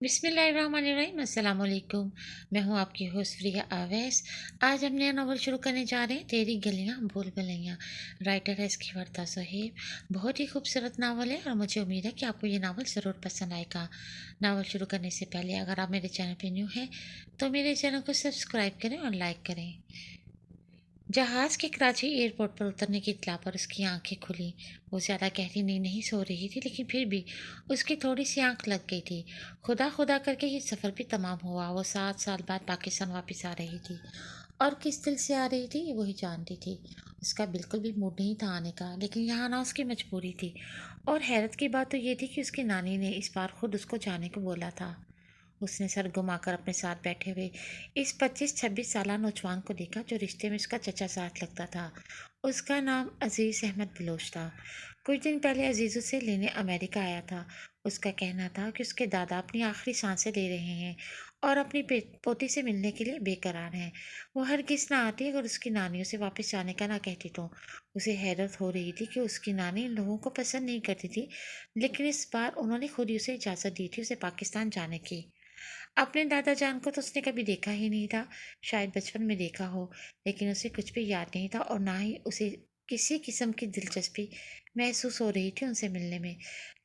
बिस्मिल्लाहिर्रहमानिर्रहीम अस्सलाम वालेकुम। मैं हूँ आपकी होस्ट प्रिया आवेश। आज हम नया नावल शुरू करने जा रहे हैं, तेरी गलियाँ भूल भुलैया। राइटर है इसकी वर्दा सोहेब। बहुत ही खूबसूरत नावल है और मुझे उम्मीद है कि आपको ये नावल ज़रूर पसंद आएगा। नावल शुरू करने से पहले अगर आप मेरे चैनल पे न्यू हैं तो मेरे चैनल को सब्सक्राइब करें और लाइक करें। जहाज के कराची एयरपोर्ट पर उतरने की इत्तला पर उसकी आंखें खुली। वो ज़्यादा गहरी नींद नहीं सो रही थी, लेकिन फिर भी उसकी थोड़ी सी आंख लग गई थी। खुदा खुदा करके ये सफ़र भी तमाम हुआ। वो 7 साल बाद पाकिस्तान वापस आ रही थी और किस दिल से आ रही थी ये वही जानती थी। उसका बिल्कुल भी मूड नहीं था आने का, लेकिन यहाँ आना उसकी मजबूरी थी। और हैरत की बात तो ये थी कि उसकी नानी ने इस बार खुद उसको जाने को बोला था। उसने सर घुमाकर अपने साथ बैठे हुए इस 25-26 साल नौजवान को देखा, जो रिश्ते में उसका चचा साथ लगता था। उसका नाम अजीज़ अहमद बलोच था। कुछ दिन पहले अजीज़ उसे लेने अमेरिका आया था। उसका कहना था कि उसके दादा अपनी आखिरी सांसें ले रहे हैं और अपनी पोती से मिलने के लिए बेकरार हैं। वो हरगिज़ ना आती अगर उसकी नानी उसे वापस जाने का ना कहती तो। उसे हैरत हो रही थी कि उसकी नानी इन लोगों को पसंद नहीं करती थी, लेकिन इस बार उन्होंने खुद ही उसे इजाज़त दी थी उसे पाकिस्तान जाने की। अपने दादा जान को तो उसने कभी देखा ही नहीं था। शायद बचपन में देखा हो, लेकिन उसे कुछ भी याद नहीं था और ना ही उसे किसी किस्म की दिलचस्पी महसूस हो रही थी उनसे मिलने में।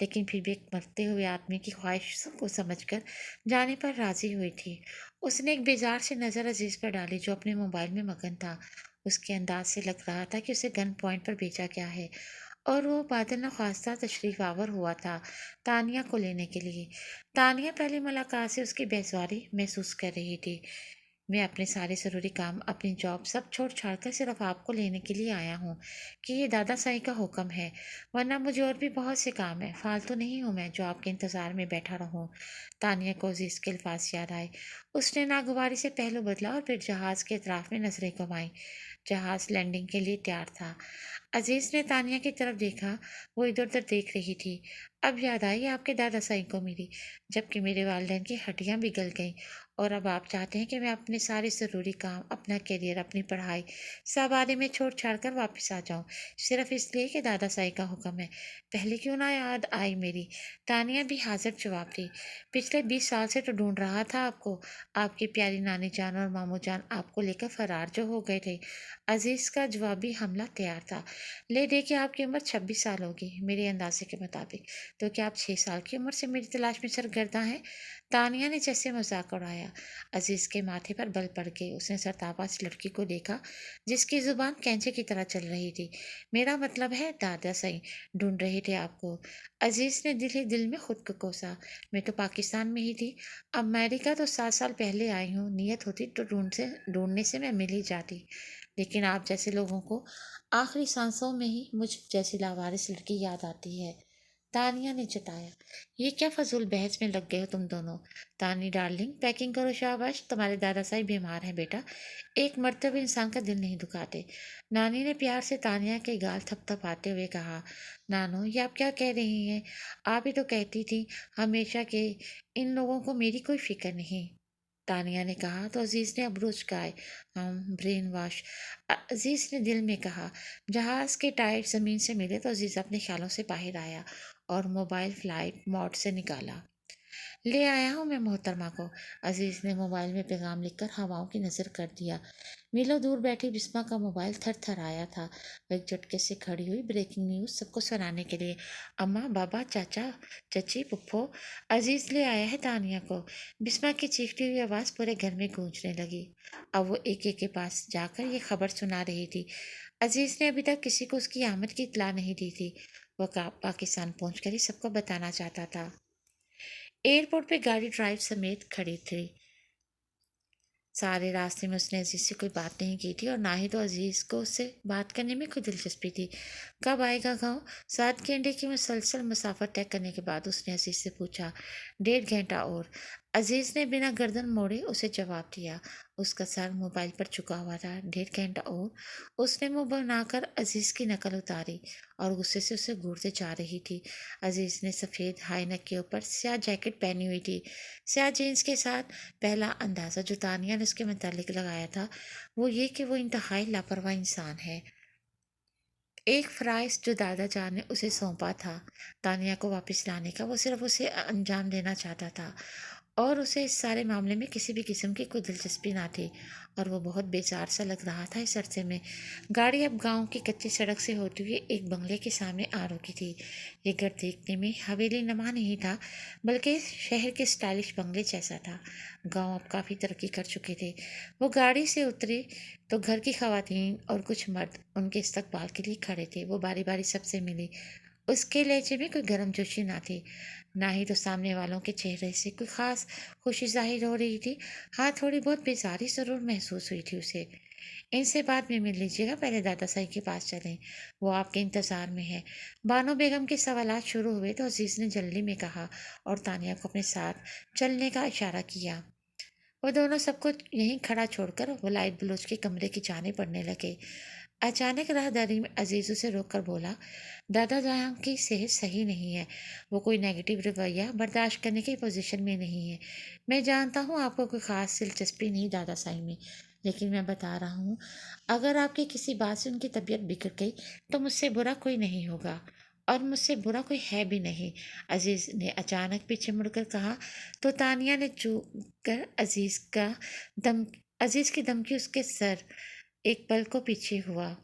लेकिन फिर भी एक मरते हुए आदमी की ख्वाहिश को समझकर जाने पर राजी हुई थी। उसने एक बेजार से नज़र अजीज़ पर डाली, जो अपने मोबाइल में मगन था। उसके अंदाज से लग रहा था कि उसे गन पॉइंट पर भेजा गया है और वो बादल नख्वास्ता तशरीफ़ आवर हुआ था तानिया को लेने के लिए। तानिया पहली मुलाकात से उसकी बेज़ारी महसूस कर रही थी। मैं अपने सारे ज़रूरी काम, अपनी जॉब सब छोड़ छाड़ कर सिर्फ आपको लेने के लिए आया हूँ कि ये दादा साईं का हुक्म है, वरना मुझे और भी बहुत से काम है। फालतू नहीं हूँ मैं जो आपके इंतज़ार में बैठा रहूँ। तानिया को अजीज़ के अल्फाज याद आए। उसने नागवारी से पहलू बदला और फिर जहाज़ के अतराफ में नजरें घुमाई। जहाज़ लैंडिंग के लिए तैयार था। अजीज ने तानिया की तरफ देखा। वो इधर उधर देख रही थी। अब याद आई आपके दादा साईं को मेरी, जबकि मेरे वालिदैन की हड्डियां भी गल गईं और अब आप चाहते हैं कि मैं अपने सारे ज़रूरी काम, अपना करियर, अपनी पढ़ाई सब आधे में छोड़ छाड़ कर वापस आ जाऊं, सिर्फ इसलिए कि दादा साईं का हुक्म है। पहले क्यों ना याद आई मेरी। तानिया भी हाजिर जवाब दी। पिछले 20 साल से तो ढूंढ रहा था आपको। आपकी प्यारी नानी जान और मामू जान आपको लेकर फरार जो हो गए थे। अजीज का जवाबी हमला तैयार था। ले देखिए, आपकी उम्र 26 साल होगी मेरे अंदाजे के मुताबिक, तो क्या आप 6 साल की उम्र से मेरी तलाश में सरगर्दा हैं। तानिया ने जैसे मजाक उड़ाया। अजीज के माथे पर बल पड़ गए। उसने सरताबाज लड़की को देखा, जिसकी जुबान कैंचे की तरह चल रही थी। मेरा मतलब है दादा सही ढूंढ रहे थे आपको। अजीज ने दिल ही दिल में खुद को कोसा। मैं तो पाकिस्तान में ही थी। अमेरिका तो 7 साल पहले आई हूँ। नियत होती तो ढूंढने से मैं मिल ही जाती, लेकिन आप जैसे लोगों को आखिरी सांसों में ही मुझ जैसी लावारिस लड़की याद आती है। तानिया ने जताया। ये क्या फजूल बहस में लग गए हो तुम दोनों। तानी डार्लिंग, पैकिंग करो, शाबाश, तुम्हारे दादा साहब बीमार हैं बेटा। एक मर्तबा इंसान का दिल नहीं दुखाते। नानी ने प्यार से तानिया के गाल थपथपाते हुए कहा। नानो, ये आप क्या कह रही हैं। आप ही तो कहती थी हमेशा के इन लोगों को मेरी कोई फिक्र नहीं। तानिया ने कहा तो अजीज ने अबरूज गाए। हम ब्रेन वॉश। अजीज ने दिल में कहा। जहाज के टायर जमीन से मिले तो अजीज अपने ख्यालों से बाहर आया और मोबाइल फ्लाइट मोड से निकाला। ले आया हूँ मैं मोहतरमा को। अजीज ने मोबाइल में पैगाम लिखकर हवाओं की नज़र कर दिया। मीलों दूर बैठी बिस्मा का मोबाइल थर थर आया था। वह एक झटके से खड़ी हुई, ब्रेकिंग न्यूज़ सबको सुनाने के लिए। अम्मा, बाबा, चाचा, चची, पुप्पो, अजीज ले आया है तानिया को। बिस्मा की चीखती हुई आवाज़ पूरे घर में गूंजने लगी। अब वो एक एक के पास जाकर ये खबर सुना रही थी। अजीज ने अभी तक किसी को उसकी आमद की इत्तला नहीं दी थी। वह पाकिस्तान पहुंचकर ही सबको बताना चाहता था। एयरपोर्ट पे गाड़ी ड्राइव समेत खड़ी थी। सारे रास्ते में उसने अजीज से कोई बात नहीं की थी और ना ही तो अजीज को उससे बात करने में कोई दिलचस्पी थी। कब आएगा गाँव। 7 घंटे की मुसलसल मुसाफर तय करने के बाद उसने अजीज से पूछा। 1.5 घंटा और। अजीज ने बिना गर्दन मोड़े उसे जवाब दिया। उसका सर मोबाइल पर झुका हुआ था। 1.5 घंटा और। उसने मुंह बनाकर अजीज की नकल उतारी और गुस्से से उसे घूरते जा रही थी। अजीज ने सफ़ेद हाई नेक के ऊपर स्याह जैकेट पहनी हुई थी। स्याह जीन्स के साथ पहला अंदाज़ा जो तानिया ने उसके मुतालिक लगाया था, वो ये कि वो इंतहाई लापरवाह इंसान है। एक फ़राइज़ जो दादा जान ने उसे सौंपा था तानिया को वापस लाने का, वो सिर्फ उसे अंजाम देना चाहता था। اور اسے اس سارے معاملے میں کسی بھی قسم کی کوئی دلچسپی نہ تھی اور وہ بہت بیزار سا لگ رہا تھا اس عرصے میں۔ گاڑی اب گاؤں کی کچی سڑک سے ہوتے ہوئے ایک بنگلے کے سامنے آ رکی تھی۔ یہ گھر دیکھنے میں حویلی نما نہیں تھا بلکہ شہر کے اسٹائلش بنگلے جیسا تھا۔ گاؤں اب کافی ترقی کر چکے تھے۔ وہ گاڑی سے اترے تو گھر کی خواتین اور کچھ مرد ان کے استقبال کے لیے کھڑے تھے۔ وہ باری باری سب سے ملی۔ اس کے لہجے میں کوئی گرم جوشی نہ تھی، نہ ہی تو سامنے والوں کے چہرے سے کوئی خاص خوشی ظاہر ہو رہی تھی۔ ہاں، تھوڑی بہت بیزاری ضرور محسوس ہوئی تھی اسے۔ ان سے بعد میں مل لیجیے گا، پہلے دادا صاحب کے پاس چلیں، وہ آپ کے انتظار میں ہے۔ بانو بیگم کے سوالات شروع ہوئے تو عزیز نے جلدی میں کہا اور تانیہ کو اپنے ساتھ چلنے کا اشارہ کیا۔ وہ دونوں سب کو یہیں کھڑا چھوڑ کر ولایت بلوچ کے کمرے کی جانب بڑھنے لگے۔ اچانک راہداری میں عزیز اسے روک کر بولا، دادا جان کی صحت صحیح نہیں ہے، وہ کوئی نیگیٹو رویہ برداشت کرنے کی پوزیشن میں نہیں ہے۔ میں جانتا ہوں آپ کو کوئی خاص دلچسپی نہیں دادا صاحب میں، لیکن میں بتا رہا ہوں اگر آپ کی کسی بات سے ان کی طبیعت بگڑ گئی تو مجھ سے برا کوئی نہیں ہوگا اور مجھ سے برا کوئی ہے بھی نہیں، عزیز نے اچانک پیچھے مڑ کر کہا تو تانیہ نے چونک کر عزیز کی دھمکی اس کے سر ایک پل کو پیچھے ہوا،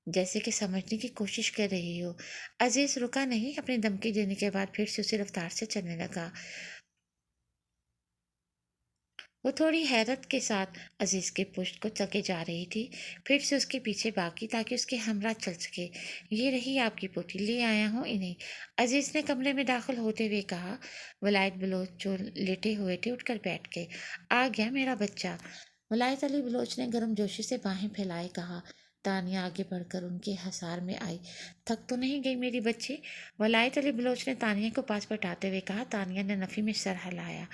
جیسے کہ سمجھنے کی کوشش کر رہی ہو۔ عزیز رکا نہیں، اپنی دھمکی دینے کے بعد پھر سے اسی رفتار سے چلنے لگا۔ وہ تھوڑی حیرت کے ساتھ عزیز کے پشت کو چلے جا رہی تھی، پھر سے اس کے پیچھے بھاگی تاکہ اس کے ہمراہ چل سکے۔ یہ رہی آپ کی پوتی، لے آیا ہوں انہیں، عزیز نے کمرے میں داخل ہوتے ہوئے کہا۔ ولایت بلوچ جو لیٹے ہوئے تھے اٹھ کر بیٹھ گئے۔ آ گیا میرا بچہ، ولایت علی بلوچ نے گرم جوشی سے باہیں پھیلائے کہا۔ تانیہ آگے بڑھ کر ان کے حصار میں آئی۔ تھک تو نہیں گئی میری بچی؟ ولایت علی بلوچ نے تانیہ کو پاس بٹھاتے ہوئے کہا۔ تانیہ نے نفی میں سر ہلایا۔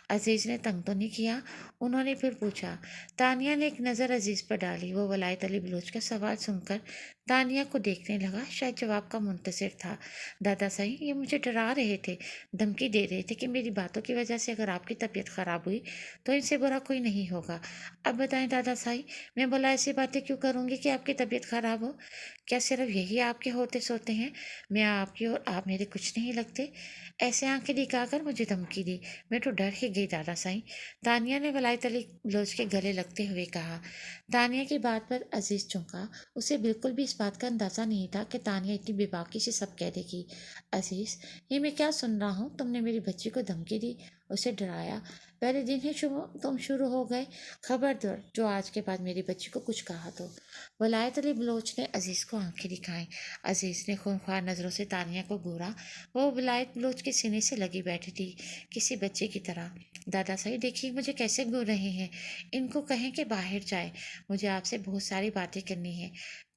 عزیز نے تنگ تو نہیں کیا؟ انہوں نے پھر پوچھا۔ تانیہ نے ایک نظر عزیز پر ڈالی۔ وہ ولایت علی بلوچ کا سوال سن کر تانیہ کو دیکھنے لگا، شاید جواب کا منتظر تھا۔ دادا صاحب یہ مجھے ڈرا رہے تھے، دھمکی دے رہے تھے کہ میری باتوں کی وجہ سے اگر آپ کی طبیعت خراب ہوئی تو ان سے برا کوئی نہیں ہوگا۔ اب بتائیں دادا صاحب، میں بھلا ایسی باتیں کیوں کروں گی کہ آپ کی طبیعت خراب ہو؟ کیا صرف یہی آپ کے ہوتے سوتے ہیں؟ میں آپ کی اور آپ میرے کچھ نہیں لگتے؟ ایسے آنکھیں دکھا کر مجھے دھمکی دی، میں تو ڈر ہی گئی دادا صاحب، تانیہ نے ولایت علی بلوچ کے گلے لگتے ہوئے کہا۔ تانیہ کی بات پر عزیز چونکا، اسے بالکل بھی اس بات کا اندازہ نہیں تھا کہ تانیہ اتنی بے باکی سے سب کہہ دے گی۔ عزیز، یہ میں کیا سن رہا ہوں؟ تم نے میری بچی کو دھمکی دی، اسے ڈرایا، پہلے دن ہی تم شروع ہو گئے؟ خبردار جو آج کے بعد میری بچی کو کچھ کہا تو۔ ولایت علی بلوچ نے عزیز کو آنکھیں دکھائیں۔ عزیز نے خونخوار نظروں سے تانیہ کو گھورا۔ وہ ولایت بلوچ کے سینے سے لگی بیٹھی تھی کسی بچے کی طرح۔ دادا صاحب دیکھیے مجھے کیسے گھور رہے ہیں، ان کو کہیں کہ باہر جائے، مجھے آپ سے بہت ساری باتیں کرنی ہیں۔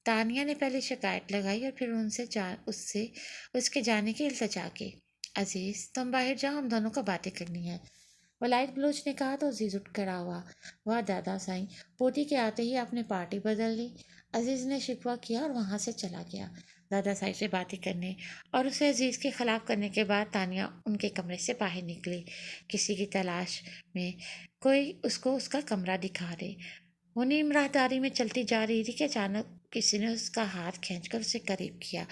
تانیہ نے پہلے شکایت لگائی اور پھر اس کے جانے کی التجا کی۔ عزیز تم باہر جاؤ، ہم دونوں کو باتیں کرنی ہے، ولایت بلوچ نے کہا تو عزیز اٹھ کھڑا ہوا۔ واہ دادا صاحب، پوتی کے آتے ہی آپ نے پارٹی بدل لی، عزیز نے شکوہ کیا اور وہاں سے چلا گیا۔ دادا صاحب سے باتیں کرنے اور اسے عزیز کے خلاف کرنے کے بعد تانیہ ان کے کمرے سے باہر نکلی، کسی کی تلاش میں، کوئی اس کو اس کا کمرہ دکھا دے۔ وہ نیم راہداری میں چلتی جا رہی تھی کہ اچانک کسی نے اس کا ہاتھ کھینچ کر اسے قریب کیا۔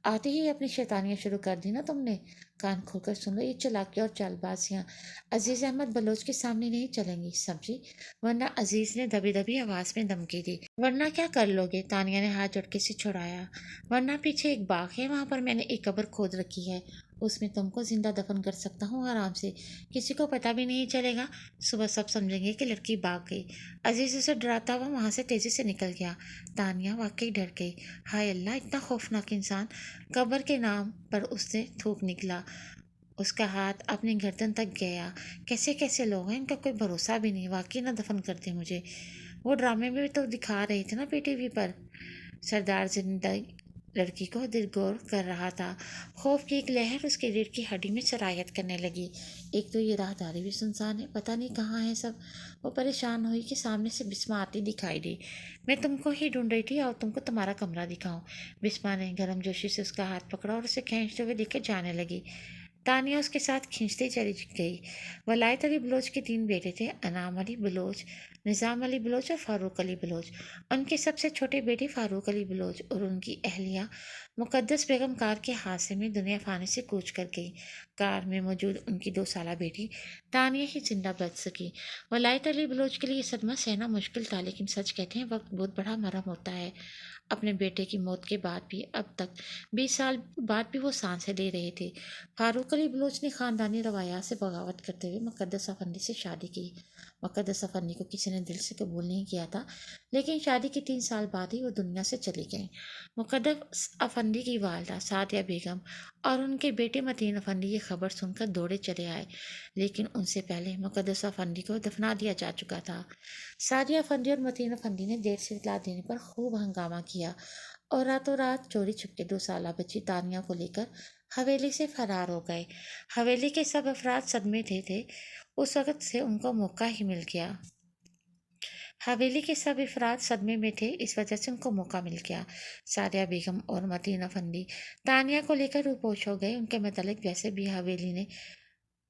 آتے ہی اپنی شیطانیاں شروع کر دی نا تم نے؟ کان کھول کر سن لو، یہ چالاکی اور چال بازیاں عزیز احمد بلوچ کے سامنے نہیں چلیں گی، سمجھی؟ ورنہ عزیز نے دبی دبی آواز میں دھمکی دی۔ ورنہ کیا کر لو گے؟ تانیہ نے ہاتھ جھٹکے سے چھڑایا۔ ورنہ پیچھے ایک باغ ہے، وہاں پر میں نے ایک قبر کھود رکھی ہے، اس میں تم کو زندہ دفن کر سکتا ہوں آرام سے، کسی کو پتہ بھی نہیں چلے گا، صبح سب سمجھیں گے کہ لڑکی بھاگ گئی۔ عزیز اسے ڈراتا ہوا وہاں سے تیزی سے نکل گیا۔ تانیہ واقعی ڈر گئی۔ ہائے اللہ، اتنا خوفناک انسان! قبر کے نام پر اس سے تھوک نکلا، اس کا ہاتھ اپنی گردن تک گیا۔ کیسے کیسے لوگ ہیں، ان کا کوئی بھروسہ بھی نہیں، واقعی نہ دفن کرتے مجھے۔ وہ ڈرامے میں بھی تو دکھا رہے تھے نا پی ٹی وی پر۔ سردار زندہ لڑکی کو دلگور کر رہا تھا۔ خوف کی ایک لہر اس کے ریڑھ کی ہڈی میں سرایت کرنے لگی۔ ایک تو یہ راہداری بھی سنسان ہے، پتہ نہیں کہاں ہے سب۔ وہ پریشان ہوئی کہ سامنے سے بسما آتی دکھائی دی۔ میں تم کو ہی ڈھونڈ رہی تھی اور تم کو تمہارا کمرہ دکھاؤں۔ بسما نے گرم جوشی سے اس کا ہاتھ پکڑا اور اسے کھینچتے ہوئے لے کے جانے لگی۔ तानिया उसके साथ खींचती चली गई। वलायत अली बलोच के 3 बेटे थे, अनाम अली बलोच, निज़ाम अली बलोच और फ़ारूक अली बलोच। उनके सबसे छोटे बेटे फ़ारूक अली बलोच और उनकी अहलिया मुक़द्दस बेगम कार के हादसे में दुनिया फ़ानी से कूच कर गई। कार में मौजूद उनकी 2 साला बेटी तानिया ही जिंदा बच सकी। वलायत अली बलोच के लिए ये सदमा सहना मुश्किल था, लेकिन सच कहते हैं वक्त बहुत बड़ा मरहम होता है। अपने बेटे की मौत के बाद भी, अब तक 20 साल बाद भी वो सांसें ले रहे थे। फारूक अली बलोच ने ख़ानदानी रवायात से बगावत करते हुए मुक़द्दस अफंदी से शादी की। मुक़द्दस अफंदी को किसी ने दिल से कबूल नहीं किया था, लेकिन शादी के 3 साल बाद ही वो दुनिया से चली गई। मुक़द्दस अफंदी की वालदा सादिया बेगम और उनके बेटे मतीन अफंदी ये खबर सुनकर दौड़े चले आए, लेकिन उनसे पहले मुक़द्दस अफंदी को दफना दिया जा चुका था। सादिया अफंदी और मतीन अफंदी ने देर से इतला देने पर खूब हंगामा किया और रातों रात चोरी छुपके 2 साला बच्ची तानिया को लेकर हवेली से फरार हो गए। हवेली के सब अफराद सदमे थे। उस वक्त से उनको मौका ही मिल गया। हवेली के सब अफराद सदमे में थे, इस वजह से उनको मौका मिल गया। सादिया बेगम और मतीन अफंदी तानिया को लेकर रूपोश हो गए। उनके मतलब वैसे भी हवेली ने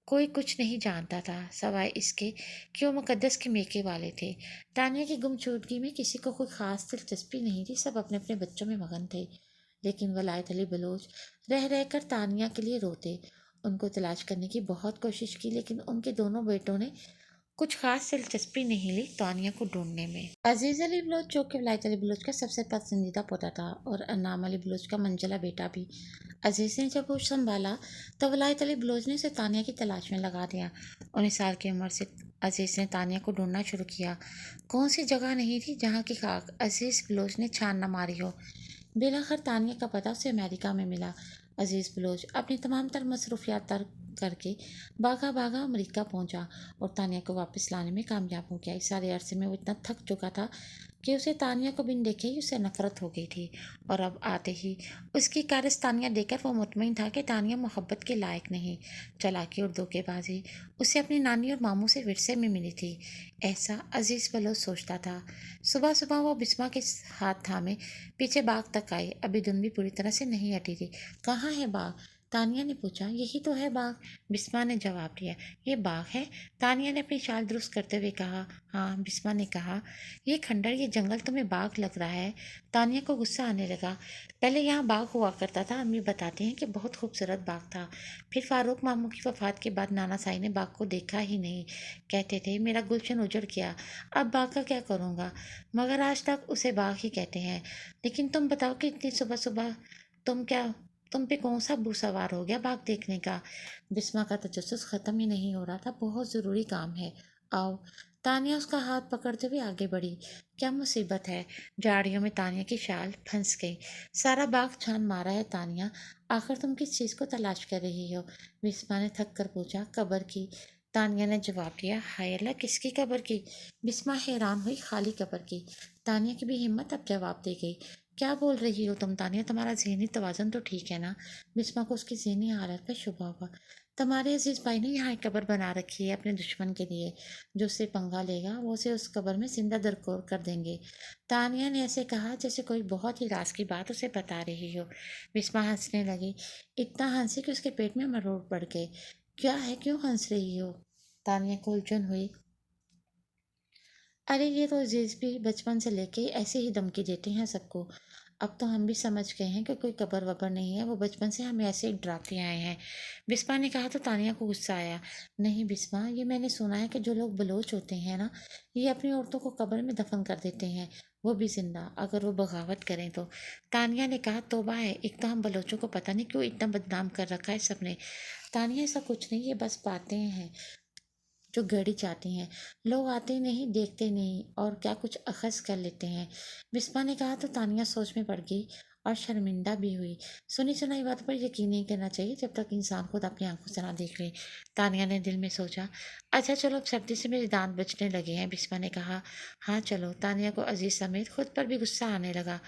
कोई कुछ नहीं जानता था, सवाए इसके कि वो मुक़द्दस के मेके वाले थे। तानिया की गुमशुदगी में किसी को कोई ख़ास दिलचस्पी नहीं थी, सब अपने अपने बच्चों में मगन थे। लेकिन वलायत अली बलोच रह रहकर तानिया के लिए रोते। उनको तलाश करने की बहुत कोशिश की, लेकिन उनके दोनों बेटों ने कुछ खास दिलचस्पी नहीं ली तानिया को ढूंढने में। अजीज अली बलोच, जो कि वलायत अली बलोच का सबसे पसंदीदा पोता था, और अनाम अली बलोच का मंजला बेटा भी। अजीज ने जब होश संभाला तो वलायत अली बलोच ने उसे तानिया की तलाश में लगा दिया। 19 साल की उम्र से अजीज ने तानिया को ढूंढना शुरू किया। कौन सी जगह नहीं थी जहाँ की खाक अजीज बलोच ने छान न मारी हो। बेलाखिर तानिया का पता उसे अमेरिका में मिला। अजीज़ बलोच अपनी तमाम तर मसरूफियात तर्क करके भागा भागा अमेरिका पहुंचा और तानिया को वापस लाने में कामयाब हो गया। इस सारे अरसे में वो इतना थक चुका था कि उसे तानिया को बिन देखे ही उसे नफरत हो गई थी, और अब आते ही उसकी कारस्तानियाँ देखकर वो मुतमईन था कि तानिया मोहब्बत के लायक नहीं। चालाकी और धोखेबाजी उसे अपनी नानी और मामू से विरसे में मिली थी, ऐसा अजीज़ बलोच सोचता था। सुबह सुबह वो बिस्मा के हाथ थामे पीछे बाग तक आई। अभी धुन भी पूरी तरह से नहीं हटी थी। कहाँ है बाग? तानिया ने पूछा। यही तो है बाग, बिस्मा ने जवाब दिया। ये बाग है? तानिया ने अपनी चाल दुरुस्त करते हुए कहा। हाँ, बिस्मा ने कहा। ये खंडर, ये जंगल तुम्हें बाग लग रहा है? तानिया को गुस्सा आने लगा। पहले यहाँ बाग हुआ करता था, अम्मी बताती हैं कि बहुत खूबसूरत बाग था। फिर फारूक मामू की वफात के बाद नाना साई ने बाग को देखा ही नहीं। कहते थे मेरा गुलशन उजड़ गया, अब बाग का क्या करूँगा, मगर आज तक उसे बाग ही कहते हैं। लेकिन तुम बताओ कि इतनी सुबह सुबह तुम पे कौन सा भू सवार हो गया बाग देखने का? बिस्मा का तजस्सुस खत्म ही नहीं हो रहा था। बहुत ज़रूरी काम है, आओ। तानिया उसका हाथ पकड़ते हुए आगे बढ़ी। क्या मुसीबत है? झाड़ियों में तानिया की शाल फंस गई। सारा बाग छान मारा है तानिया, आखिर तुम किस चीज़ को तलाश कर रही हो? बिस्मा ने थक कर पूछा। कब्र की, तानिया ने जवाब दिया। हाय अल्लाह, किसकी कब्र की? बिस्मा हैरान हुई। खाली कब्र की। तानिया की भी हिम्मत अब जवाब दे गई। क्या बोल रही हो तुम तानिया? तुम्हारा ज़हनी तवाज़ुन तो ठीक है ना? बिस्मा को उसकी ज़हनी हालत पर शुबा हुआ। तुम्हारे अजीज़ भाई ने यहाँ एक कब्र बना रखी है अपने दुश्मन के लिए। जो उससे पंगा लेगा वो उसे उस कब्र में जिंदा दरकोर कर देंगे। तानिया ने ऐसे कहा जैसे कोई बहुत ही राज की बात उसे बता रही हो। बिस्मा हंसने लगी, इतना हंसी कि उसके पेट में मरोड़ पड़ गए। क्या है, क्यों हंस रही हो? तानिया को उलझन हुई। अरे ये तो अजीज भी बचपन से लेके ऐसे ही धमकी देते हैं सबको। अब तो हम भी समझ गए हैं कि कोई कबर वबर नहीं है, वो बचपन से हमें ऐसे ही डराते आए हैं। बिस्मा ने कहा तो तानिया को गुस्सा आया। नहीं बिस्मा, ये मैंने सुना है कि जो लोग बलोच होते हैं ना, ये अपनी औरतों को कब्र में दफन कर देते हैं, वो भी जिंदा, अगर वो बगावत करें तो। तानिया ने कहा तौबा है, एक तो हम बलोचों को पता नहीं क्यों इतना बदनाम कर रखा है सबने। तानिया ऐसा कुछ नहीं, ये बस बातें हैं जो गढ़ी जाती हैं। लोग आते नहीं, देखते नहीं, और क्या कुछ अखज़ कर लेते हैं। बिस्मा ने कहा तो तानिया सोच में पड़ गई और शर्मिंदा भी हुई। सुनी सुनाई बात पर यकीन नहीं करना चाहिए जब तक इंसान खुद अपनी आंखों से ना देख ले। तानिया ने दिल में सोचा। अच्छा चलो, अब सर्दी से मेरे दांत बचने लगे हैं, बिस्मा ने कहा। हाँ चलो। तानिया को अजीज समेत खुद पर भी गुस्सा आने लगा।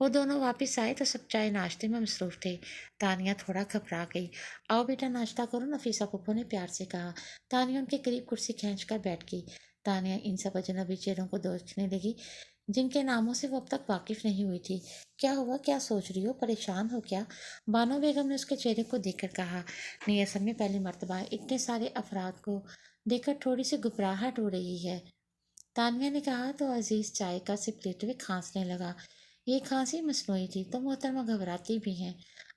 वो दोनों वापस आए तो सब चाय नाश्ते में मसरूफ थे। तानिया थोड़ा घबरा गई। आओ बेटा नाश्ता करो, नफीसा पप्पू ने प्यार से कहा। तानिया उनके करीब कुर्सी खींच कर बैठ गई। तानिया इन सब अजनबी चेहरों को देखने लगी जिन के नामों से वो अब तक वाकिफ नहीं हुई थी। क्या हुआ, क्या सोच रही हो, परेशान हो क्या? बानो बेगम ने उसके चेहरे को देखकर कहा। नहीं, असल में पहली मर्तबा इतने सारे अफराद को देखकर थोड़ी सी घबराहट हो रही है, तानिया ने कहा तो अजीज चाय का सिप लेते हुए खांसने लगा। ये खांसी मसनूई थी तो मोहतरमा घबराती भी हैं।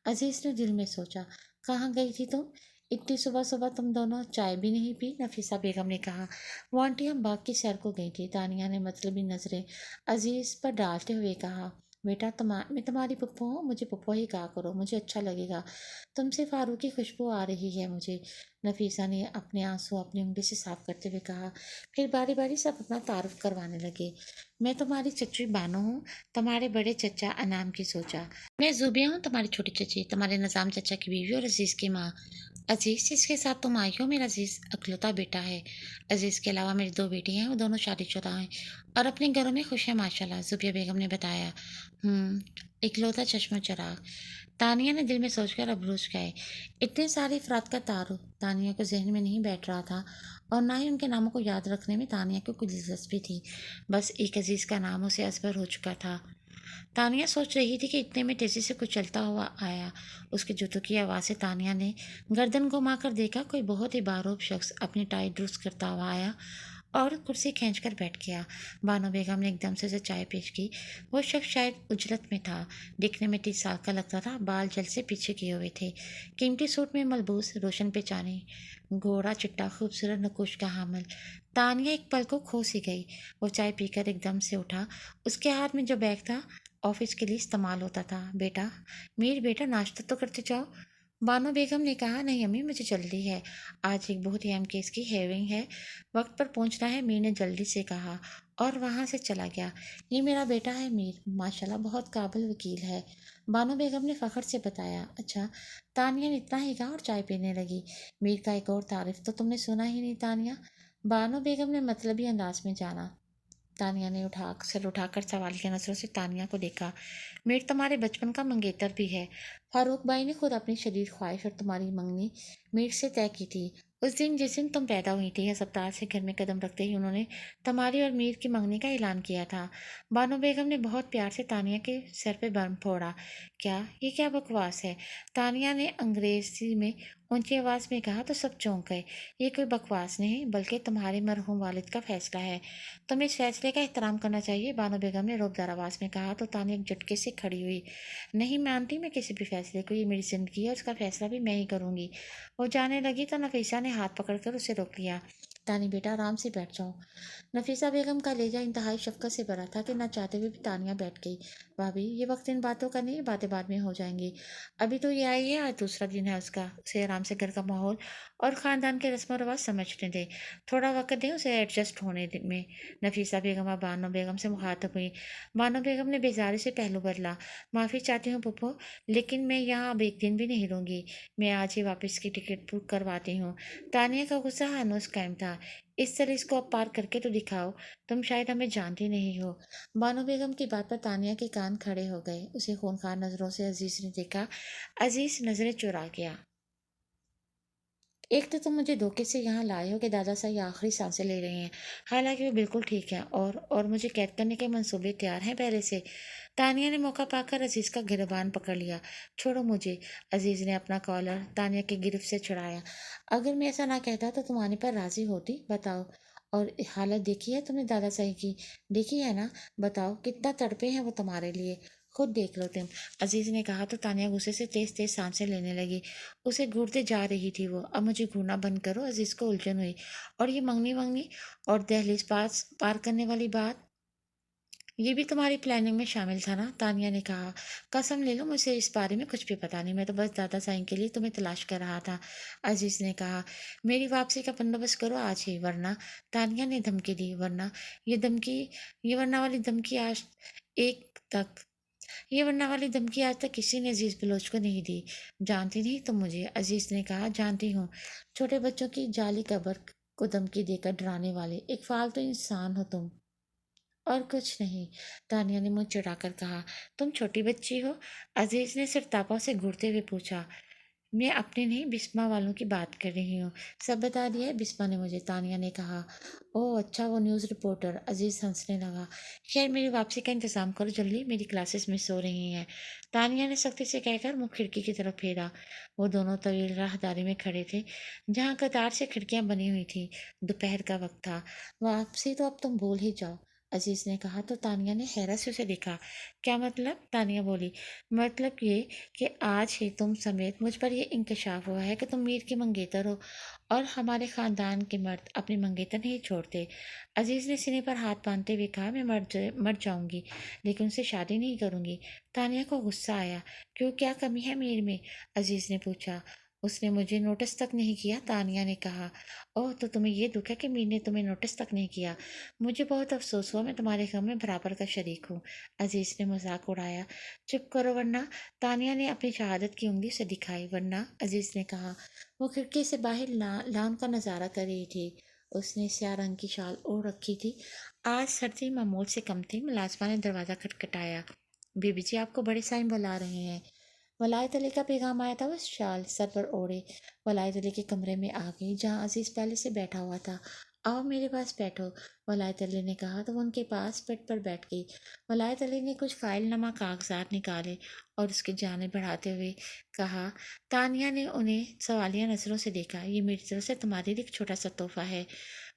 अजीज ने दिल में सोचा, कहाँ गई थी तुम? इतनी सुबह सुबह तुम दोनों चाय भी नहीं पी? नफीसा बेगम ने कहा। वो आंटी हम बाग की सैर को गई थी, तानिया ने मतलबी नजरें अजीज पर डालते हुए कहा। बेटा मैं तुम्हारी पुप्पो हूँ, मुझे पुप्पो ही कहा करो, मुझे अच्छा लगेगा। तुमसे फारूक की खुशबू आ रही है मुझे। नफीसा ने अपने आंसू अपनी उंगली से साफ करते हुए कहा। फिर बारी बारी सब अपना तारुफ करवाने लगे। मैं तुम्हारी चच्ची बानो हूँ, तुम्हारे बड़े चचा अनाम की सोचा। मैं जूबिया हूँ, तुम्हारी छोटी चची, तुम्हारे निज़ाम चचा की बीवी और अजीज की माँ। अजीज जिसके साथ तुम आई हो मेरा अजीज अकलौता बेटा है। अजीज के अलावा मेरी दो बेटी हैं, वो दोनों शादीशुदा हैं और अपने घरों में खुश हैं माशाल्लाह, जुबिया बेगम ने बताया। इकलौता चश्मा चराग, तानिया ने दिल में सोचकर अबरूज खाए। इतने सारे अफराद का तारुफ तानिया को जहन में नहीं बैठ रहा था और ना ही उनके नामों को याद रखने में तानिया को कुछ दिलचस्पी थी। बस एक अजीज का नाम उसे असबर हो चुका था। तानिया सोच रही थी कि इतने में तेजी से कुछ चलता हुआ आया। उसके जूतों की आवाज़ से तानिया ने गर्दन घुमाकर देखा। कोई बहुत ही बारूब शख्स अपनी टाई दुरुस्त करता हुआ आया और कुर्सी खींचकर बैठ गया। बानो बेगम ने एकदम से उसे चाय पेश की। वो शख्स शायद उजरत में था। दिखने में 30 साल का लगता था। बाल जल से पीछे किए हुए थे। कीमती सूट में मलबूस, रोशन पेचानी, घोड़ा चिट्टा, खूबसूरत नकुश का हामिल। तानिया एक पल को खो सी गई। वो चाय पीकर एकदम से उठा। उसके हाथ में जो बैग था ऑफिस के लिए इस्तेमाल होता था। बेटा, मीर बेटा नाश्ता तो करते जाओ। बानो बेगम ने कहा। नहीं अम्मी, मुझे जल्दी है, आज एक बहुत ही अहम केस की हेयरिंग है, वक्त पर पहुंचना है, मीर ने जल्दी से कहा और वहां से चला गया। ये मेरा बेटा है मीर, माशाल्लाह बहुत काबिल वकील है, बानो बेगम ने फखर से बताया। अच्छा, तानिया ने इतना ही कहा और चाय पीने लगी। मीर का एक और तारीफ तो तुमने सुना ही नहीं तानिया, बानो बेगम ने मतलबी अंदाज में जाना। तानिया ने सर उठाकर सवाल की नजरों से तानिया को देखा। मीर तुम्हारे बचपन का मंगेतर भी है। फारूक भाई ने खुद अपनी शदीद ख्वाहिश और तुम्हारी मंगनी मीर से तय की थी। उस दिन जिस दिन तुम पैदा हुई थी, अस्पताल से घर में कदम रखते ही उन्होंने तुम्हारी और मीर की मंगनी का ऐलान किया था। बानो बेगम ने बहुत प्यार से तानिया के सर पे बर्म फोड़ा। क्या ये क्या बकवास है? तानिया ने अंग्रेजी में ऊंची आवाज में कहा तो सब चौंक गए। ये कोई बकवास नहीं बल्कि तुम्हारे मरहूम वालिद का फैसला है। तुम्हें इस फैसले का एहतराम करना चाहिए, बानो बेगम ने रोबदार आवाज में कहा तो तानिया एक झटके से खड़ी हुई। नहीं मानती मैं किसी भी फैसले को, ये मेरी जिंदगी है, उसका फैसला भी मैं ही करूंगी। वो जाने लगी तो नफीसा ने हाथ पकड़कर उसे रोक लिया। तानी बेटा आराम से बैठ जाओ। नफीसा बेगम का लहजा इंतहाई शफकत से भरा था कि न चाहते हुए भी तानिया बैठ गई। भाभी, ये वक्त इन बातों का नहीं, बातें बाद में हो जाएंगी। अभी तो ये आई है, आज दूसरा दिन है उसका, उसे आराम से घर का माहौल और ख़ानदान के रस्म व रवाज समझने दे, थोड़ा वक्त दें उसे एडजस्ट होने में। नफीसा बेगम अब बानो बेगम से मुखातब हुई। बानो बेगम ने बेजारी से पहलू बदला। माफ़ी चाहती हूँ पप्पो, लेकिन मैं यहाँ अब एक दिन भी नहीं रहूँगी, मैं आज ही वापस की टिकट बुक करवाती हूँ। तानिया का गुस्सा हनूस कायम था। इस तरह इसको अब पार करके तो दिखाओ, तुम शायद हमें जानती नहीं हो। बानो बेगम की बात पर तानिया के कान खड़े हो गए। उसे खूनखार नजरों से अजीज ने देखा। अजीज नजरें चुरा गया। एक तो तुम मुझे धोखे से यहाँ लाए हो कि दादा साहब आखिरी सांसें ले रहे हैं, हालांकि वो बिल्कुल ठीक है, और मुझे कैद करने के मंसूबे तैयार हैं पहले से। तानिया ने मौका पाकर अजीज का गिरबान पकड़ लिया। छोड़ो मुझे। अजीज ने अपना कॉलर तानिया की गिरफ्त से छुड़ाया। अगर मैं ऐसा ना कहता तो तुम आने पर राजी होती, बताओ? और हालत देखी है तुमने दादा साहब की? देखी है ना? बताओ कितना तड़पे हैं वो तुम्हारे लिए, खुद देख लो तुम। अजीज ने कहा तो तानिया गुस्से से तेज तेज सांसें लेने लगी। उसे घूरते जा रही थी वो। अब मुझे घूरना बंद करो, अजीज को उलझन हुई। और ये मंगनी मंगनी और दहलीज पास पार करने वाली बात, ये भी तुम्हारी प्लानिंग में शामिल था ना? तानिया ने कहा। कसम ले लो मुझे इस बारे में कुछ भी पता नहीं, मैं तो बस दादा साईं के लिए तुम्हें तलाश कर रहा था। अजीज ने कहा। मेरी वापसी का बंदोबस्त करो आज ही, वरना, तानिया ने धमकी दी, वरना ये धमकी ये वरना वाली धमकी आज एक तक ये वरना वाली धमकी आज तक किसी ने अजीज बलोच को नहीं दी। जानती नहीं तुम मुझे? अजीज ने कहा। जानती हूँ, छोटे बच्चों की जाली कब्र को धमकी देकर डराने वाले एक फालतू इंसान हो तुम, और कुछ नहीं। तानिया ने मुंह चिढ़ाकर कहा। तुम छोटी बच्ची हो? अजीज ने सिर तापा से घूरते हुए पूछा। میں اپنے نہیں بسما والوں کی بات کر رہی ہوں۔ سب بتا دیا ہے بسما نے مجھے، تانیہ نے کہا۔ اوہ اچھا، وہ نیوز رپورٹر، عزیز ہنسنے لگا۔ خیر میری واپسی کا انتظام کرو جلدی، میری کلاسز مس ہو رہی ہیں، تانیہ نے سختی سے کہہ کر منہ کھڑکی کی طرف پھیرا۔ وہ دونوں طویل راہداری میں کھڑے تھے جہاں قطار سے کھڑکیاں بنی ہوئی تھیں۔ دوپہر کا وقت تھا۔ واپسی تو اب تم بھول ہی جاؤ، عزیز نے کہا تو تانیہ نے حیرت سے اسے دیکھا۔ کیا مطلب؟ تانیہ بولی۔ مطلب یہ کہ آج ہی تم سمیت مجھ پر یہ انکشاف ہوا ہے کہ تم میر کی منگیتر ہو، اور ہمارے خاندان کے مرد اپنی منگیتر نہیں چھوڑتے۔ عزیز نے سینے پر ہاتھ باندھتے ہوئے کہا، میں مر جاؤں گی لیکن ان سے شادی نہیں کروں گی۔ تانیہ کو غصہ آیا۔ کیوں، کیا کمی ہے میر میں؟ عزیز نے پوچھا۔ اس نے مجھے نوٹس تک نہیں کیا، تانیہ نے کہا۔ اوہ تو تمہیں یہ دکھ ہے کہ میر نے تمہیں نوٹس تک نہیں کیا؟ مجھے بہت افسوس ہوا، میں تمہارے غم میں برابر کا شریک ہوں، عزیز نے مذاق اڑایا۔ چپ کرو ورنہ، تانیہ نے اپنی شہادت کی انگلی سے دکھائی۔ ورنہ، عزیز نے کہا۔ وہ کھڑکی سے باہر لان کا نظارہ کر رہی تھی۔ اس نے سیاہ رنگ کی شال اوڑھ رکھی تھی۔ آج سردی معمول سے کم تھی۔ ملازمہ نے دروازہ کھٹکھٹایا۔ بی بی جی آپ کو بڑے صاحب بلا رہے ہیں۔ ولایت علی کا پیغام آیا تھا۔ وہ شال سر پر اوڑھے ولایت علی کے کمرے میں آ گئی جہاں عزیز پہلے سے بیٹھا ہوا تھا۔ آؤ میرے پاس بیٹھو، ولایت علی نے کہا تو وہ ان کے پاس بیڈ پر بیٹھ گئی۔ ولایت علی نے کچھ فائل نما کاغذات نکالے اور اس کی جانب بڑھاتے ہوئے کہا۔ تانیہ نے انہیں سوالیہ نظروں سے دیکھا۔ یہ میری طرف سے تمہارے لیے ایک چھوٹا سا تحفہ ہے،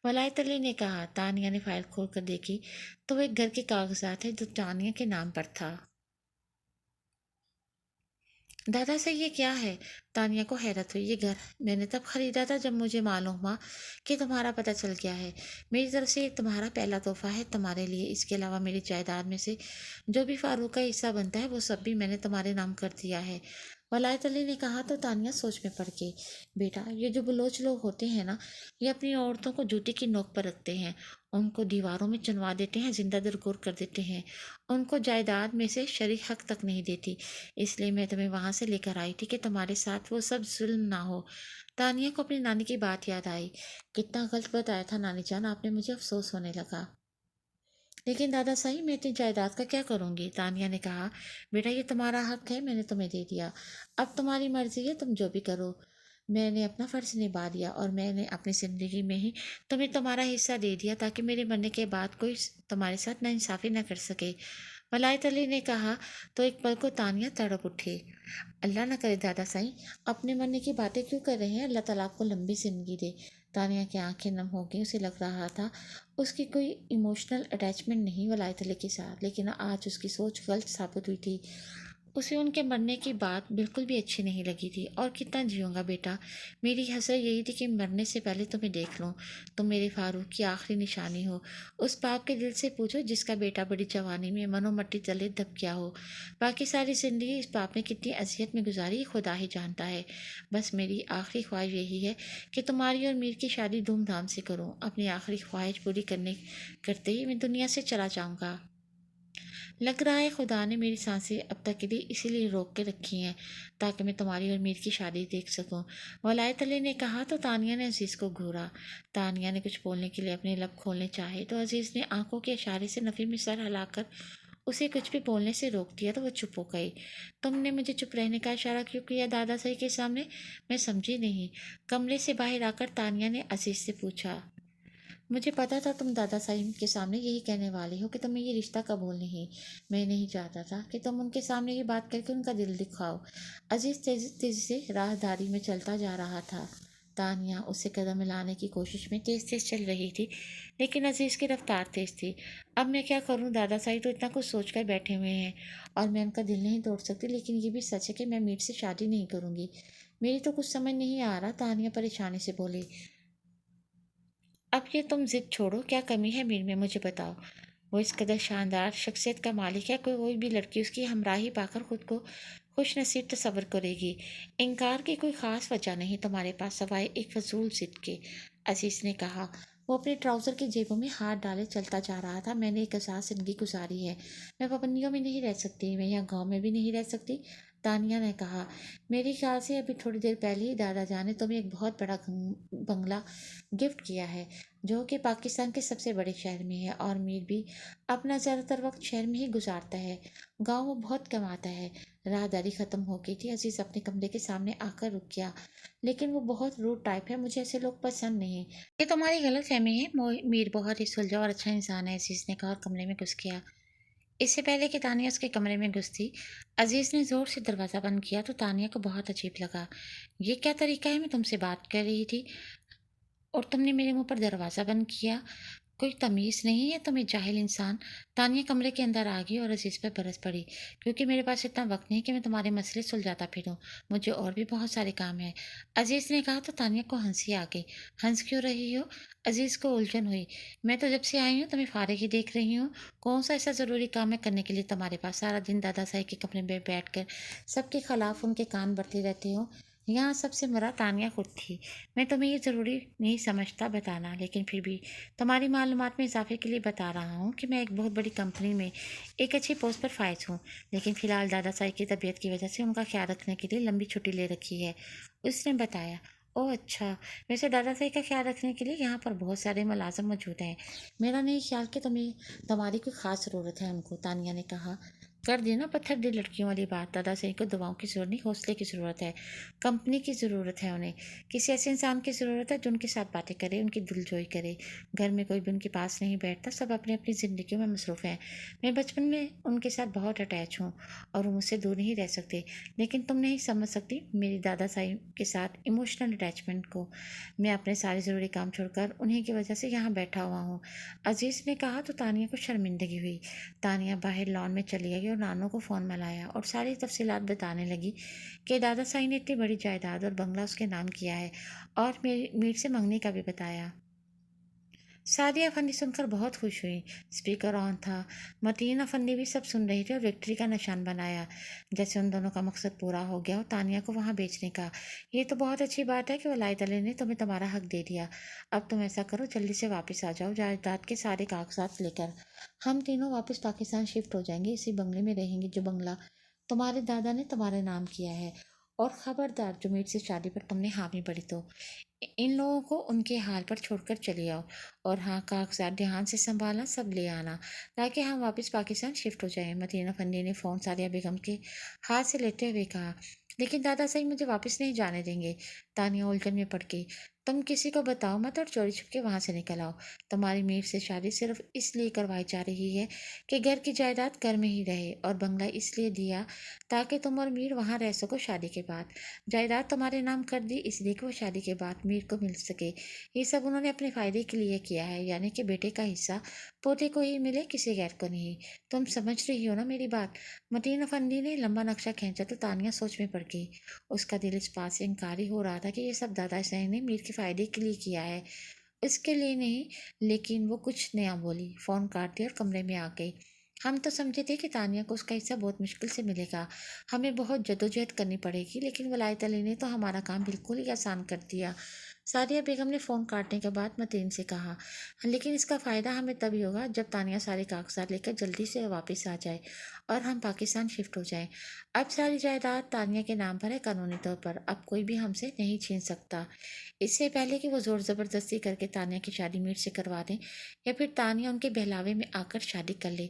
ولایت علی نے کہا۔ تانیہ نے فائل کھول کر دیکھی تو وہ ایک گھر کے کاغذات ہے جو تانیہ کے نام پر تھا۔ دادا سے یہ کیا ہے؟ تانیہ کو حیرت ہوئی۔ یہ گھر میں نے تب خریدا تھا جب مجھے معلوم ہوا کہ تمہارا پتہ چل گیا ہے۔ میری طرف سے یہ تمہارا پہلا تحفہ ہے تمہارے لیے۔ اس کے علاوہ میری جائیداد میں سے جو بھی فاروق کا حصہ بنتا ہے وہ سب بھی میں نے تمہارے نام کر دیا ہے، ولایت علی نے کہا تو تانیہ سوچ میں پڑ گئی۔ بیٹا، یہ جو بلوچ لوگ ہوتے ہیں نا، یہ اپنی عورتوں کو جوتے کی نوک پر رکھتے ہیں، ان کو دیواروں میں چنوا دیتے ہیں، زندہ درگور کر دیتے ہیں، ان کو جائیداد میں سے شرعی حق تک نہیں دیتی۔ اس لیے میں تمہیں وہاں سے لے کر آئی تھی کہ تمہارے ساتھ وہ سب ظلم نہ ہو۔ تانیہ کو اپنی نانی کی بات یاد آئی۔ کتنا غلط بتایا تھا نانی جان آپ نے مجھے، افسوس ہونے لگا۔ لیکن دادا صاحب میں اپنی جائیداد کا کیا کروں گی؟ تانیہ نے کہا۔ بیٹا یہ تمہارا حق ہے، میں نے تمہیں دے دیا، اب تمہاری مرضی ہے، تم جو بھی کرو۔ میں نے اپنا فرض نبھا دیا اور میں نے اپنی زندگی میں ہی تمہیں تمہارا حصہ دے دیا تاکہ میرے مرنے کے بعد کوئی تمہارے ساتھ ناانصافی نہ کر سکے، ولایت علی نے کہا تو ایک پل کو تانیہ تڑپ اٹھی۔ اللہ نہ کرے دادا صاحب، اپنے مرنے کی باتیں کیوں کر رہے ہیں؟ اللہ تعالیٰ آپ کو لمبی زندگی دے۔ تانیہ کی آنکھیں نم ہو گئیں۔ اسے لگ رہا تھا اس کی کوئی ایموشنل اٹیچمنٹ نہیں ولایت علی کے ساتھ، لیکن آج اس کی سوچ غلط ثابت ہوئی تھی۔ اسے ان کے مرنے کی بات بالکل بھی اچھی نہیں لگی تھی۔ اور کتنا جیوں گا بیٹا، میری حسرت یہی تھی کہ مرنے سے پہلے تمہیں دیکھ لوں، تم میرے فاروق کی آخری نشانی ہو۔ اس باپ کے دل سے پوچھو جس کا بیٹا بڑی جوانی میں منو مٹی تلے دب گیا ہو۔ باقی ساری زندگی اس باپ نے کتنی اذیت میں گزاری خدا ہی جانتا ہے۔ بس میری آخری خواہش یہی ہے کہ تمہاری اور میر کی شادی دھوم دھام سے کروں۔ اپنی آخری خواہش پوری کرتے ہی میں دنیا سے چلا جاؤں گا۔ لگ رہا ہے خدا نے میری سانسیں اب تک کے لیے اسی لیے روک کے رکھی ہیں تاکہ میں تمہاری اور میر کی شادی دیکھ سکوں، ولایت علی نے کہا تو تانیہ نے عزیز کو گھورا۔ تانیہ نے کچھ بولنے کے لیے اپنے لب کھولنے چاہے تو عزیز نے آنکھوں کے اشارے سے نفی میں سر ہلا کر اسے کچھ بھی بولنے سے روک دیا تو وہ چپ ہو گئی۔ تم نے مجھے چپ رہنے کا اشارہ کیوں کیا دادا صاحب کے سامنے؟ میں سمجھی نہیں، کمرے سے باہر آ کر تانیہ نے عزیز سے پوچھا۔ مجھے پتا تھا تم دادا صاحب کے سامنے یہی کہنے والے ہو کہ تمہیں یہ رشتہ قبول نہیں۔ میں نہیں چاہتا تھا کہ تم ان کے سامنے یہ بات کر کے ان کا دل دکھاؤ۔ عزیز تیزی تیزی سے راہداری میں چلتا جا رہا تھا۔ تانیہ اسے قدم ملانے کی کوشش میں تیز تیز چل رہی تھی لیکن عزیز کی رفتار تیز تھی۔ اب میں کیا کروں، دادا صاحب تو اتنا کچھ سوچ کر بیٹھے ہوئے ہیں اور میں ان کا دل نہیں توڑ سکتی، لیکن یہ بھی سچ ہے کہ میں میر سے شادی نہیں کروں گی۔ میری تو کچھ سمجھ نہیں آ رہا، تانیہ پریشانی سے بولی۔ اب یہ تم ضد چھوڑو، کیا کمی ہے میر میں مجھے بتاؤ۔ وہ اس قدر شاندار شخصیت کا مالک ہے کہ کوئی بھی لڑکی اس کی ہمراہی پا کر خود کو خوش نصیب تصور کرے گی۔ انکار کی کوئی خاص وجہ نہیں تمہارے پاس سوائے ایک فضول ضد کے، عزیز نے کہا۔ وہ اپنے ٹراؤزر کی جیبوں میں ہاتھ ڈالے چلتا جا رہا تھا۔ میں نے ایک آزاد زندگی گزاری ہے، میں پابندیوں میں نہیں رہ سکتی، میں یہاں گاؤں میں بھی نہیں رہ سکتی، تانیہ نے کہا، میری خیال سے ابھی تھوڑی دیر پہلے ہی دادا جان نے تمہیں ایک بہت بڑا بنگلہ گفٹ کیا ہے، جو کہ پاکستان کے سب سے بڑے شہر میں ہے، اور میر بھی اپنا زیادہ تر وقت شہر میں ہی گزارتا ہے، گاؤں وہ بہت کم آتا ہے۔ راہداری ختم ہو گئی تھی، عزیز اپنے کمرے کے سامنے آ کر رک گیا۔ لیکن وہ بہت روڈ ٹائپ ہے، مجھے ایسے لوگ پسند نہیں۔ یہ تمہاری غلط فہمی ہے، میر بہت ہی سلجھا اور اچھا انسان ہے، عزیز نے کہا اور کمرے میں گھس گیا۔ اس سے پہلے کہ تانیہ اس کے کمرے میں گھستی، عزیز نے زور سے دروازہ بند کیا تو تانیہ کو بہت عجیب لگا۔ یہ کیا طریقہ ہے، میں تم سے بات کر رہی تھی اور تم نے میرے منہ پر دروازہ بند کیا؟ کوئی تمیز نہیں ہے تمہیں، جاہل انسان! تانیہ کمرے کے اندر آ گئی اور عزیز پر برس پڑی، کیونکہ میرے پاس اتنا وقت نہیں کہ میں تمہارے مسئلے سلجھاتا پھروں، مجھے اور بھی بہت سارے کام ہیں، عزیز نے کہا تو تانیہ کو ہنسی آ گئی۔ ہنس کیوں رہی ہو؟ عزیز کو الجھن ہوئی۔ میں تو جب سے آئی ہوں تمہیں فارغ ہی دیکھ رہی ہوں، کون سا ایسا ضروری کام ہے کرنے کے لیے تمہارے پاس؟ سارا دن دادا صاحب کے کمرے میں بیٹھ کر سب کے خلاف ان کے کان بھرتے رہتے ہو۔ یہاں سب سے مرا تانیہ خود تھی۔ میں تمہیں یہ ضروری نہیں سمجھتا بتانا، لیکن پھر بھی تمہاری معلومات میں اضافے کے لیے بتا رہا ہوں کہ میں ایک بہت بڑی کمپنی میں ایک اچھی پوسٹ پر فائز ہوں، لیکن فی الحال دادا صاحب کی طبیعت کی وجہ سے ان کا خیال رکھنے کے لیے لمبی چھٹی لے رکھی ہے، اس نے بتایا۔ اوہ اچھا، ویسے دادا صاحب کا خیال رکھنے کے لیے یہاں پر بہت سارے ملازم موجود ہیں، میرا نہیں خیال کہ تمہاری کوئی خاص ضرورت ہے ان کو، تانیہ نے کہا۔ کر دینا پتھر دل لڑکیوں والی بات، دادا صاحب کو دواؤں کی ضرورت نہیں، حوصلے کی ضرورت ہے، کمپنی کی ضرورت ہے، انہیں کسی ایسے انسان کی ضرورت ہے جو ان کے ساتھ باتیں کرے، ان کی دل جوئی کرے۔ گھر میں کوئی بھی ان کے پاس نہیں بیٹھتا، سب اپنی اپنی زندگیوں میں مصروف ہیں۔ میں بچپن میں ان کے ساتھ بہت اٹیچ ہوں اور وہ مجھ سے دور نہیں رہ سکتے، لیکن تم نہیں سمجھ سکتی میری دادا صاحب کے ساتھ ایموشنل اٹیچمنٹ کو۔ میں اپنے سارے ضروری کام چھوڑ کر انہیں کی وجہ سے یہاں بیٹھا ہوا ہوں، عزیز نے کہا تو تانیہ کو شرمندگی ہوئی۔ تانیہ باہر لان میں چلی گئی اور نانو کو فون ملایا اور ساری تفصیلات بتانے لگی کہ دادا صاحب نے اتنی بڑی جائیداد اور بنگلہ اس کے نام کیا ہے، اور میر سے منگنے کا بھی بتایا۔ سعدیہ افندی سن کر بہت خوش ہوئی۔ اسپیکر آن تھا، متین افندی بھی سب سن رہی تھی اور وکٹری کا نشان بنایا، جیسے ان دونوں کا مقصد پورا ہو گیا ہو تانیہ کو وہاں بیچنے کا۔ یہ تو بہت اچھی بات ہے کہ ولایت علی نے تمہیں تمہارا حق دے دیا۔ اب تم ایسا کرو، جلدی سے واپس آ جاؤ جائیداد کے سارے کاغذات لے کر، ہم تینوں واپس پاکستان شفٹ ہو جائیں گے، اسی بنگلے میں رہیں گے جو بنگلہ تمہارے دادا نے تمہارے نام کیا ہے، اور خبردار جو میٹ سے شادی پر تم نے حامی بڑھی تو ان لوگوں کو ان کے حال پر چھوڑ کر چلے آؤ، اور ہاں کاغذات دھیان سے سنبھالنا، سب لے آنا تاکہ ہم واپس پاکستان شفٹ ہو جائیں۔ متین افندی نے فون سعدیہ بیگم کے ہاتھ سے لیتے ہوئے کہا، لیکن دادا صاحب مجھے واپس نہیں جانے دیں گے۔ تانیہ الجھن میں پڑ گئی۔ تم کسی کو بتاؤ مت اور چوری چھپ کے وہاں سے نکل آؤ۔ تمہاری میر سے شادی صرف اس لیے کروائی جا رہی ہے کہ گھر کی جائیداد گھر میں ہی رہے، اور بنگلہ اس لیے دیا تاکہ تم اور میر وہاں رہ سکو شادی کے بعد۔ جائیداد تمہارے نام کر دی اس لیے کہ وہ شادی کے بعد میر کو مل سکے۔ یہ سب انہوں نے اپنے فائدے کے لیے کیا ہے، یعنی کہ بیٹے کا حصہ پوتے کو ہی ملے، کسی غیر کو نہیں۔ تم سمجھ رہی ہو نا میری بات؟ متین افندی نے لمبا نقشہ کھینچا تو تانیہ سوچ میں پڑ گئی۔ اس کا دل اس بات سے انکاری ہو رہا تھا کہ یہ سب دادا صاحب نے میر کے فائدے کے لیے کیا ہے، اس کے لیے نہیں، لیکن وہ کچھ نیا بولی، فون کاٹ دیا اور کمرے میں آ گئی۔ ہم تو سمجھے تھے کہ تانیہ کو اس کا حصہ بہت مشکل سے ملے گا، ہمیں بہت جدوجہد کرنی پڑے گی، لیکن ولایت علی نے تو ہمارا کام بالکل ہی آسان کر دیا۔ سعدیہ بیگم نے فون کاٹنے کے بعد متین سے کہا، لیکن اس کا فائدہ ہمیں تبھی ہوگا جب تانیہ سارے کاغذات لے کر جلدی سے واپس آ جائے اور ہم پاکستان شفٹ ہو جائیں۔ اب ساری جائیداد تانیہ کے نام پر ہے قانونی طور پر، اب کوئی بھی ہم سے نہیں چھین سکتا۔ اس سے پہلے کہ وہ زور زبردستی کر کے تانیہ کی شادی میر سے کروا دیں، یا پھر تانیہ ان کے بہلاوے میں آ کر شادی کر لے،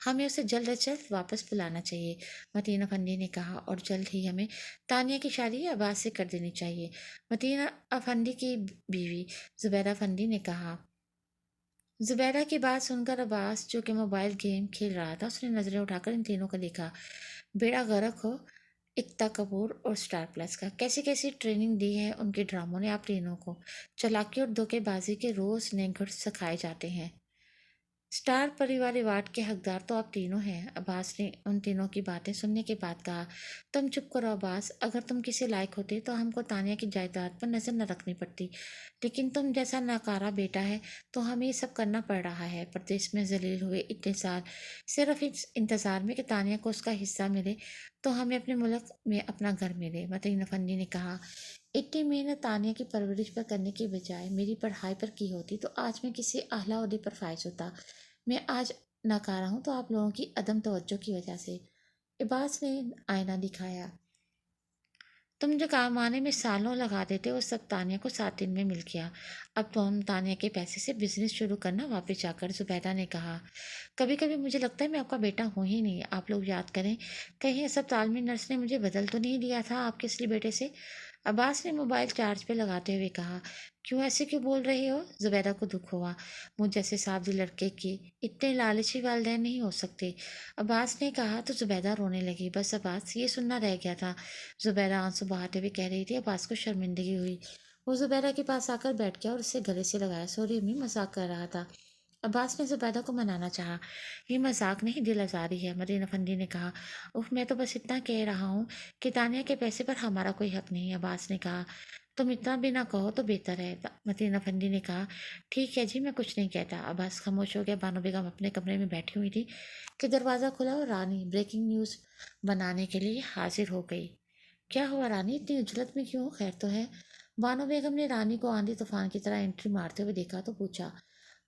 ہمیں اسے جلد از جلد واپس بلانا چاہیے، متین افندی نے کہا، اور جلد ہی ہمیں تانیہ کی شادی عباس سے کر دینی چاہیے، متین افندی کی بیوی زبیدہ افندی نے کہا۔ زبیدہ کی بات سن کر عباس، جو کہ موبائل گیم کھیل رہا تھا، اس نے نظریں اٹھا کر ان تینوں کو دیکھا۔ بیڑا غرق ہو ایکتا کپور اور اسٹار پلس کا، کیسی کیسی ٹریننگ دی ہے ان کے ڈراموں نے آپ تینوں کو، چالاکی اور دھوکے بازی کے روز نئے گھر سکھائے جاتے ہیں۔ اسٹار پریوار ایوارڈ کے حقدار تو آپ تینوں ہیں، عباس نے ان تینوں کی باتیں سننے کے بعد کہا۔ تم چپ کرو عباس، اگر تم کسی لائق ہوتے تو ہم کو تانیہ کی جائیداد پر نظر نہ رکھنی پڑتی، لیکن تم جیسا ناکارہ بیٹا ہے تو ہمیں یہ سب کرنا پڑ رہا ہے۔ پردیس میں ذلیل ہوئے اتنے سال صرف اس انتظار میں کہ تانیہ کو اس کا حصہ ملے تو ہمیں اپنے ملک میں اپنا گھر ملے، متین افندی نے کہا۔ اتنی محنت تانیہ کی پرورش پر کرنے کی بجائے میری پڑھائی پر کی ہوتی تو آج میں کسی اعلیٰ عہدے پر فائز ہوتا۔ میں آج ناکارہ ہوں تو آپ لوگوں کی عدم توجہ کی وجہ سے۔ عباس نے آئینہ دکھایا۔ तुम जो काम आने में सालों लगा देते वो सब तानिया को 7 दिन में मिल गया। अब तो हम तानिया के पैसे से बिजनेस शुरू करना वापस जाकर, जुबैदा ने कहा। कभी कभी मुझे लगता है मैं आपका बेटा हूँ ही नहीं। आप लोग याद करें, कहीं अस्पताल में नर्स ने मुझे बदल तो नहीं दिया था आपके असली बेटे से। अब्बास ने मोबाइल चार्ज पे लगाते हुए कहा। क्यों ऐसे क्यों बोल रहे हो? जुबैदा को दुख हुआ। मुझ जैसे सावली लड़के के इतने लालची वालिदैन नहीं हो सकते, अब्बास ने कहा। तो जुबैदा रोने लगी। बस अब्बास ये सुनना रह गया था, जुबैदा आंसू बहाते हुए कह रही थी। अब्बास को शर्मिंदगी हुई। वो जुबैदा के पास आकर बैठ गया और उसे गले से लगाया। सॉरी अम्मी, मजाक कर रहा था। अब्बास ने जुबैदा को मनाना चाहा। ये मजाक नहीं, दिल आज़ारी है, मदीन अफंदी ने कहा। उफ, मैं तो बस इतना कह रहा हूँ कि तानिया के पैसे पर हमारा कोई हक नहीं है, अब्बास ने कहा। तुम इतना भी ना कहो तो बेहतर है, मतीन अफंदी ने कहा। ठीक है जी, मैं कुछ नहीं कहता। अब्बास खामोश हो गया। बानो बेगम अपने कमरे में बैठी हुई थी कि दरवाज़ा खुला और रानी ब्रेकिंग न्यूज़ बनाने के लिए हाजिर हो गई। क्या हुआ रानी, इतनी उजलत में क्यों हो? खैर तो है? बानो बेगम ने रानी को आंधी तूफान की तरह एंट्री मारते हुए देखा तो पूछा।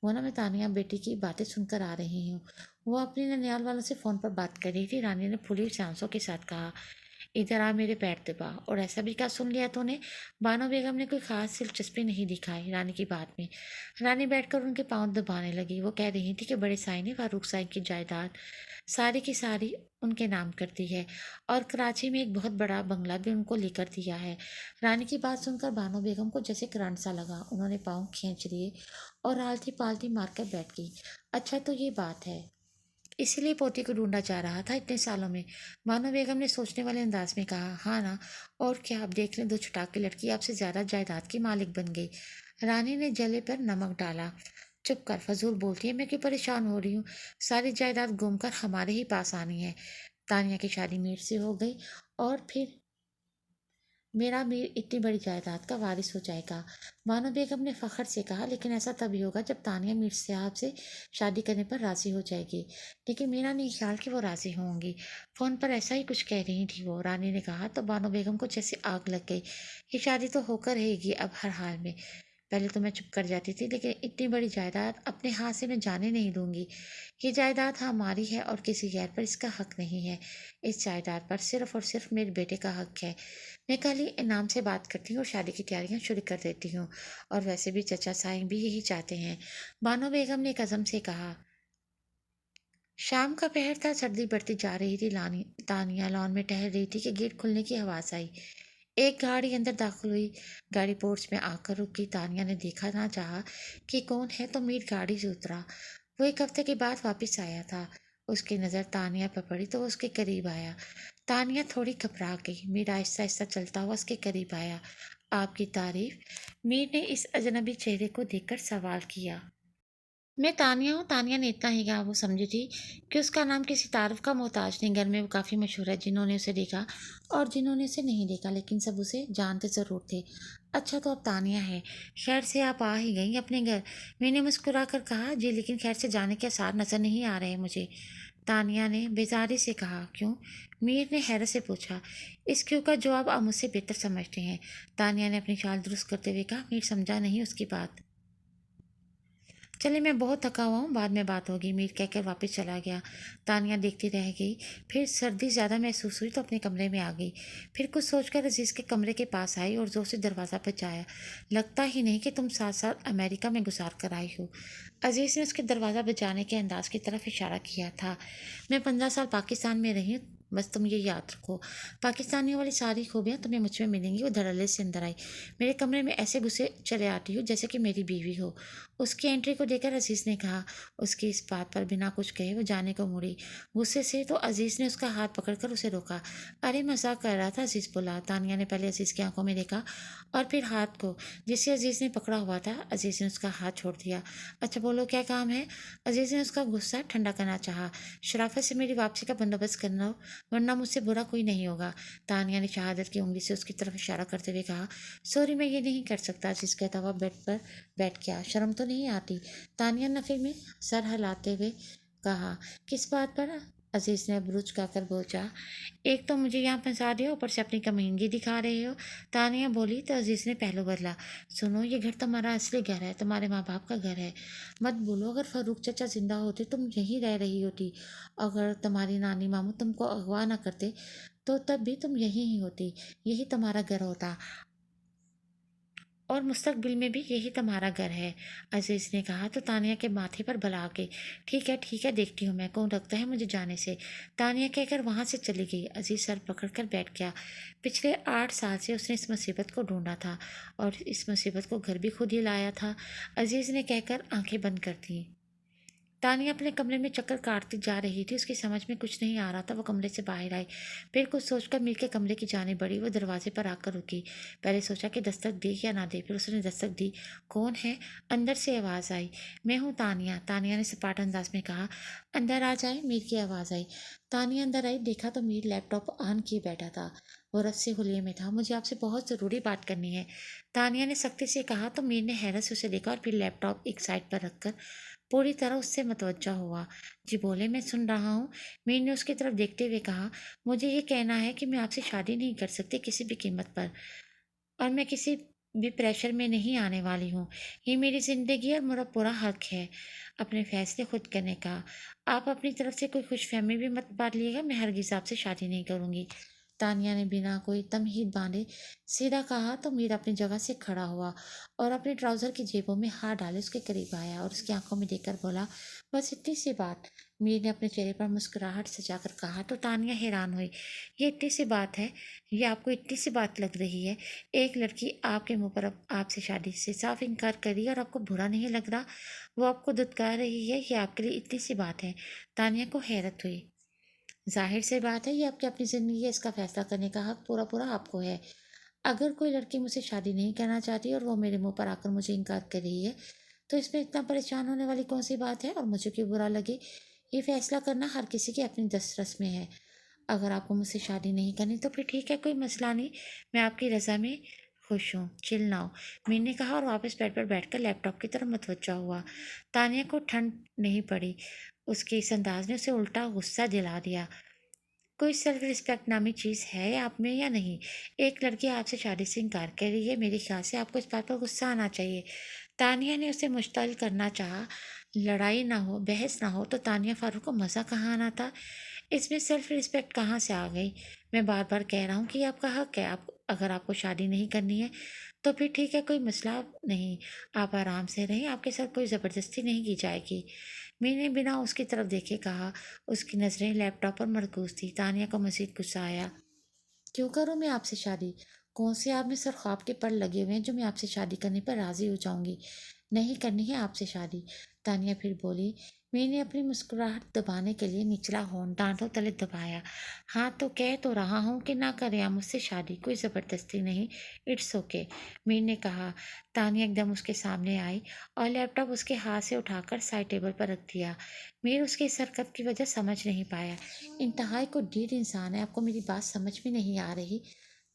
वो ना, मैं तानिया बेटी की बातें सुनकर आ रही हूँ। वो अपनी ननियाल वालों से फ़ोन पर बात कर रही थी, रानी ने फुली सांसों के साथ कहा। इधर आ मेरे पैर दबा। और ऐसा भी क्या सुन लिया तूने? बानो बेगम ने कोई खास दिलचस्पी नहीं दिखाई रानी की बात में। रानी बैठकर उनके पाँव दबाने लगी। वो कह रही थी कि बड़े साई ने फारूक साई की जायदाद सारी की सारी उनके नाम कर दी है और कराची में एक बहुत बड़ा बंगला भी उनको लेकर दिया है। रानी की बात सुनकर बानो बेगम को जैसे करंट सा लगा। उन्होंने पाँव खींच लिए और आलती पालती मारकर बैठ गई। अच्छा, तो ये बात है, इसीलिए पोती को ढूंढा जा रहा था इतने सालों में? बानो बेगम ने सोचने वाले अंदाज में कहा। हाँ ना, और क्या। आप देख लें, दो छुटाकी लड़की आपसे ज्यादा जायदाद की मालिक बन गई। रानी ने जले पर नमक डाला। चुप कर, फजूल बोलती है। मैं क्यों परेशान हो रही हूँ? सारी जायदाद घूमकर हमारे ही पास आनी है। तानिया की शादी मीर से हो गई और फिर मेरा मीर इतनी बड़ी जायदाद का वारिस हो जाएगा। बानो बेगम ने फखर से कहा। लेकिन ऐसा तभी होगा जब तानिया मीर साहब से शादी करने पर राजी हो जाएगी। लेकिन मेरा नहीं ख्याल कि वो राजी होंगी। फोन पर ऐसा ही कुछ कह रही थी वो, रानी ने कहा। तो बानो बेगम को जैसे आग लग गई। ये शादी तो होकर रहेगी अब हर हाल में। पहले तो मैं चुप कर जाती थी, लेकिन इतनी बड़ी जायदाद अपने हाथ से मैं जाने नहीं दूंगी। ये जायदाद हमारी है और किसी गैर पर इसका हक नहीं है। इस जायदाद पर सिर्फ और सिर्फ मेरे बेटे का हक है। मैं कल ही इनाम से बात करती हूँ और शादी की तैयारियां शुरू कर देती हूँ। और वैसे भी चचा साईं भी यही चाहते हैं, बानो बेगम ने कज़म से कहा। शाम का पहर था, सर्दी बढ़ती जा रही थी। लानी तानिया लॉन में टहल रही थी कि गेट खुलने की आवाज़ आई। एक गाड़ी अंदर दाखिल हुई। गाड़ी पोर्च में आकर रुकी। तानिया ने देखा ना चाहा कि कौन है तो मीर गाड़ी से उतरा। वो एक हफ्ते के बाद वापस आया था। उसकी नज़र तानिया पर पड़ी तो वो उसके करीब आया। तानिया थोड़ी घबरा गई। मीर आहिस्ता आहिस्ता चलता हुआ उसके करीब आया। आपकी तारीफ? मीर ने इस अजनबी चेहरे को देखकर सवाल किया। मैं तानिया हूँ। तानिया ने इतना ही कहा। वो समझी थी कि उसका नाम किसी तारीफ का मोहताज नहीं। घर में वो काफ़ी मशहूर है, जिन्होंने उसे देखा और जिन्होंने उसे नहीं देखा, लेकिन सब उसे जानते ज़रूर थे। अच्छा, तो अब तानिया है। खैर से आप आ ही गई अपने घर, मैंने मुस्कुरा कर कहा। जी, लेकिन खैर से जाने के आसार नज़र नहीं आ रहे मुझे, तानिया ने बेजारी से कहा। क्यों? मीर ने हैरत से पूछा। इस क्यों का जवाब आप मुझसे बेहतर समझते हैं, तानिया ने अपनी शाल दुरुस्त करते हुए कहा। मीर समझा नहीं उसकी बात। चलिए, मैं बहुत थका हुआ हूँ, बाद में बात होगी, मीर कहकर वापस चला गया। तानिया देखती रह गई। फिर सर्दी ज़्यादा महसूस हुई तो अपने कमरे में आ गई। फिर कुछ सोचकर अजीज़ के कमरे के पास आई और जोर से दरवाज़ा बजाया। लगता ही नहीं कि तुम 7 साल अमेरिका में गुजार कर आई हो। अजीज़ ने उसके दरवाज़ा बजाने के अंदाज की तरफ इशारा किया था। मैं 15 साल पाकिस्तान में रही हूँ, बस तुम ये याद रखो। पाकिस्तानियों वाली सारी खूबियाँ तुम्हें मुझ में मिलेंगी। वो धड़ल्ले से अंदर आई। मेरे कमरे में ऐसे घुसे चले आती हो जैसे कि मेरी बीवी हो, उसकी एंट्री को देखकर अजीज़ ने कहा। उसकी इस बात पर बिना कुछ कहे वो जाने को मुड़ी। गुस्से से तो अजीज़ ने उसका हाथ पकड़कर उसे रोका। अरे, मजाक कर रहा था, अजीज़ बोला। तानिया ने पहले अजीज़ की आंखों में देखा और फिर हाथ को, जिसे अजीज़ ने पकड़ा हुआ था। अजीज़ ने उसका हाथ छोड़ दिया। अच्छा बोलो, क्या काम है? अजीज़ ने उसका गुस्सा ठंडा करना चाहा। शराफत से मेरी वापसी का बंदोबस्त करना, वरना मुझसे बुरा कोई नहीं होगा, तानिया ने शहादत की उंगली से उसकी तरफ इशारा करते हुए कहा। सॉरी, मैं ये नहीं कर सकता, अजीज़ कहता हुआ बेड पर बैठ गया। शर्म तो नहीं आती, तानिया नफे में सर हिलाते हुए कहा। किस बात पर? अजीज़ ने बुरुज खाकर पूछा। एक तो मुझे यहाँ फंसा दिया, ऊपर से अपनी कमीनगी दिखा रहे हो, तानिया बोली। तो अजीज़ ने पहलू बदला। सुनो, ये घर तुम्हारा असली घर है, तुम्हारे माँ बाप का घर है। मत बोलो, अगर फारूक चचा जिंदा होते तुम यहीं रह रही होती। अगर तुम्हारी नानी मामू तुमको अगवा ना करते तो तब भी तुम यहीं ही होती, यही तुम्हारा घर होता, और मुस्तकबिल में भी यही तुम्हारा घर है। अजीज ने कहा तो तानिया के माथे पर बला के, ठीक है, देखती हूँ मैं, कौन रखता है मुझे जाने से। तानिया कहकर वहां से चली गई। अजीज सर पकड़कर बैठ गया। पिछले 8 साल से उसने इस मुसीबत को ढूंढा था, और इस मुसीबत को घर भी खुद ही लाया था। अजीज ने कहकर आंखें बंद कर दी। तानिया अपने कमरे में चक्कर काटती जा रही थी। उसकी समझ में कुछ नहीं आ रहा था। वो कमरे से बाहर आई, फिर कुछ सोचकर मीर के कमरे की जानिब बढ़ी। वो दरवाजे पर आकर रुकी। पहले सोचा कि दस्तक दे या ना दे, फिर उसने दस्तक दी। कौन है? अंदर से आवाज़ आई। मैं हूँ तानिया, तानिया ने सपाट अंदाज में कहा। अंदर आ जाए, मीर की आवाज़ आई। तानिया अंदर आई, देखा तो मीर लैपटॉप ऑन किए बैठा था। वो रस्से हुलिये में था। मुझे आपसे बहुत ज़रूरी बात करनी है, तानिया ने सख्ती से कहा। तो मीर ने हैरत से उसे देखा और फिर लैपटॉप एक साइड पर रखकर पूरी तरह उससे मतवज्जा हुआ। जी बोले, मैं सुन रहा हूँ, मीर ने उसकी तरफ देखते हुए कहा। मुझे ये कहना है कि मैं आपसे शादी नहीं कर सकती किसी भी कीमत पर, और मैं किसी भी प्रेशर में नहीं आने वाली हूँ। ये मेरी ज़िंदगी और मेरा पूरा हक है अपने फैसले खुद करने का। आप अपनी तरफ से कोई खुशफहमी भी मत बांटिएगा, मैं हरगिज़ आपसे शादी नहीं करूँगी। तानिया ने बिना कोई तमहीद बांधे सीधा कहा। तो मीरा अपनी जगह से खड़ा हुआ और अपने ट्राउज़र की जेबों में हाथ डाले उसके करीब आया और उसकी आंखों में देखकर बोला, बस इतनी सी बात। मीर ने अपने चेहरे पर मुस्कुराहट सजाकर कहा। तो तानिया हैरान हुई। ये इतनी सी बात है? ये आपको इतनी सी बात लग रही है? एक लड़की आपके मुंह पर अब आपसे शादी से साफ इनकार कर रही है और आपको बुरा नहीं लग रहा? वो आपको दुत्कार रही है, ये आपके लिए इतनी सी बात है? तानिया को हैरत हुई। जाहिर सी बात है, ये आपकी अपनी ज़िंदगी है, इसका फैसला करने का हक पूरा पूरा आपको है। अगर कोई लड़की मुझसे शादी नहीं करना चाहती और वो मेरे मुंह पर आकर मुझे इनकार कर रही है, तो इसमें इतना परेशान होने वाली कौन सी बात है, और मुझे क्यों बुरा लगे? ये फैसला करना हर किसी की अपनी दस्तरस में है। अगर आपको मुझसे शादी नहीं करनी तो फिर ठीक है, कोई मसला नहीं, मैं आपकी रज़ा में खुश हूँ, चिल ना हो, मीर ने कहा और वापस बेड पर बैठकर लैपटॉप की तरफ मुतवज्जा हुआ। तानिया को ठंड नहीं पड़ी। उसके इस अंदाज ने उसे उल्टा गुस्सा दिला दिया। कोई सेल्फ रिस्पेक्ट नामी चीज़ है आप में या नहीं? एक लड़की आपसे शादी से इनकार कर रही है, मेरे ख्याल से आपको इस बात पर गुस्सा आना चाहिए। तानिया ने उसे मुश्तल करना चाहा। लड़ाई ना हो, बहस ना हो, तो तानिया फारूक को मज़ा कहाँ आना था? इसमें सेल्फ रिस्पेक्ट कहाँ से आ गई? मैं बार बार कह रहा हूँ कि ये आपका हक है। आप अगर आपको शादी नहीं करनी है तो फिर ठीक है, कोई मसला नहीं, आप आराम से रहें, आपके साथ कोई ज़बरदस्ती नहीं की जाएगी। मैंने बिना उसकी तरफ देखे कहा। उसकी नज़रें लैपटॉप पर मरकूज थी। तानिया को मज़ीद गुस्सा आया। क्यों करूँ मैं आपसे शादी? कौन से आप में सर ख्वाब के पर लगे हुए हैं जो मैं आपसे शादी करने पर राज़ी हो जाऊंगी? नहीं करनी है आपसे शादी, तानिया फिर बोली। मैंने अपनी मुस्कुराहट दबाने के लिए निचला होंठ दांतों तले दबाया। हाँ तो कह तो रहा हूँ कि ना करें आप मुझसे शादी, कोई ज़बरदस्ती नहीं, इट्स ओके, मीर ने कहा। तानिया एकदम उसके सामने आई और लैपटॉप उसके हाथ से उठाकर साइड टेबल पर रख दिया। मीर उसकी इस हरकत की वजह समझ नहीं पाया। इंतहाई को डीठ इंसान है, आपको मेरी बात समझ में नहीं आ रही?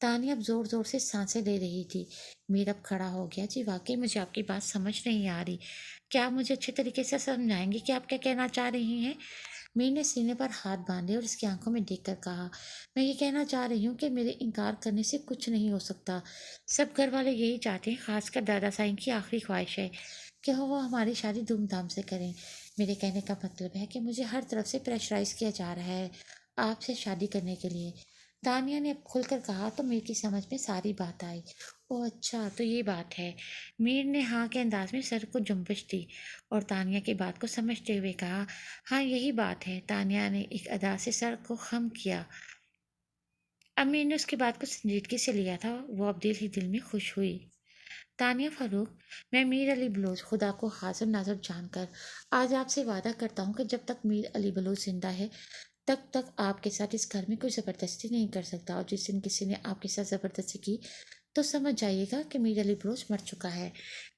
तानिया अब जोर जोर से सांसें ले रही थी। मीर अब खड़ा हो गया। जी वाकई मुझे आपकी बात समझ नहीं आ रही, क्या आप मुझे अच्छे तरीके से समझाएंगे कि आप क्या कहना चाह रही हैं? मीर ने सीने पर हाथ बांधे और उसकी आंखों में देखकर कहा, मैं ये कहना चाह रही हूँ कि मेरे इनकार करने से कुछ नहीं हो सकता। सब घर वाले यही चाहते हैं, खासकर दादा साईं की आखिरी ख्वाहिश है कि वो हमारी शादी धूमधाम से करें। मेरे कहने का मतलब है कि मुझे हर तरफ से प्रेशराइज किया जा रहा है आपसे शादी करने के लिए। तानिया ने अब खुलकर कहा तो मीर की समझ में सारी बात आई। ओह अच्छा, तो ये बात है। मीर ने हाँ के अंदाज में सर को जुम्बिश दी और तानिया की बात को समझते हुए कहा, हाँ यही बात है। तानिया ने एक अदा से सर को खम किया। अब मीर ने उसकी बात को संजीदगी से लिया था। वो अब दिल ही दिल में खुश हुई। तानिया फारूक, मैं मीर अली बलोच खुदा को हाजिर नाजर जानकर आज आपसे वादा करता हूँ कि जब तक मीर अली बलोच जिंदा है तब तक आपके साथ इस घर में कोई ज़बरदस्ती नहीं कर सकता, और जिस दिन किसी ने आपके साथ ज़बरदस्ती की तो समझ जाइएगा कि मीर अली बलोच मर चुका है।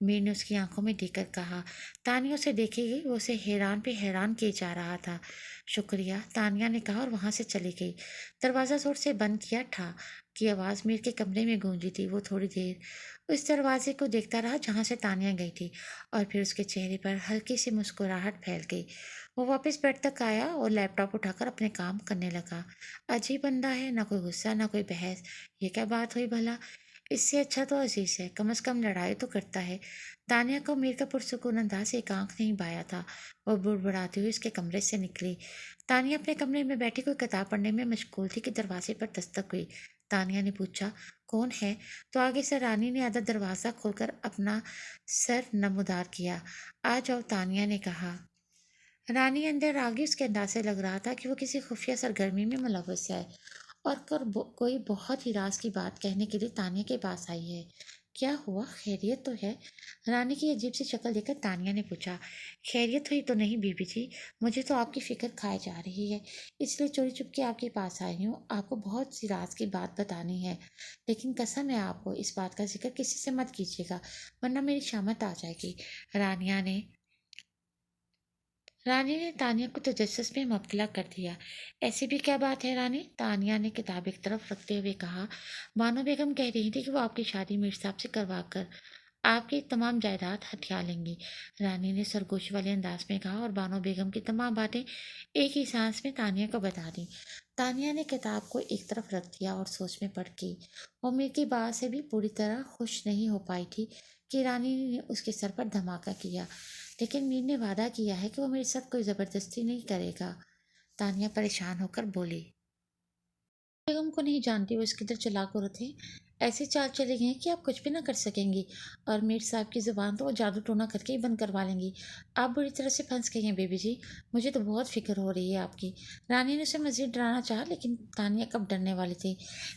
मीर ने उसकी आंखों में देखकर कहा। तानिया उसे देखे गई। वो उसे हैरान पे हैरान किए जा रहा था। शुक्रिया, तानिया ने कहा और वहां से चली गई। दरवाज़ा जोर से बंद किया ठा की आवाज़ मीर के कमरे में गूंजी थी। वो थोड़ी देर उस दरवाजे को देखता रहा जहाँ से तानिया गई थी, और फिर उसके चेहरे पर हल्की सी मुस्कुराहट फैल गई। वो वापस बेड तक आया और लैपटॉप उठाकर अपने काम करने लगा। अजीब बंदा है, ना कोई गुस्सा ना कोई बहस। ये क्या बात हुई भला? اس سے اچھا تو عزیز ہے، کم از کم لڑائی تو کرتا ہے۔ تانیہ کو امیر کا پرسکون انداز ایک آنکھ نہیں بایا تھا۔ وہ بڑبڑاتی ہوئی اس کے کمرے سے نکلی۔ تانیہ اپنے کمرے میں بیٹھی کوئی کتاب پڑھنے میں مشغول تھی کہ دروازے پر دستک ہوئی۔ تانیہ نے پوچھا، کون ہے؟ تو آگے سے رانی نے آدھا دروازہ کھول کر اپنا سر نمودار کیا۔ آ جاؤ، تانیہ نے کہا۔ رانی اندر آ گئی۔ اس کے انداز سے لگ رہا تھا کہ وہ کسی خفیہ سرگرمی میں ملوث ہے اور کوئی بہت ہی راز کی بات کہنے کے لیے تانیہ کے پاس آئی ہے۔ کیا ہوا؟ خیریت تو ہے؟ رانی کی عجیب سی شکل دیکھ کر تانیہ نے پوچھا۔ خیریت ہوئی تو نہیں بی بی جی، مجھے تو آپ کی فکر کھائی جا رہی ہے، اس لیے چوری چپ کے آپ کے پاس آئی ہوں۔ آپ کو بہت سی راز کی بات بتانی ہے، لیکن قسم ہے آپ کو اس بات کا ذکر کسی سے مت کیجیے گا، ورنہ میری شامت آ جائے گی۔ رانی نے تانیہ کو تجسس میں مبتلا کر دیا۔ ایسی بھی کیا بات ہے رانی؟ تانیہ نے کتاب ایک طرف رکھتے ہوئے کہا۔ بانو بیگم کہہ رہی تھی کہ وہ آپ کی شادی میر صاحب سے کروا کر آپ کی تمام جائیداد ہتھیا لیں گی۔ رانی نے سرگوشی والے انداز میں کہا اور بانو بیگم کی تمام باتیں ایک ہی سانس میں تانیہ کو بتا دی۔ تانیہ نے کتاب کو ایک طرف رکھ دیا اور سوچ میں پڑ گئی۔ وہ میر کی بات سے بھی پوری طرح خوش نہیں ہو پائی تھی کہ رانی نے اس کے سر پر دھماکہ کیا، لیکن میر نے وعدہ کیا ہے کہ وہ میرے ساتھ کوئی زبردستی نہیں کرے گا۔ تانیہ پریشان ہو کر بولی۔ بیگم کو نہیں جانتی وہ اس قدر چلاک عورت ہے، ایسے چال چلے گئے ہیں کہ آپ کچھ بھی نہ کر سکیں گی، اور میر صاحب کی زبان تو وہ جادو ٹونا کر کے ہی بند کروا لیں گی۔ آپ بری طرح سے پھنس گئی ہیں بیبی جی، مجھے تو بہت فکر ہو رہی ہے آپ کی۔ رانی نے اسے مزید ڈرانا چاہا، لیکن تانیہ کب ڈرنے والی تھی۔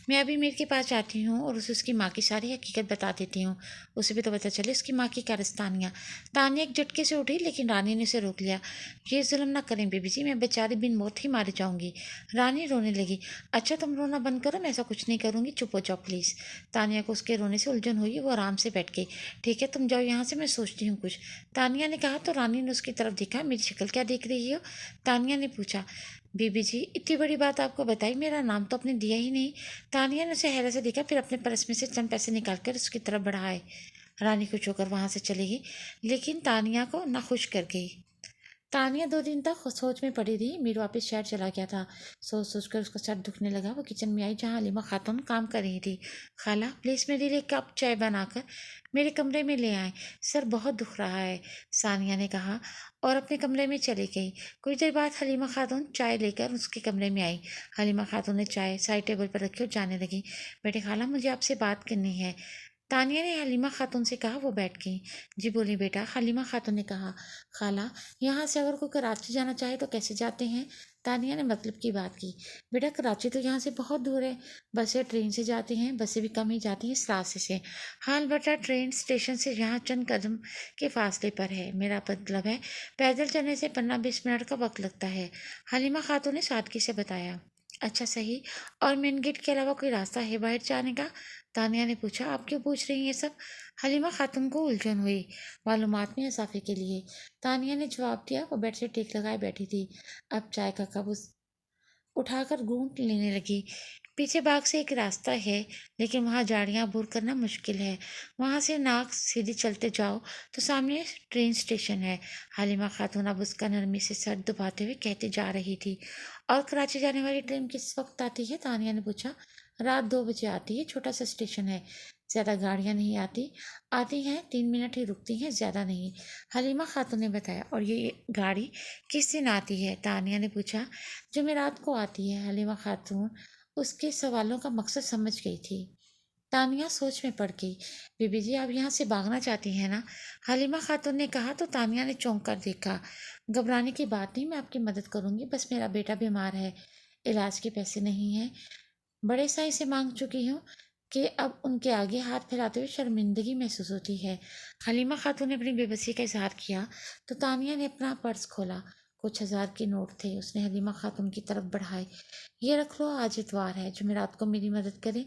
میں ابھی میر کے پاس جاتی ہوں اور اسے اس کی ماں کی ساری حقیقت بتا دیتی ہوں، اسے بھی تو پتہ چلے اس کی ماں کی کارستانیہ۔ تانیہ ایک جھٹکے سے اٹھی، لیکن رانی نے اسے روک لیا۔ یہ ظلم نہ کریں بیبی جی، میں بیچاری بن موت ہی ماری جاؤں گی۔ رانی رونے لگی۔ اچھا تم رونا بند کرو، میں ایسا کچھ نہیں کروں گی، چپ ہو جاؤ پلیز۔ تانیہ کو اس کے رونے سے الجھن ہوئی، وہ آرام سے بیٹھ گئی۔ ٹھیک ہے تم جاؤ یہاں سے، میں سوچتی ہوں کچھ، تانیہ نے کہا تو رانی نے اس کی طرف دیکھا۔ میری شکل کیا دیکھ رہی ہو؟ تانیہ نے پوچھا۔ بی بی جی اتنی بڑی بات آپ کو بتائی، میرا نام تو آپ نے دیا ہی نہیں۔ تانیہ نے اسے حیرت سے دیکھا، پھر اپنے پرس میں سے چند پیسے نکال کر اس کی طرف بڑھائے۔ رانی خوش ہو کر وہاں سے چلی گئی، لیکن تانیہ کو نہ خوش کر گئی۔ تانیہ 2 دن تک سوچ میں پڑی رہی۔ میر واپس شہر چلا گیا تھا۔ سوچ سوچ کر اس کا سر دکھنے لگا۔ وہ کچن میں آئی جہاں حلیمہ خاتون کام کر رہی تھی۔ خالہ پلیز میرے لیے کپ چائے بنا کر میرے کمرے میں لے آئیں، سر بہت دکھ رہا ہے، ثانیہ نے کہا اور اپنے کمرے میں چلی گئی۔ کچھ دیر بعد حلیمہ خاتون چائے لے کر اس کے کمرے میں آئی۔ حلیمہ خاتون نے چائے سائڈ ٹیبل پر رکھی اور جانے لگی۔ بیٹے خالہ مجھے آپ سے بات کرنی ہے، تانیہ نے حلیمہ خاتون سے کہا۔ وہ بیٹھ گئی۔ جی بولی بیٹا، حلیمہ خاتون نے کہا۔ خالہ یہاں سے اگر کوئی کراچی جانا چاہے تو کیسے جاتے ہیں؟ تانیہ نے مطلب کی بات کی۔ بیٹا کراچی تو یہاں سے بہت دور ہے، بسیں ٹرین سے جاتی ہیں، بسیں بھی کم ہی جاتی ہیں اس راستے سے۔ حال بٹا ٹرین اسٹیشن سے یہاں چند قدم کے فاصلے پر ہے، میرا مطلب ہے پیدل چلنے سے 15-20 منٹ کا وقت لگتا ہے، حلیمہ خاتون نے سادگی سے بتایا۔ اچھا صحیح، اور مین گیٹ کے علاوہ کوئی راستہ ہے باہر جانے کا؟ تانیہ نے پوچھا۔ آپ کیوں پوچھ رہی ہیں یہ سب؟ حلیمہ خاتون کو الجھن ہوئی۔ معلومات میں اضافے کے لیے، تانیہ نے جواب دیا۔ وہ بیڈ سے ٹیک لگائے بیٹھی تھی، اب چائے کا کپ اٹھا کر گھونٹ لینے لگی۔ پیچھے باغ سے ایک راستہ ہے، لیکن وہاں جھاڑیاں عبور کرنا مشکل ہے، وہاں سے ناک سیدھی چلتے جاؤ تو سامنے ٹرین اسٹیشن ہے۔ حلیمہ خاتون اب اس کا نرمی سے سر دباتے ہوئے کہتے جا رہی تھی۔ اور کراچی جانے والی ٹرین کس وقت آتی ہے؟ تانیہ نے پوچھا۔ رات 2 بجے آتی ہے، چھوٹا سا اسٹیشن ہے، زیادہ گاڑیاں نہیں آتی، آتی ہیں 3 منٹ ہی رکتی ہیں، زیادہ نہیں، حلیمہ خاتون نے بتایا۔ اور یہ گاڑی کس دن آتی ہے؟ تانیہ نے پوچھا۔ جمعرات کو آتی ہے، حلیمہ خاتون اس کے سوالوں کا مقصد سمجھ گئی تھی۔ تانیہ سوچ میں پڑ گئی۔ بی بی جی آپ یہاں سے بھاگنا چاہتی ہیں نا؟ حلیمہ خاتون نے کہا تو تانیہ نے چونک کر دیکھا۔ گھبرانے کی بات نہیں، میں آپ کی مدد کروں گی، بس میرا بیٹا بیمار ہے، علاج کے پیسے نہیں ہیں، بڑے سائی سے مانگ چکی ہوں کہ اب ان کے آگے ہاتھ پھیلاتے ہوئے شرمندگی محسوس ہوتی ہے۔ حلیمہ خاتون نے اپنی بے بسی کا اظہار کیا تو تانیہ نے اپنا پرس کھولا، کچھ 1000 کے نوٹ تھے، اس نے حلیمہ خاتون کی طرف بڑھائے۔ یہ رکھ لو، آج اتوار ہے، جمعرات کو میری مدد کریں،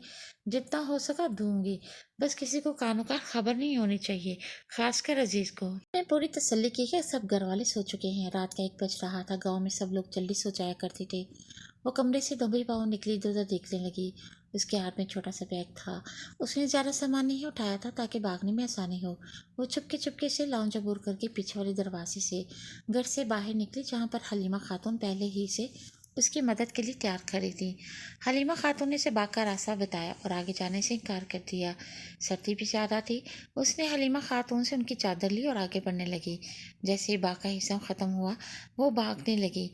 جتنا ہو سکا دوں گی، بس کسی کو کانوں کا خبر نہیں ہونی چاہیے، خاص کر عزیز کو۔ میں پوری تسلی کی کہ سب گھر والے سو چکے ہیں، رات کا 1 بج رہا تھا، گاؤں میں سب لوگ جلدی سو جایا کرتے تھے۔ وہ کمرے سے دبی پاؤں نکلی، ادھر ادھر دیکھنے لگی۔ اس کے ہاتھ میں چھوٹا سا بیگ تھا، اس نے زیادہ سامان نہیں اٹھایا تھا تاکہ بھاگنے میں آسانی ہو۔ وہ چپکے سے لاؤنج عبور کر کے پیچھے والے دروازے سے گھر سے باہر نکلی، جہاں پر حلیمہ خاتون پہلے ہی سے اس کی مدد کے لیے تیار کھڑی تھی۔ حلیمہ خاتون نے اسے باغ کا راستہ بتایا اور آگے جانے سے انکار کر دیا۔ سردی بھی زیادہ تھی۔ اس نے حلیمہ خاتون سے ان کی چادر لی اور آگے بڑھنے لگی۔ جیسے ہی باغ کا حصہ ختم ہوا وہ بھاگنے لگی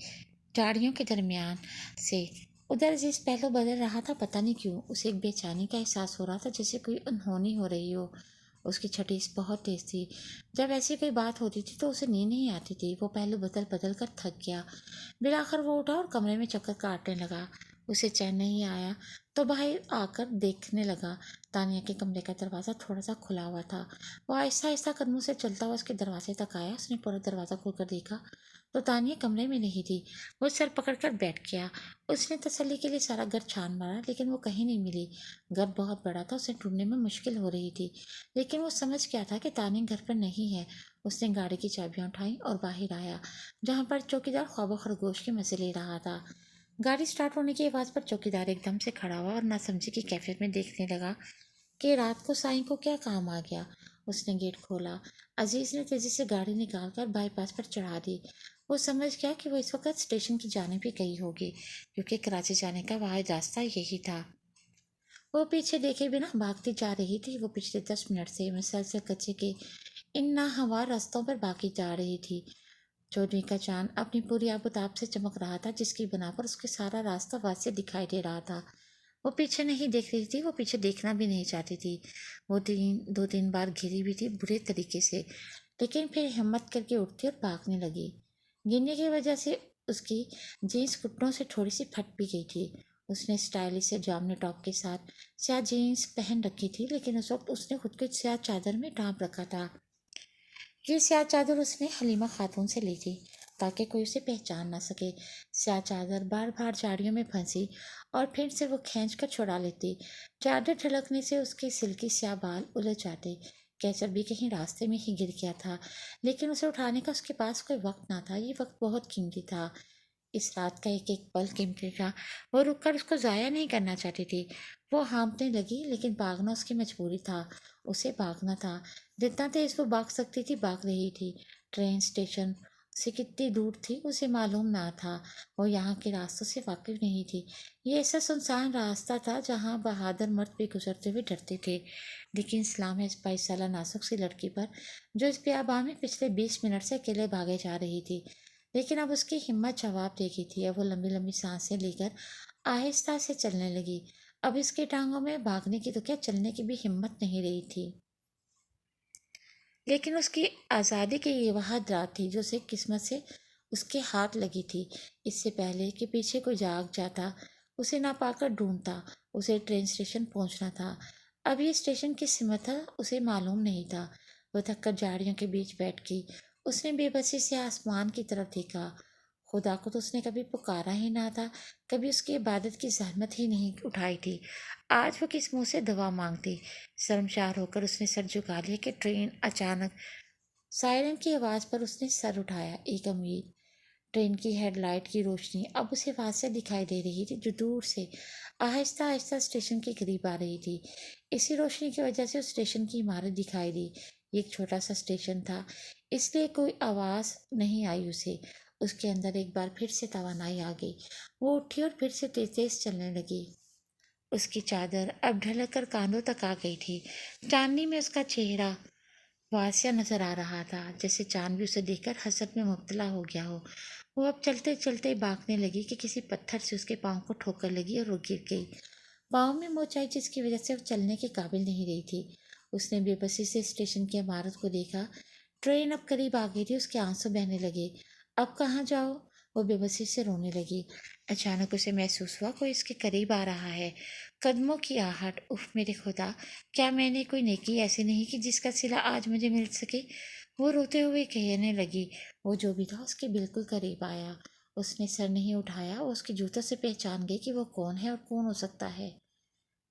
جھاڑیوں کے درمیان سے۔ ادھر عزیز پہلو بدل رہا تھا، پتہ نہیں کیوں اسے ایک بے چینی کا احساس ہو رہا تھا، جیسے کوئی انہونی ہو رہی ہو۔ اس کی چھٹیس بہت تیز تھی۔ جب ایسی کوئی بات ہوتی تھی تو اسے نیند نہیں آتی تھی۔ وہ پہلو بدل بدل کر تھک گیا۔ بالآخر وہ اٹھا اور کمرے میں چکر کاٹنے لگا۔ اسے چین نہیں آیا تو باہر آ کر دیکھنے لگا۔ تانیہ کے کمرے کا دروازہ تھوڑا سا کھلا ہوا تھا۔ وہ آہستہ آہستہ قدموں سے چلتا ہوا اس کے دروازے تک آیا۔ اس نے پورا دروازہ کھول کر دیکھا تو تانیہ کمرے میں نہیں تھی۔ وہ سر پکڑ کر بیٹھ گیا۔ اس نے تسلی کے لیے سارا گھر چھان مارا لیکن وہ کہیں نہیں ملی۔ گھر بہت بڑا تھا، اسے ڈھونڈنے میں مشکل ہو رہی تھی، لیکن وہ سمجھ گیا تھا کہ تانیہ گھر پر نہیں ہے۔ اس نے گاڑی کی چابیاں اٹھائیں اور باہر آیا، جہاں پر چوکیدار خواب و خرگوش کے مزے لے رہا تھا۔ گاڑی سٹارٹ ہونے کی آواز پر چوکیدار ایک دم سے کھڑا ہوا اور ناسمجھی کی کیفیت میں دیکھنے لگا کہ رات کو سائیں کو کیا کام آ گیا۔ اس نے گیٹ کھولا۔ عزیز نے تیزی سے گاڑی نکال کر بائی پاس پر چڑھا دی۔ وہ سمجھ گیا کہ وہ اس وقت اسٹیشن کی جانب ہی گئی ہوگی، کیونکہ کراچی جانے کا واحد راستہ یہی تھا۔ وہ پیچھے دیکھے بنا بھاگتی جا رہی تھی۔ وہ پچھلے 10 منٹ سے مسلسل کچے کے ان ناہموار راستوں پر بھاگی جا رہی تھی۔ چودھری کا چاند اپنی پوری آب و تاب سے چمک رہا تھا، جس کی بنا پر اس کے سارا راستہ واضح دکھائی دے رہا تھا۔ وہ پیچھے نہیں دیکھ رہی تھی، وہ پیچھے دیکھنا بھی نہیں چاہتی تھی۔ وہ دو تین بار گری بھی تھی برے طریقے سے، لیکن پھر ہمت کر کے اٹھتی اور بھاگنے لگی۔ گرنے کی وجہ سے اس کی جینس گھٹنوں سے تھوڑی سی پھٹ بھی گئی تھی۔ اس نے اسٹائلش سے جامنی ٹاپ کے ساتھ سیاہ جینس پہن رکھی تھی، لیکن اس وقت اس نے خود کو سیاہ چادر میں ڈھانپ رکھا تھا۔ یہ سیاہ چادر اس نے حلیمہ خاتون سے لی تھی تاکہ کوئی اسے پہچان نہ سکے۔ سیاہ چادر بار بار جاڑیوں میں پھنسی اور پھر سے وہ کھینچ کر چھڑا لیتی۔ چادر ڈھلکنے سے اس کے سلکی سیاہ بال الجھ جاتے۔ کیچر بھی کہیں راستے میں ہی گر گیا تھا، لیکن اسے اٹھانے کا اس کے پاس کوئی وقت نہ تھا۔ یہ وقت بہت قیمتی تھا، اس رات کا ایک ایک پل قیمتی تھا۔ وہ رک کر اس کو ضائع نہیں کرنا چاہتی تھی۔ وہ ہانپنے لگی، لیکن بھاگنا اس کی مجبوری تھا۔ اسے بھاگنا تھا، جتنا تیز وہ بھاگ سکتی تھی بھاگ رہی تھی۔ ٹرین اسٹیشن سے کتنی دور تھی اسے معلوم نہ تھا۔ وہ یہاں کے راستوں سے واقف نہیں تھی۔ یہ ایسا سنسان راستہ تھا جہاں بہادر مرد بھی گزرتے ہوئے ڈرتے تھے، لیکن سلام ہے اس 22 سالہ نازک سی لڑکی پر جو اس بیابان میں پچھلے 20 منٹ سے اکیلے بھاگے جا رہی تھی۔ لیکن اب اس کی ہمت جواب دے گئی تھی۔ اب وہ لمبی لمبی سانسیں لے کر آہستہ سے چلنے لگی۔ اب اس کی ٹانگوں میں بھاگنے کی تو کیا، چلنے کی بھی ہمت نہیں رہی تھی۔ لیکن اس کی آزادی کی یہ وحد رات تھی جو اسے قسمت سے اس کے ہاتھ لگی تھی۔ اس سے پہلے کہ پیچھے کوئی جاگ جاتا، اسے نہ پا کر ڈھونڈتا، اسے ٹرین اسٹیشن پہنچنا تھا۔ اب یہ اسٹیشن کی سمت تھا اسے معلوم نہیں تھا۔ وہ تھک کر جھاڑیوں کے بیچ بیٹھ گئی۔ اس نے بے بسی سے آسمان کی طرف دیکھا۔ خدا کو تو اس نے کبھی پکارا ہی نہ تھا، کبھی اس کی عبادت کی زحمت ہی نہیں اٹھائی تھی۔ آج وہ کس منہ سے دعا مانگتی؟ شرمسار ہو کر اس نے سر جھکا لیا کہ ٹرین اچانک سائرن کی آواز پر اس نے سر اٹھایا۔ ایک امید ٹرین کی ہیڈ لائٹ کی روشنی اب اسے واضح دکھائی دے رہی تھی، جو دور سے آہستہ آہستہ اسٹیشن کے قریب آ رہی تھی۔ اسی روشنی کی وجہ سے اس اسٹیشن کی عمارت دکھائی دی۔ یہ ایک چھوٹا سا اسٹیشن تھا، اس لیے کوئی آواز نہیں آئی اسے۔ اس کے اندر ایک بار پھر سے توانائی آ گئی۔ وہ اٹھی اور پھر سے تیز تیز چلنے لگی۔ اس کی چادر اب ڈھلک کر کاندھوں تک آ گئی تھی۔ چاندنی میں اس کا چہرہ واضح نظر آ رہا تھا، جیسے چاند بھی اسے دیکھ کر حسرت میں مبتلا ہو گیا ہو۔ وہ اب چلتے چلتے بھاگنے لگی کہ کسی پتھر سے اس کے پاؤں کو ٹھوکر لگی اور وہ گر گئی۔ پاؤں میں موچ آئی جس کی وجہ سے وہ چلنے کے قابل نہیں رہی تھی۔ اس نے بے بسی سے اسٹیشن کی عمارت کو دیکھا۔ ٹرین اب قریب آ گئی تھی، اس کے آنسو بہنے لگے۔ اب کہاں جاؤ؟ وہ بے بسی سے رونے لگی۔ اچانک اسے محسوس ہوا کوئی اس کے قریب آ رہا ہے۔ قدموں کی آہٹ، اف میرے خدا، کیا میں نے کوئی نیکی ایسی نہیں کی جس کا صلہ آج مجھے مل سکے؟ وہ روتے ہوئے کہنے لگی۔ وہ جو بھی تھا اس کے بالکل قریب آیا۔ اس نے سر نہیں اٹھایا۔ وہ اس کے جوتوں سے پہچان گئی کہ وہ کون ہے اور کون ہو سکتا ہے۔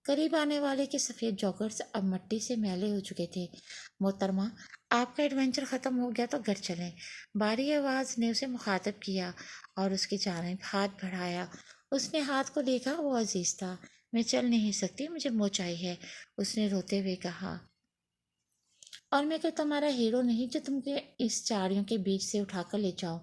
قریب آنے والے کے سفید جاگرس اب مٹی سے میلے ہو چکے تھے۔ محترمہ، آپ کا ایڈونچر ختم ہو گیا تو گھر چلیں۔ باری آواز نے اسے مخاطب کیا اور اس کی جانب ہاتھ بڑھایا۔ اس نے ہاتھ کو دیکھا، وہ عزیز تھا۔ میں چل نہیں سکتی، مجھے موچ آئی ہے، اس نے روتے ہوئے کہا۔ اور میں کوئی تمہارا ہیرو نہیں جو تم کے اس چاڑیوں کے بیچ سے اٹھا کر لے جاؤ۔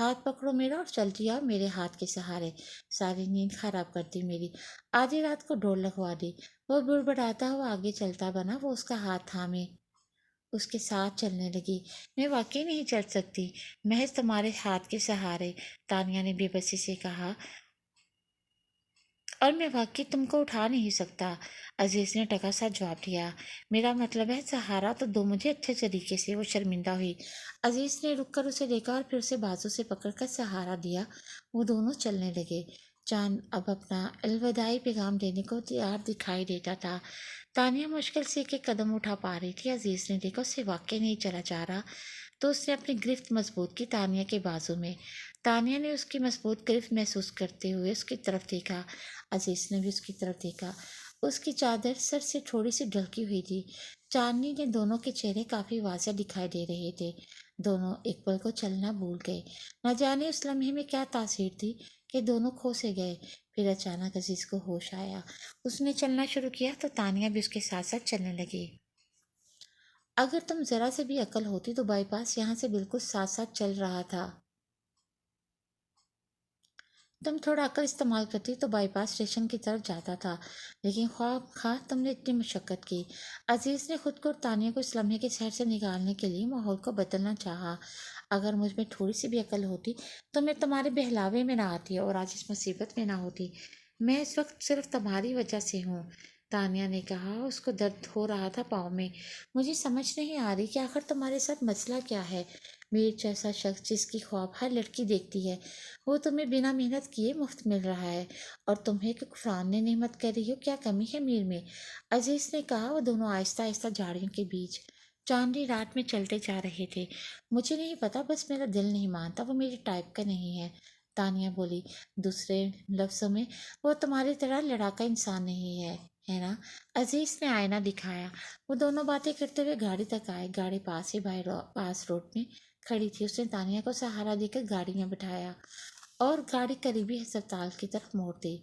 ہاتھ پکڑو میرا اور چلتی جاؤ میرے ہاتھ کے سہارے۔ ساری نیند خراب کرتی میری۔ آدھی رات کو ڈور لگوا دی۔ وہ بڑبڑاتا ہوا آگے چلتا بنا، وہ اس کا ہاتھ تھامے اس کے ساتھ چلنے لگی۔ میں واقعی نہیں چل سکتی، محض تمہارے ہاتھ کے سہارے، تانیہ نے بے بسی سے کہا۔ اور میں واقعی تم کو اٹھا نہیں سکتا، عزیز نے ٹکا سا جواب دیا۔ میرا مطلب ہے سہارا تو دو مجھے اچھے طریقے سے۔ وہ شرمندہ ہوئی۔ عزیز نے رک کر اسے دیکھا اور پھر اسے بازو سے پکڑ کر سہارا دیا۔ وہ دونوں چلنے لگے۔ چاند اب اپنا الوداعی پیغام دینے کو تیار دکھائی دیتا تھا۔ تانیہ مشکل سے ایک قدم اٹھا پا رہی تھی۔ عزیز نے دیکھا اسے واقعی نہیں چلا جا رہا تو اس نے اپنی گرفت مضبوط کی تانیہ کے بازو میں۔ تانیہ نے اس کی مضبوط گرفت محسوس کرتے ہوئے اس کی طرف دیکھا۔ عزیز نے بھی اس کی طرف دیکھا۔ اس کی چادر سر سے تھوڑی سی ڈھلکی ہوئی تھی۔ چاندنی نے دونوں کے چہرے کافی واضح دکھائی دے رہے تھے۔ دونوں ایک پل کو چلنا بھول گئے۔ نہ جانے اس لمحے میں کیا تاثیر تھی کہ دونوں کھو سے گئے۔ پھر اچانک عزیز کو ہوش آیا۔ اس نے چلنا شروع کیا تو تانیہ بھی اس کے ساتھ ساتھ چلنے لگی۔ اگر تم ذرا سے بھی عقل ہوتی تو بائی پاس یہاں سے بالکل ساتھ ساتھ چل رہا تھا۔ تم تھوڑا عقل استعمال کرتی تو بائی پاس اسٹیشن کی طرف جاتا تھا، لیکن خواہ خواہ تم نے اتنی مشقت کی۔ عزیز نے خود کو اور تانیہ کو اس لمحے کے شہر سے نکالنے کے لیے ماحول کو بدلنا چاہا۔ اگر مجھ میں تھوڑی سی بھی عقل ہوتی تو میں تمہارے بہلاوے میں نہ آتی اور آج اس مصیبت میں نہ ہوتی۔ میں اس وقت صرف تمہاری وجہ سے ہوں، تانیہ نے کہا۔ اس کو درد ہو رہا تھا پاؤں میں۔ مجھے سمجھ نہیں آ رہی کہ آخر تمہارے ساتھ مسئلہ کیا ہے۔ میر جیسا شخص جس کی خواب ہر لڑکی دیکھتی ہے، وہ تمہیں بنا محنت کیے مفت مل رہا ہے اور تمہیں کہ کفران نے نعمت کر رہی ہو۔ کیا کمی ہے میر میں؟ عزیز نے کہا۔ وہ دونوں آہستہ آہستہ جھاڑیوں کے بیچ چاندنی رات میں چلتے جا رہے تھے۔ مجھے نہیں پتا، بس میرا دل نہیں مانتا، وہ میری ٹائپ کا نہیں ہے، تانیہ بولی۔ دوسرے لفظوں میں وہ تمہاری طرح لڑاکا انسان نہیں ہے نا؟ عزیز نے آئینہ دکھایا۔ وہ دونوں باتیں کرتے ہوئے گاڑی تک آئے۔ گاڑی پاس ہی پاس روڈ میں کھڑی تھی۔ اس نے تانیہ کو سہارا دے کر گاڑی میں بٹھایا اور گاڑی قریبی ہسپتال کی طرف موڑ دی۔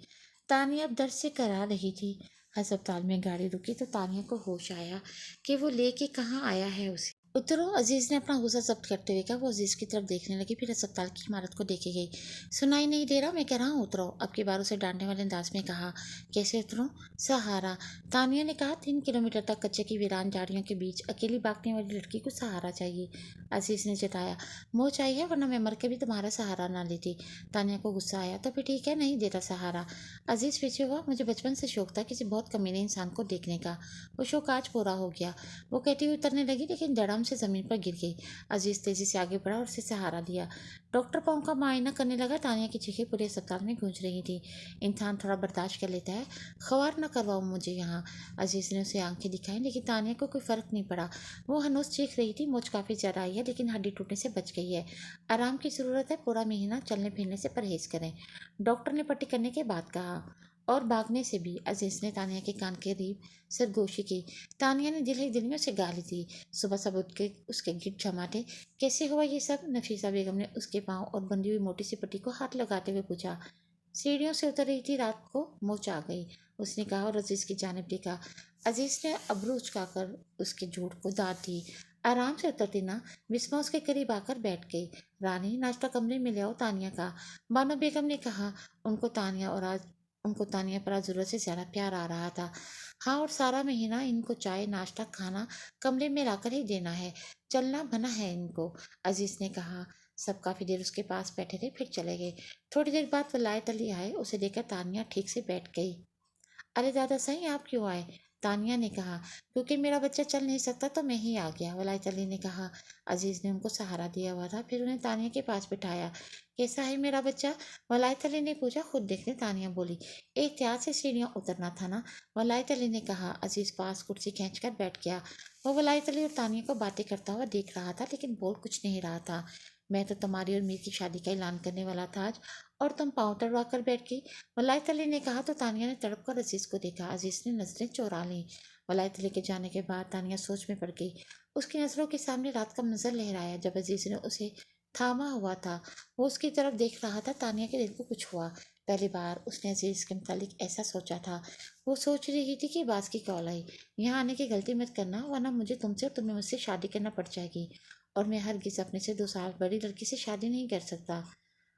تانیہ اب درد سے کرا رہی تھی۔ ہسپتال میں گاڑی رکی تو تانیہ کو ہوش آیا کہ وہ لے کے کہاں آیا ہے اسے۔ اترو، عزیز نے اپنا غصہ ضبط کرتے ہوئے کہا۔ وہ عزیز کی طرف دیکھنے لگی، پھر ہسپتال کی عمارت کو دیکھے گئی۔ سنائی نہیں دے رہا؟ میں کہہ رہا ہوں اترو، اب کی بار اسے ڈانٹنے والے انداز میں کہا۔ کیسے اتروں؟ سہارا، تانیہ نے کہا۔ 3 کلومیٹر تک کچے کی ویران جھاڑیوں کے بیچ اکیلی بھاگنے والی لڑکی کو سہارا چاہیے، عزیز نے جتایا۔ منہ چاہیے، ورنہ میں مر کے بھی تمہارا سہارا نہ لیتی۔ تانیہ کو غصہ آیا۔ تو پھر ٹھیک ہے، نہیں دیتا سہارا۔ عزیز پیچھے ہوا۔ مجھے بچپن سے شوق تھا کسی بہت کمینے انسان کو دیکھنے کا، وہ شوق آج پورا ہو گیا۔ وہ کہتی ہوئی اترنے لگی لیکن دڑم سے زمین پر گر گئی۔ عزیز تیزی سے آگے بڑھا اور اسے سہارا دیا۔ ڈاکٹر پاؤں کا معائنہ کرنے لگا۔ تانیہ کی چیخیں پورے ہسپتال میں گونج رہی تھیں۔ انسان تھوڑا برداشت کر لیتا ہے، خوار نہ کرواؤ مجھے یہاں، عزیز نے اسے آنکھیں دکھائیں، لیکن تانیہ کو کوئی فرق نہیں پڑا۔ وہ ہنوز چیخ رہی تھی۔ موچ کافی زیادہ آئی ہے لیکن ہڈی ٹوٹنے سے بچ گئی ہے۔ آرام کی ضرورت ہے، پورا مہینہ چلنے پھرنے سے پرہیز کریں، ڈاکٹر نے پٹی کرنے کے بعد کہا۔ اور بھاگنے سے بھی، عزیز نے تانیہ کے کان کے قریب سرگوشی کی۔ تانیہ نے دل ہی دل میں اسے گالی دی۔ صبح سب اٹھ کے اس کے گرد جمع تھے۔ کیسے ہوا یہ سب؟ نفیسہ بیگم نے اس کے پاؤں اور بندھی ہوئی موٹی سی پٹی کو ہاتھ لگاتے ہوئے پوچھا۔ سیڑھیوں سے اتر رہی تھی، رات کو موچ آ گئی، اس نے کہا اور عزیز کی جانب دیکھا۔ عزیز نے ابرو اچکا کر اس کے جھوٹ کو داد دی۔ آرام سے اترتی نا؟ بسما اس کے قریب آ کر بیٹھ گئی۔ رانی، ناشتہ کمرے میں لے آؤ، تانیہ کا، بانو بیگم نے کہا۔ ان کو تانیہ پر آج ضرورت سے زیادہ پیار آ رہا تھا۔ ہاں، اور سارا مہینہ ان کو چائے ناشتہ کھانا کمرے میں لا کر ہی دینا ہے، چلنا بنا ہے ان کو، عزیز نے کہا۔ سب کافی دیر اس کے پاس بیٹھے رہے، پھر چلے گئے۔ تھوڑی دیر بعد ولایت علی آئے، اسے دیکھ کر تانیہ ٹھیک سے بیٹھ گئی۔ ارے دادا صحیح، آپ کیوں آئے؟ تانیہ نے کہا۔ کیونکہ میرا بچہ چل نہیں سکتا تو میں ہی آ گیا، ولایت علی نے کہا۔ عزیز نے ان کو سہارا دیا ہوا تھا، پھر انہیں تانیہ کے پاس بٹھایا۔ کیسا ہے میرا بچہ؟ ولایت علی نے پوچھا۔ خود دیکھ لیں، تانیہ بولی۔ احتیاط سے سیڑھیاں اترنا تھا نا، ولایت علی نے کہا۔ عزیز پاس کرسی کھینچ کر بیٹھ گیا۔ وہ ولایت علی اور تانیہ کو باتیں کرتا ہوا دیکھ رہا تھا لیکن بول کچھ نہیں رہا تھا۔ میں تو تمہاری اور میر کی شادی کا اعلان کرنے والا تھا آج، اور تم پاؤں تڑوا کر بیٹھ گئی، ولایت علی نے کہا۔ تو تانیہ نے تڑپ کر عزیز کو دیکھا۔ عزیز نے نظریں چورا لیں۔ ولایت علی کے جانے کے بعد تانیہ سوچ میں پڑ گئی۔ اس کی نظروں کے سامنے رات کا منظر لہرایا جب عزیز نے اسے تھاما ہوا تھا۔ وہ اس کی طرف دیکھ رہا تھا۔ تانیہ کے دل کو کچھ ہوا۔ पहली बार उसने अजीज़ के मुतालिक ऐसा सोचा था। वो सोच रही थी कि बाज़ की कॉल आई, यहाँ आने की गलती मत करना वरना मुझे तुमसे और तुम्हें मुझसे शादी करना पड़ जाएगी, और मैं हरगिज़ अपने से 2 साल बड़ी लड़की से शादी नहीं कर सकता।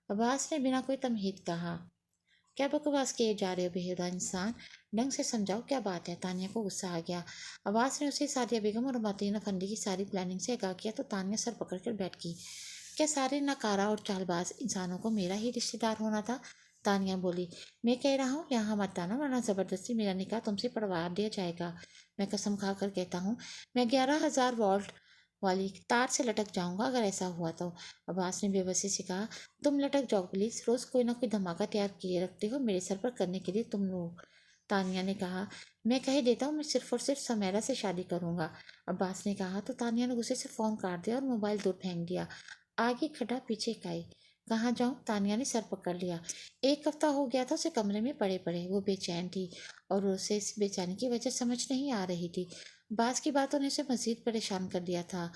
अब्बास ने बिना कोई तमहीद कहा, क्या बकवास किए जा रहे हो बेहुदा इंसान, ढंग से समझाओ क्या बात है। तानिया को गुस्सा आ गया। अब्बास ने उसे सादिया बेगम और मातीन अफंडी की सारी प्लानिंग से आगाह किया तो तानिया सर पकड़कर बैठ गई। क्या सारे नकारा और चालबाज इंसानों को मेरा ही रिश्तेदार होना था? तानिया बोली, मैं कह रहा हूँ यहाँ मत आना वरना ज़बरदस्ती मेरा निकाह तुमसे पड़वा दिया जाएगा। मैं कसम खाकर कहता हूँ, मैं 11,000 वोल्ट वाली तार से लटक जाऊंगा अगर ऐसा हुआ तो। अब्बास ने बेबसी से कहा, तुम लटक जाओ प्लीज, रोज कोई ना कोई धमाका तैयार किए रखते हो मेरे सर पर करने के लिए तुम लोग। तानिया ने कहा, मैं कह देता हूँ मैं सिर्फ और सिर्फ समेरा से शादी करूंगा। अब्बास ने कहा तो तानिया ने गुस्से से फोन काट दिया और मोबाइल दूर फेंक दिया। आगे खड़ा पीछे काई, कहाँ जाऊं? तानिया ने सर पकड़ लिया। 1 हफ्ता हो गया था उसे कमरे में पड़े पड़े, वो बेचैन थी और उसे इस बेचैनी की वजह समझ नहीं आ रही थी। बास की बातों ने उसे मजीद परेशान कर दिया था।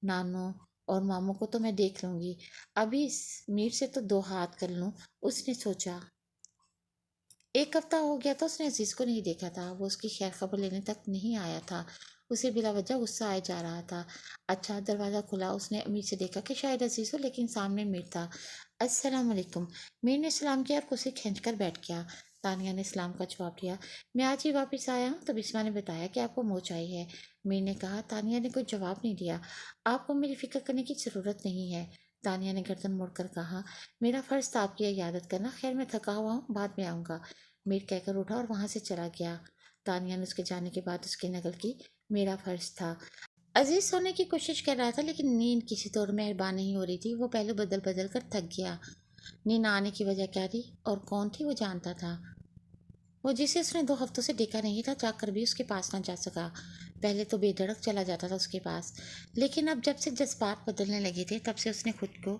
नानू और मामू को तो मैं देख लूंगी, अभी इस मीर से तो 2 हाथ कर लूं, उसने सोचा। 1 हफ्ता हो गया था उसने अजीज को नहीं देखा था, वो उसकी खैर खबर लेने तक नहीं आया था। उसे बिला वजह गुस्सा आया जा रहा था। अच्छा, दरवाज़ा खुला, उसने अमीर से देखा कि शायद अजीज हो, लेकिन सामने मीर था। अस्सलाम वालेकुम। मीर ने सलाम किया और कुर्सी खींच कर बैठ गया। तानिया ने सलाम का जवाब दिया। मैं आज ही वापस आया हूँ तो बिस्मा ने बताया कि आपको मोच आई है। मीर ने कहा। तानिया ने कोई जवाब नहीं दिया। आपको मेरी फिक्र करने की ज़रूरत नहीं है, तानिया ने गर्दन मोड़कर कहा। मेरा फ़र्ज था आपकी इयादत करना। खैर मैं थका हुआ हूँ, बाद में आऊँगा। मीर कहकर उठा और वहां से चला गया। तानिया ने उसके जाने के बाद उसकी नकल की। मेरा फर्ज था। अजीज सोने की कोशिश कर रहा था लेकिन नींद किसी तौर मेहरबान नहीं हो रही थी। वो पहले बदल बदल कर थक गया। नींद आने की वजह क्या थी और कौन थी वो जानता था। वो जिसे उसने 2 हफ्तों से देखा नहीं था, जाकर भी उसके पास न जा सका। पहले तो बेधड़क चला जाता था उसके पास, लेकिन अब जब से जज्बात बदलने लगे थे तब से उसने खुद को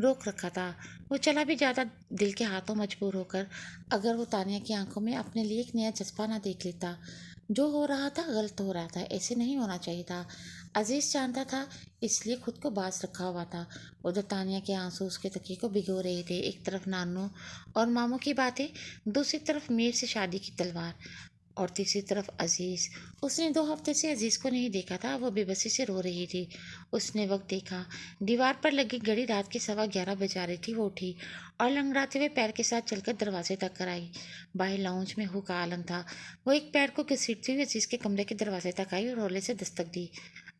रोक रखा था। वो चला भी जाता दिल के हाथों मजबूर होकर, अगर वो तानिया की आंखों में अपने लिए एक नया जज्बा ना देख लेता। जो हो रहा था गलत हो रहा था, ऐसे नहीं होना चाहिए था। अजीज जानता था, इसलिए खुद को बाज रखा हुआ था। उधर तानिया के आंसू उसके तकिए को भिगो रहे थे। एक तरफ नानू और मामू की बातें, दूसरी तरफ मीर से शादी की तलवार, और तीसरी तरफ अजीज। उसने 2 हफ्ते से अजीज को नहीं देखा था। वो बेबसी से रो रही थी। उसने वक्त देखा, दीवार पर लगी घड़ी रात के 11:15 बजा रही थी। वो उठी और लंगड़ाते हुए पैर के साथ चलकर दरवाजे तक कर आई। बाहर लाउंज में हु का आलम था। वो एक पैर को घसीटती हुई अजीज के कमरे के दरवाजे तक आई और हौले से दस्तक दी।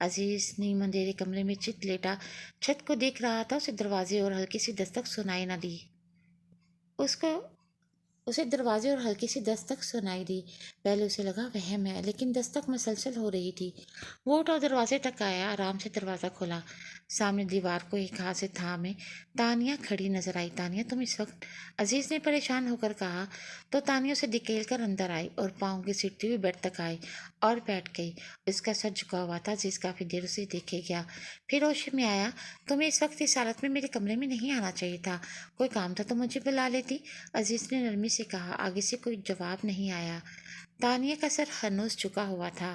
अजीज नीम अंधेरे कमरे में चित लेटा छत को देख रहा था। उसे दरवाजे और हल्की सी दस्तक सुनाई न दी। उसको उसे दरवाजे और हल्की सी दस्तक सुनाई दी। पहले उसे लगा वहम है, लेकिन दस्तक मसलसल हो रही थी। वो उठा और दरवाजे तक आया। आराम से दरवाज़ा खोला। सामने दीवार को एक हाथ से थामे तानिया खड़ी नजर आई। तानिया तुम इस वक्त? अजीज ने परेशान होकर कहा। तो तानिया उसे धकेल कर अंदर आई और पाँव घसीटती हुई बेड तक आई और बैठ गई। उसका सर झुका हुआ था। अजीज काफ़ी देर उसे देखे गया, फिर होश में आया। तुम्हें इस वक्त इस हालत में मेरे कमरे में नहीं आना चाहिए था। कोई काम था तो मुझे बुला लेती, अजीज ने नरमी से कहा। आगे से कोई जवाब नहीं आया। तानिया का सर हनूस झुका हुआ था।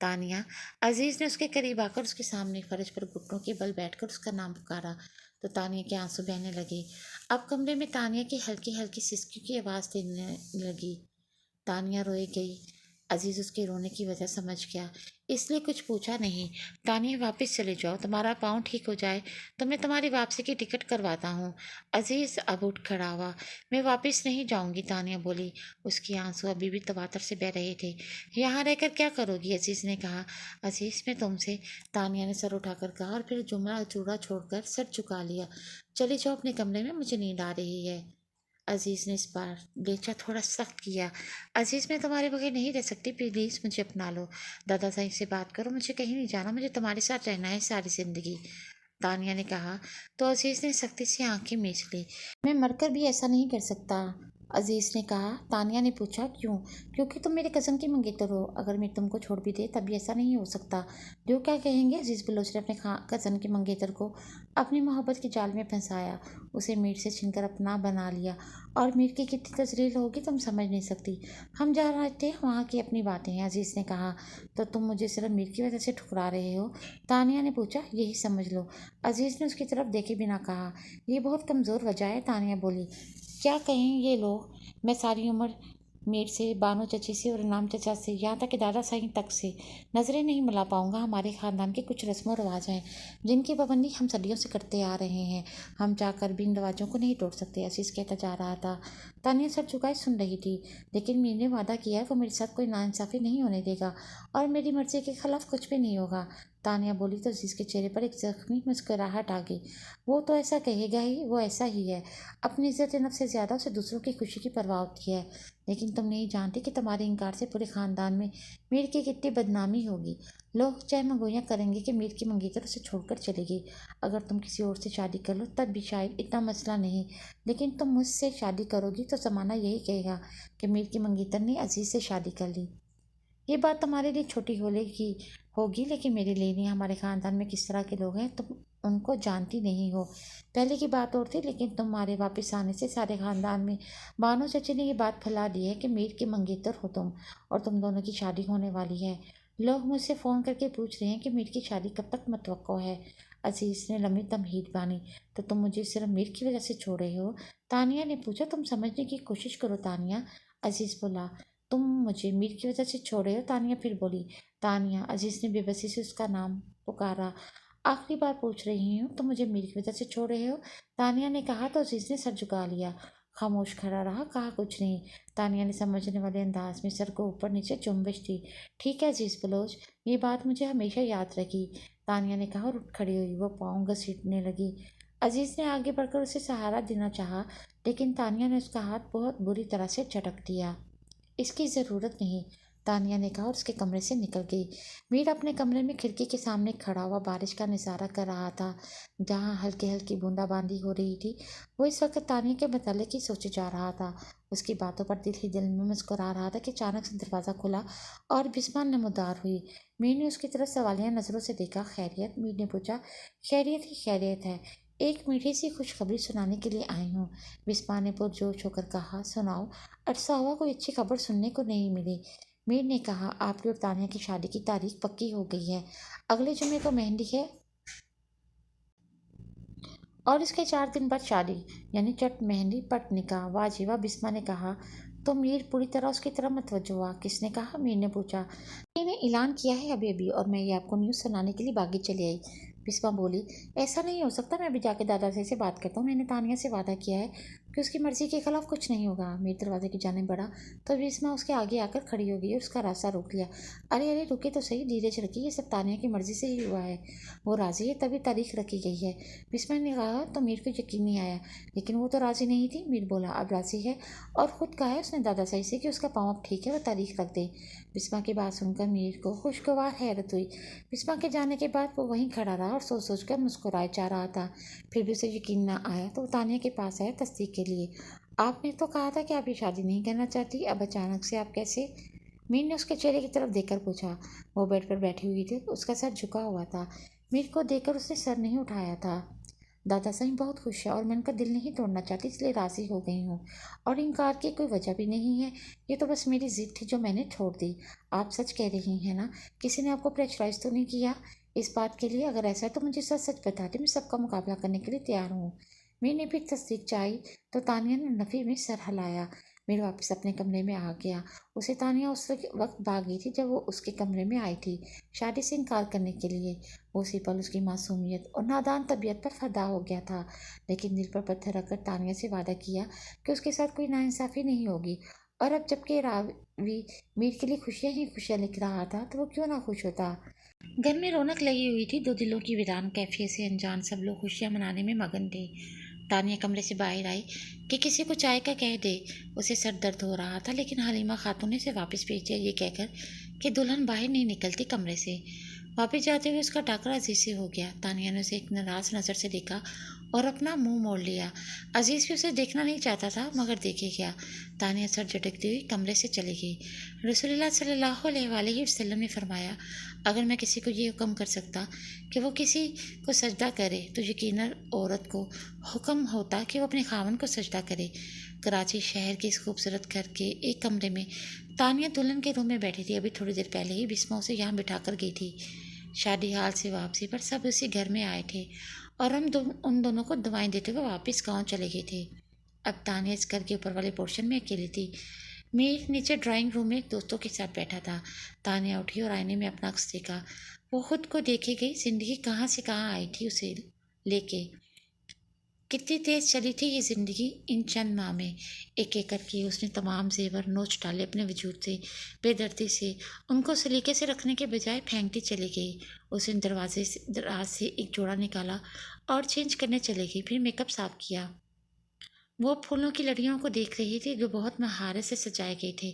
तानिया। अजीज ने उसके करीब आकर उसके सामने फर्श पर घुटनों के बल बैठकर उसका नाम पुकारा तो तानिया के आंसू बहने लगे। अब कमरे में तानिया की हल्की हल्की सिसकी की आवाज़ देने लगी। तानिया रोई गई। अजीज उसके रोने की वजह समझ गया, इसलिए कुछ पूछा नहीं। तानिया वापस चले जाओ, तुम्हारा पाँव ठीक हो जाए तो मैं तुम्हारी वापसी की टिकट करवाता हूँ। अजीज अब उठ खड़ा हुआ। मैं वापस नहीं जाऊंगी, तानिया बोली। उसके आंसू अभी भी तवातर से बह रहे थे। यहाँ रहकर क्या करोगी? अजीज ने कहा। अजीज मैं तुमसे, तानिया ने सर उठाकर कहा और फिर जुमला अधूरा छोड़कर सर झुका लिया। चले जाओ अपने कमरे में, मुझे नींद आ रही है। अजीज ने इस बार बेचा थोड़ा सख्त किया। अजीज मैं तुम्हारे बगैर नहीं रह सकती, प्लीज़ मुझे अपना लो। दादा साईं से बात करो, मुझे कहीं नहीं जाना, मुझे तुम्हारे साथ रहना है सारी ज़िंदगी, तानिया ने कहा। तो अजीज ने सख्ती से आंखें मीच ली। मैं मरकर भी ऐसा नहीं कर सकता, अजीज ने कहा। तानिया ने पूछा क्यों? क्योंकि तुम मेरे कज़न की मंगेतर हो। अगर मैं तुमको छोड़ भी दे तब भी ऐसा नहीं हो सकता। जो क्या कहेंगे? अजीज बलोच ने अपने कज़न के मंगेतर को अपनी मोहब्बत के जाल में फंसाया, उसे मीर से छीनकर अपना बना लिया। और मीर की कितनी तजरील होगी तुम समझ नहीं सकती। हम जहाँ रहते हैं वहाँ की अपनी बातें हैं, अजीज ने कहा। तो तुम मुझे सिर्फ मीर की वजह से ठुकरा रहे हो? तानिया ने पूछा। यही समझ लो, अजीज ने उसकी तरफ देखे बिना कहा। यह बहुत कमज़ोर वजह है, तानिया बोली। क्या कहें ये लोग, मैं सारी उम्र मेर से, बानो चची से और इनाम चचा से, यहाँ तक कि दादा साईं तक से नज़रें नहीं मिला पाऊंगा। हमारे ख़ानदान के कुछ रस्मों रिवाज हैं जिनकी पाबंदी हम सदियों से करते आ रहे हैं। हम चाहकर भी इन रिवाजों को नहीं तोड़ सकते, असीस कहता जा रहा था। तानिया सर झुकाए सुन रही थी। लेकिन मीर ने वादा किया है वो मेरे साथ कोई नाइंसाफ़ी नहीं होने देगा और मेरी मर्जी के खिलाफ कुछ भी नहीं होगा। तानिया बोली तो अजीज़ के चेहरे पर एक जख्मी मुस्कुराहट आ गई। वो तो ऐसा कहेगा ही, वो ऐसा ही है। अपनी इज्जत नफ्स से ज़्यादा उसे दूसरों की खुशी की परवाह होती है। लेकिन तुम नहीं जानती कि तुम्हारे इनकार से पूरे ख़ानदान में मीर की कितनी बदनामी होगी। लोग चाहे मंगोइयाँ करेंगे कि मीर की मंगेतर उसे छोड़कर चलेगी। अगर तुम किसी और से शादी कर लो तब भी शायद इतना मसला नहीं, लेकिन तुम मुझसे शादी करोगी तो ज़माना यही कहेगा कि मीर की मंगेतर ने अजीज़ से शादी कर ली। ये बात तुम्हारे लिए छोटी होगी, लेकिन मेरे लिए नहीं। हमारे ख़ानदान में किस तरह के लोग हैं तुम उनको जानती नहीं हो। पहले की बात और थी, लेकिन तुम्हारे वापस आने से सारे ख़ानदान में बानो चाची ने ये बात फैला दी है कि मीर की मंगेतर हो तुम और तुम दोनों की शादी होने वाली है। लोग मुझसे फ़ोन करके पूछ रहे हैं कि मीर की शादी कब तक मुतवक्को है। अजीज़ ने लंबी तमहीद बानी। तो तुम मुझे सिर्फ मीर की वजह से छोड़ रहे हो? तानिया ने पूछा। तुम समझने की कोशिश करो तानिया, अजीज़ बोला। तुम मुझे मीर की वजह से छोड़ रहे हो? तानिया फिर बोली। तानिया, अजीज़ ने बेबसी से उसका नाम पुकारा। आखिरी बार पूछ रही हूँ, तुम मुझे मीर की वजह से छोड़ रहे हो? तानिया ने कहा तो अजीज़ ने सर झुका लिया। खामोश खड़ा रहा, कहा कुछ नहीं। तानिया ने समझने वाले अंदाज में सर को ऊपर नीचे जुम्बिश दी। ठीक है अजीज़ बलोच, ये बात मुझे हमेशा याद रखी, तानिया ने कहा और उठ खड़ी हुई। वो पाँव घसीटने लगी। अजीज़ ने आगे बढ़कर उसे सहारा देना चाहा, लेकिन तानिया ने उसका हाथ बहुत बुरी तरह से झटक दिया। इसकी ज़रूरत नहीं, तानिया ने कहा और उसके कमरे से निकल गई। मीर अपने कमरे में खिड़की के सामने खड़ा हुआ बारिश का नज़ारा कर रहा था, जहाँ हल्की हल्की बूंदाबांदी हो रही थी। वो इस वक्त तानिया के मतलब की सोचे जा रहा था। उसकी बातों पर दिल ही दिल में मुस्कुरा रहा था कि अचानक से दरवाज़ा खुला और बिस्मा नमदार हुई। मीर ने उसकी तरफ सवालिया नज़रों से देखा। खैरियत? मीर ने पूछा। खैरियत ही खैरियत है, एक मीठी सी खुशखबरी सुनाने के लिए आई हूँ, बिस्मा ने पुरजोश होकर कहा। सुनाओ। अरसा हुआ कोई अच्छी खबर सुनने को नहीं मिली। मीर ने कहा। आपकी और तानिया की शादी की तारीख पक्की हो गई है। अगले जुमे को मेहंदी है और इसके 4 दिन बाद शादी, यानी चट मेहंदी पट निकाह। वाह जी वाह, बिस्मा ने कहा। तो मीर पूरी तरह उसकी तरफ मतवज्जो हुआ। किसने कहा? मीर ने पूछा। ने ऐलान किया है अभी अभी, और मैं ये आपको न्यूज़ सुनाने के लिए बागी चली आई। बिस्मा बोली। ऐसा नहीं हो सकता, मैं अभी जाके दादा से बात करता हूँ। मैंने तानिया से वादा किया है कि उसकी मर्जी के खिलाफ कुछ नहीं होगा। मीर दरवाजे की जाने बढ़ा तो बिस्मा उसके आगे आकर खड़ी हो गई और उसका रास्ता रोक लिया। अरे अरे रुके तो सही, धीरज रखिए, ये सब तानिया की मर्जी से ही हुआ है। वो राजी है तभी तारीख रखी गई है। बिस्मा ने कहा तो मीर को यकीन नहीं आया। लेकिन वो तो राजी नहीं थी। मीर बोला। अब राजी है और खुद कहा है उसने दादा साई से कि उसका पाँव अब ठीक है, वो तारीख रख दे। बिस्मा की बात सुनकर मीर को खुशगवार हैरत हुई। बिस्मा के जाने के बाद वो वहीं खड़ा रहा और सोच सोच कर मुस्कुराए जा रहा था। फिर भी उसे यकीन न आया तो वो तानिया के पास आया तस्दीक के लिए। आपने तो कहा था कि आप ये शादी नहीं करना चाहती, अब अचानक से आप कैसे? मीर ने उसके चेहरे की तरफ देखकर पूछा। वो बेड पर बैठी हुई थी, उसका सर झुका हुआ था। मीर को देखकर उसने सर नहीं उठाया था। दादा साईं बहुत खुश है और मैं उनका दिल नहीं तोड़ना चाहती, इसलिए राज़ी हो गई हूँ, और इनकार की कोई वजह भी नहीं है। ये तो बस मेरी ज़िद थी जो मैंने छोड़ दी। आप सच कह रही हैं ना? किसी ने आपको प्रेशराइज तो नहीं किया इस बात के लिए? अगर ऐसा है तो मुझे सच सच बता दें, मैं सबका मुकाबला करने के लिए तैयार हूँ। मैंने फिर तस्दीक चाही तो तानिया ने नफ़ी में सर हिलाया। मीर वापस अपने कमरे में आ गया। उसे तानिया उस वक्त भाग गई थी जब वो उसके कमरे में आई थी शादी से इनकार करने के लिए। उसी पल उसकी मासूमियत और नादान तबीयत पर फदा हो गया था, लेकिन दिल पर पत्थर रखकर तानिया से वादा किया कि उसके साथ कोई नाइंसाफ़ी नहीं होगी। और अब जबकि रावी मीर के लिए खुशियाँ ही खुशियाँ लिख रहा था तो वो क्यों ना खुश होता। घर में रौनक लगी हुई थी। दो दिलों की वीरान कैफियत से अनजान सब लोग खुशियाँ मनाने में मगन थे। तानिया कमरे से बाहर आई कि किसी को चाय का कह दे। उसे सर दर्द हो रहा था, लेकिन हलीमा खातून ने उसे वापस भेज दिया ये कहकर कि दुल्हन बाहर नहीं निकलती कमरे से। वापस जाते हुए उसका टाकरा अजीज से हो गया। तानिया ने उसे एक नाराज नज़र से देखा और अपना मुंह मोड़ लिया। अजीज भी उसे देखना नहीं चाहता था, मगर देखे गया। तानिया सर झटकती हुई कमरे से चली गई। रसूलुल्लाह सल्लल्लाहु अलैहि वसल्लम ने फरमाया, अगर मैं किसी को ये हुक्म कर सकता कि वो किसी को सजदा करे तो यकीनन औरत को हुक्म होता कि वो अपने खावन को सजदा करे। कराची शहर के इस खूबसूरत घर के एक कमरे में तानिया दुल्हन के रूम में बैठी थी। अभी थोड़ी देर पहले ही बिस्मा उसे यहाँ बिठा कर गई थी। शादी हाल से वापसी पर सब उसी घर में आए थे और उन दोनों को दवाएं देते हुए वापस गांव चले गए थे। अब तानिया इस घर के ऊपर वाले पोर्शन में अकेली थी। मीर नीचे ड्राइंग रूम में दोस्तों के साथ बैठा था। तानिया उठी और आईने में अपना अक्स देखा। वो खुद को देखे गई, जिंदगी कहाँ से कहाँ आई थी उसे लेके। कितनी तेज चली थी ये जिंदगी इन चंद माह में। एक एक करके उसने तमाम जेवर नोच डाले अपने वजूद से। बेदर्दी से उनको सलीके से रखने के बजाय फेंकती चली गई। उसने दराज से एक जोड़ा निकाला और चेंज करने चली गई। फिर मेकअप साफ किया। वो फूलों की लड़ियों को देख रही थी जो बहुत महारत से सजाए गए थे।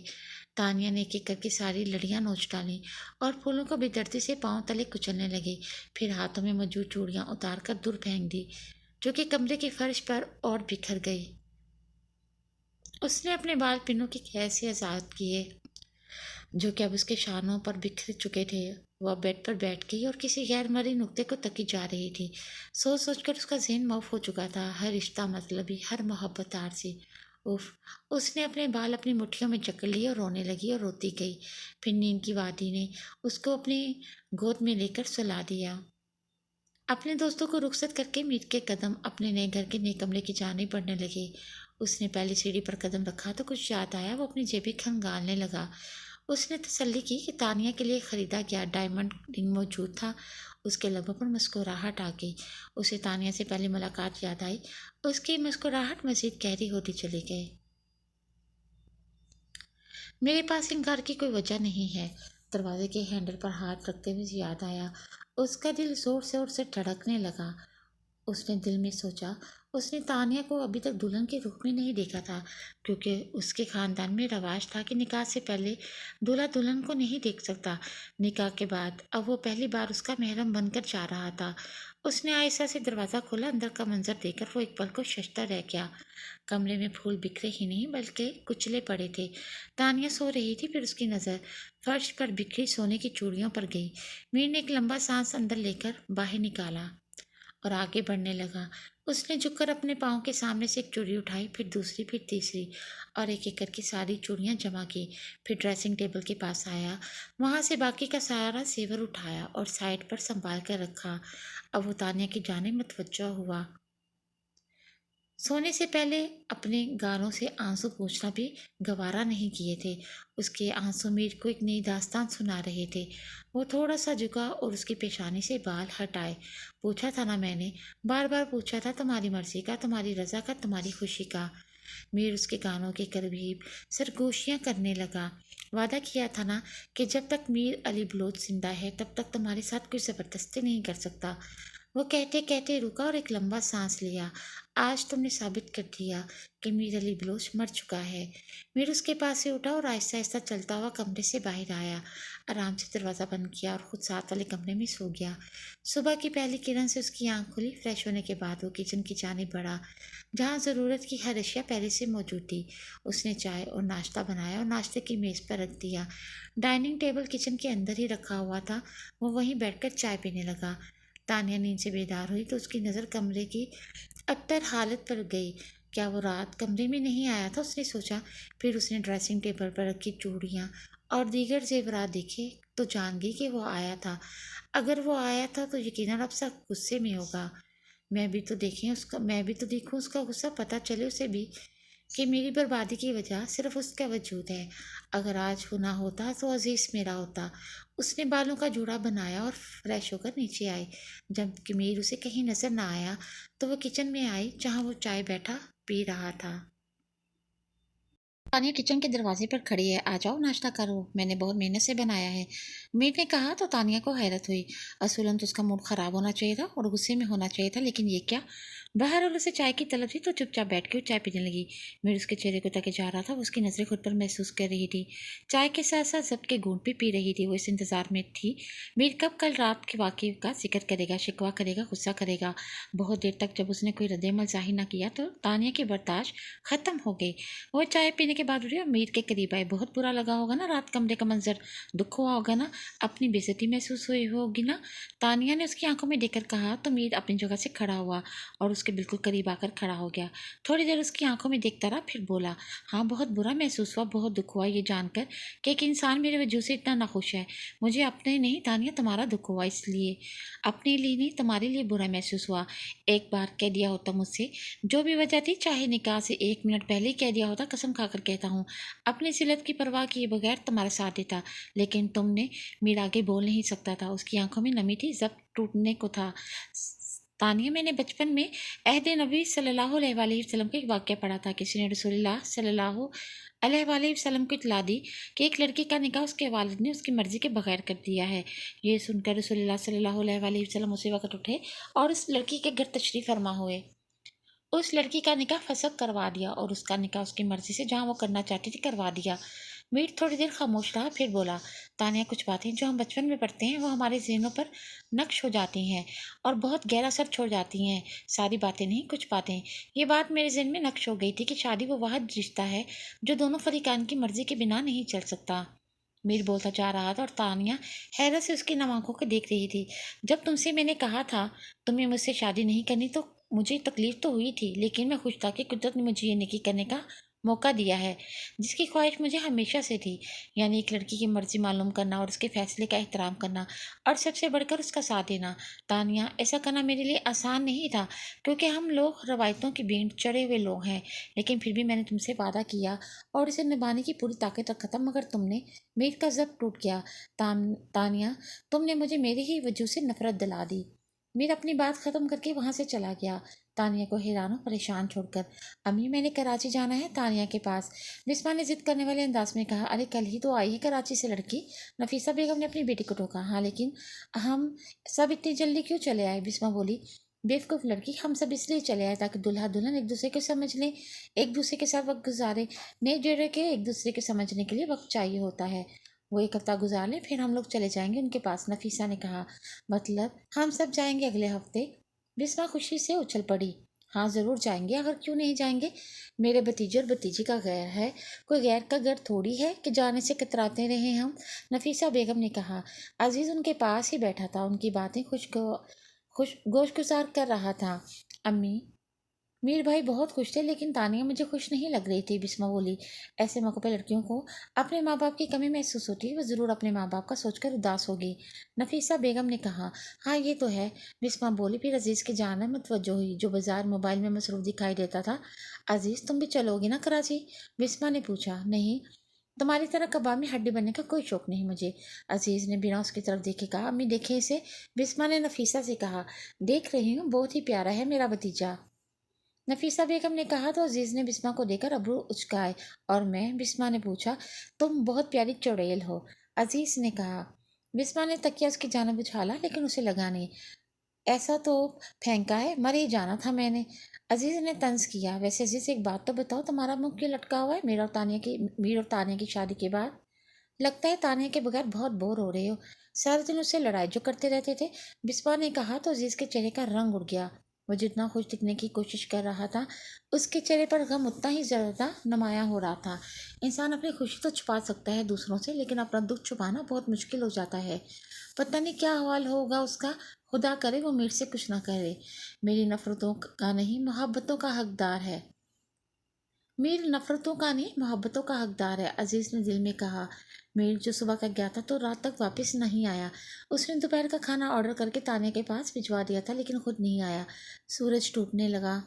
तानिया ने एक एक करके सारी लड़ियां नोच डाली और फूलों को बेदर्दी से पांव तले कुचलने लगी। फिर हाथों में मौजूद चूड़ियां उतार कर दूर फेंक दी, जो कि कमरे के फर्श पर और बिखर गई। उसने अपने बाल पिनों की कैद से आज़ाद किए, जो कि अब उसके शानों पर बिखर चुके थे। वह बेड पर बैठ गई और किसी गैर मरी नुक्ते को तकी जा रही थी। सोच सोच कर उसका ज़हन मौफ हो चुका था। हर रिश्ता मतलबी, हर मोहब्बत आरज़ी। उफ। उसने अपने बाल अपनी मुट्ठियों में जकड़ लिए और रोने लगी और रोती गई। फिर नींद की वादी ने उसको अपनी गोद में लेकर सुला दिया। अपने दोस्तों को रुखसत करके मीर के कदम अपने नए घर के नए कमरे की जानिब बढ़ने लगे। उसने पहली सीढ़ी पर कदम रखा तो कुछ याद आया। वो अपनी जेबें खंगालने लगा। उसने तसल्ली की कि तानिया के लिए खरीदा गया डायमंड रिंग मौजूद था। उसके लबों पर मुस्कुराहट आ गई। उसे तानिया से पहली मुलाकात याद आई। उसकी मुस्कुराहट मजीद गहरी होती चली गई। मेरे पास इनकार की कोई वजह नहीं है। दरवाजे के हैंडल पर हाथ रखते हुए याद आया। उसका दिल जोर से धड़कने लगा। उसने दिल में सोचा, उसने तानिया को अभी तक दुल्हन के रूप में नहीं देखा था, क्योंकि उसके खानदान में रवाज था कि निकाह से पहले दूल्हा दुल्हन को नहीं देख सकता। निकाह के बाद अब वो पहली बार उसका महरम बनकर जा रहा था। उसने आहिस्ता से दरवाज़ा खोला। अंदर का मंजर देखकर वो एक पल को शशता रह गया। कमरे में फूल बिखरे ही नहीं बल्कि कुचले पड़े थे। तानिया सो रही थी। फिर उसकी नज़र फर्श पर बिखरी सोने की चूड़ियों पर गई। मीर ने एक लंबा सांस अंदर लेकर बाहर निकाला और आगे बढ़ने लगा। उसने झुककर अपने पाँव के सामने से एक चूड़ी उठाई, फिर दूसरी, फिर तीसरी, और एक एक करके सारी चूड़ियाँ जमा की। फिर ड्रेसिंग टेबल के पास आया। वहाँ से बाकी का सारा जेवर उठाया और साइड पर संभाल कर रखा। अब वो तानिया की जाने मुतवज्जो हुआ। सोने से पहले अपने गालों से आंसू पोंछना भी गवारा नहीं किए थे। उसके आंसू मीर को एक नई दास्तान सुना रहे थे। वो थोड़ा सा झुका और उसकी पेशानी से बाल हटाए। पूछा था ना मैंने, बार बार पूछा था, तुम्हारी मर्जी का, तुम्हारी रजा का, तुम्हारी खुशी का। मीर उसके कानों के करीब सरगोशियाँ करने लगा। वादा किया था ना कि जब तक मीर अली बलोच जिंदा है तब तक तुम्हारे साथ कोई ज़बरदस्ती नहीं कर सकता। वो कहते कहते रुका और एक लंबा सांस लिया। आज तुमने साबित कर दिया कि मीर अली बलोच मर चुका है। मीर उसके पास से उठा और आहिस्ता आहिस्ता चलता हुआ कमरे से बाहर आया। आराम से दरवाज़ा बंद किया और खुद साथ वाले कमरे में सो गया। सुबह की पहली किरण से उसकी आंख खुली। फ्रेश होने के बाद वो किचन की जानिब बढ़ा, जहाँ ज़रूरत की हर अशिया पहले से मौजूद थी। उसने चाय और नाश्ता बनाया और नाश्ते की मेज़ पर रख दिया। डाइनिंग टेबल किचन के अंदर ही रखा हुआ था। वो वहीं बैठकर चाय पीने लगा। तानिया नींद से बेदार हुई तो उसकी नज़र कमरे की अबतर हालत पर गई। क्या वो रात कमरे में नहीं आया था, उसने सोचा। फिर उसने ड्रेसिंग टेबल पर रखी चूड़ियाँ और दीगर जेवरात देखे तो जान गई कि वो आया था। अगर वो आया था तो यकीनन अब सब गुस्से में होगा। मैं भी तो देखूं उसका गुस्सा, पता चले उसे भी कि मेरी बर्बादी की वजह सिर्फ उसका वजूद है। अगर आज वो ना होता तो अजीज़ मेरा होता। उसने बालों का जूड़ा बनाया और फ्रेश होकर नीचे आई। जब कि मीर उसे कहीं नजर ना आया तो वो किचन में आई, जहाँ वो चाय बैठा पी रहा था। तानिया किचन के दरवाजे पर खड़ी है। आ जाओ, नाश्ता करो, मैंने बहुत मेहनत से बनाया है। मीर ने कहा तो तानिया को हैरत हुई। असूलन तो उसका मूड खराब होना चाहिए था और गुस्से में होना चाहिए था, लेकिन ये क्या। बहरहाल उसे चाय की तलब थी तो चुपचाप बैठ के चाय पीने लगी। मीर उसके चेहरे को तके जा रहा था। वो उसकी नज़रें खुद पर महसूस कर रही थी। चाय के साथ साथ जब्त के घूंट भी पी रही थी। वो इस इंतजार में थी मीर कब कल रात के वाक़े का जिक्र करेगा, शिकवा करेगा, गुस्सा करेगा। बहुत देर तक जब उसने कोई रद्द-ए-अमल ज़ाहिर न किया तो तानिया की बर्दाश्त ख़त्म हो गई। वो चाय पीने के बाद उठी और मीर के करीब आई। बहुत बुरा लगा होगा ना रात कमरे का मंजर, दुख हुआ होगा ना, अपनी बेइज्जती महसूस हुई होगी ना। तानिया ने उसकी आंखों में देखकर कहा तो मीर अपनी जगह से खड़ा हुआ और उसके बिल्कुल करीब आकर खड़ा हो गया। थोड़ी देर उसकी आंखों में देखता रहा, फिर बोला, हाँ बहुत बुरा महसूस हुआ, बहुत दुख हुआ ये जानकर कि एक इंसान मेरे वजह से इतना नाखुश है। मुझे अपने नहीं तानिया तुम्हारा दुख हुआ, इसलिए अपने लिए नहीं तुम्हारे लिए बुरा महसूस हुआ। एक बार कह दिया होता मुझसे, जो भी वजह थी, चाहे निकाह से 1 मिनट पहले ही कह दिया होता, कसम खाकर कहता हूँ अपनी सिलत की परवाह किए बगैर तुम्हारा साथ देता, लेकिन तुमने मीरा आगे बोल नहीं सकता था, उसकी आंखों में नमी थी, जब टूटने को था। तानिया, मैंने बचपन में अहद नबी सल्लल्लाहु अलैहि वसल्लम का एक वाक़या पढ़ा था। किसी ने रसूलुल्लाह सल्लल्लाहु अलैहि वसल्लम को इतला दी कि एक लड़की का निकाह उसके वालिद ने उसकी मर्ज़ी के बगैर कर दिया है। ये सुनकर रसूलुल्लाह सल्लल्लाहु अलैहि वसल्लम उसी वक्त उठे और उस लड़की के घर तशरीफ़ फरमा हुए। उस लड़की का निकाह फसक करवा दिया और उसका निकाह उसकी मर्ज़ी से जहाँ वो करना चाहती थी करवा दिया। मीर थोड़ी देर खामोश रहा, फिर बोला, तानिया, कुछ बातें जो हम बचपन में पढ़ते हैं वो हमारे ज़हनों पर नक्श हो जाती हैं और बहुत गहरा असर छोड़ जाती हैं। सारी बातें नहीं, कुछ बातें। ये बात मेरे ज़हन में नक्श हो गई थी कि शादी वो वाहिद रिश्ता है जो दोनों फरीकान की मर्ज़ी के बिना नहीं चल सकता। मीर बोलता जा रहा था और तानिया हैरत से उसकी नम आंखों को देख रही थी। जब तुमसे मैंने कहा था तुम्हें मुझसे शादी नहीं करनी, तो मुझे तकलीफ तो हुई थी, लेकिन मैं खुश था कि कुदरत ने मुझे ये नेकी करने का मौका दिया है जिसकी ख्वाहिश मुझे हमेशा से थी, यानी एक लड़की की मर्जी मालूम करना और उसके फैसले का एहतराम करना और सबसे बढ़कर उसका साथ देना। तानिया, ऐसा करना मेरे लिए आसान नहीं था क्योंकि हम लोग रवायतों की भेंट चढ़े हुए लोग हैं, लेकिन फिर भी मैंने तुमसे वादा किया और इसे निभाने की पूरी ताकत रखा था, मगर तुमने मेरी का जब्त टूट गया। तानिया, तुमने मुझे मेरी ही वजह से नफरत दिला दी। मीर अपनी बात ख़त्म करके वहाँ से चला गया, तानिया को हैरान और परेशान छोड़कर। अम्मी, मैंने कराची जाना है तानिया के पास, बिस्मा ने जिद करने वाले अंदाज में कहा। अरे कल ही तो आई है कराची से लड़की, नफीसा बेगम ने अपनी बेटी को टोका। हाँ, लेकिन हम सब इतनी जल्दी क्यों चले आए, बिस्मा बोली। बेवकूफ़ लड़की, हम सब इसलिए चले आए ताकि दुल्हा दुल्हन एक दूसरे को समझ लें, एक दूसरे के साथ वक्त गुजारे। नए जोड़े के एक दूसरे के समझने के लिए वक्त चाहिए होता है। वो 1 हफ्ता गुजार लें, फिर हम लोग चले जाएंगे उनके पास, नफीसा ने कहा। मतलब हम सब जाएंगे अगले हफ्ते? बिस्मा खुशी से उछल पड़ी। हाँ ज़रूर जाएंगे, अगर क्यों नहीं जाएंगे। मेरे भतीजे और भतीजी का गैर है, कोई गैर का घर थोड़ी है कि जाने से कतराते रहे हम, नफीसा बेगम ने कहा। अजीज़ उनके पास ही बैठा था, उनकी बातें खुश गोशगुजार कर रहा था। अम्मी, मीर भाई बहुत खुश थे, लेकिन तानिया मुझे खुश नहीं लग रही थी, बिस्मा बोली। ऐसे मौक़ों पर लड़कियों को अपने माँ बाप की कमी महसूस होती है, वो ज़रूर अपने माँ बाप का सोचकर उदास होगी, नफीसा बेगम ने कहा। हाँ ये तो है, बिस्मा बोली। फिर अजीज़ की जान में मुतवज्जो हुई, जो बाजार मोबाइल में मसरूफ़ दिखाई देता था। अजीज़, तुम भी चलोगी ना कराची, बिस्मा ने पूछा। नहीं, तुम्हारी तरह कबाब में हड्डी बनने का कोई शौक नहीं मुझे, अजीज़ ने बिना उसकी तरफ देखे कहा। अम्मी देखे इसे, बिस्मा ने नफीसा से कहा। देख रही हूँ, बहुत ही प्यारा है मेरा भतीजा, नफीसा बेगम ने कहा तो अजीज़ ने बिस्मा को देखकर अब्रू उचकाए। और मैं, बिस्मा ने पूछा। तुम बहुत प्यारी चुड़ैल हो, अजीज़ ने कहा। बिस्मा ने तकिया उसकी जानिब उछाला, लेकिन उसे लगा नहीं। ऐसा तो फेंका है, मर ही जाना था मैंने, अजीज़ ने तंज किया। वैसे अजीज़ एक बात तो बताओ, तुम्हारा मुंह क्यों लटका हुआ है मीर और तानिया की शादी के बाद? लगता है तानिया के बगैर बहुत बोर हो रहे हो, सारे दिन उससे लड़ाई जो करते रहते थे, बिस्वा ने कहा तो अजीज़ के चेहरे का रंग उड़ गया। वो जितना खुश दिखने की कोशिश कर रहा था, उसके चेहरे पर गम उतना ही ज़्यादा नुमायाँ हो रहा था। इंसान अपनी खुशी तो छुपा सकता है दूसरों से, लेकिन अपना दुख छुपाना बहुत मुश्किल हो जाता है। पता नहीं क्या हाल होगा उसका, खुदा करे वो मेरे से कुछ ना करे। मेरी नफ़रतों का नहीं, मोहब्बतों का हकदार है। मीर नफ़रतों का नहीं, मोहब्बतों का हकदार है, अजीज़ ने दिल में कहा। मीर जो सुबह का गया था तो रात तक वापस नहीं आया। उसने दोपहर का खाना ऑर्डर करके तानिया के पास भिजवा दिया था, लेकिन खुद नहीं आया। सूरज टूटने लगा।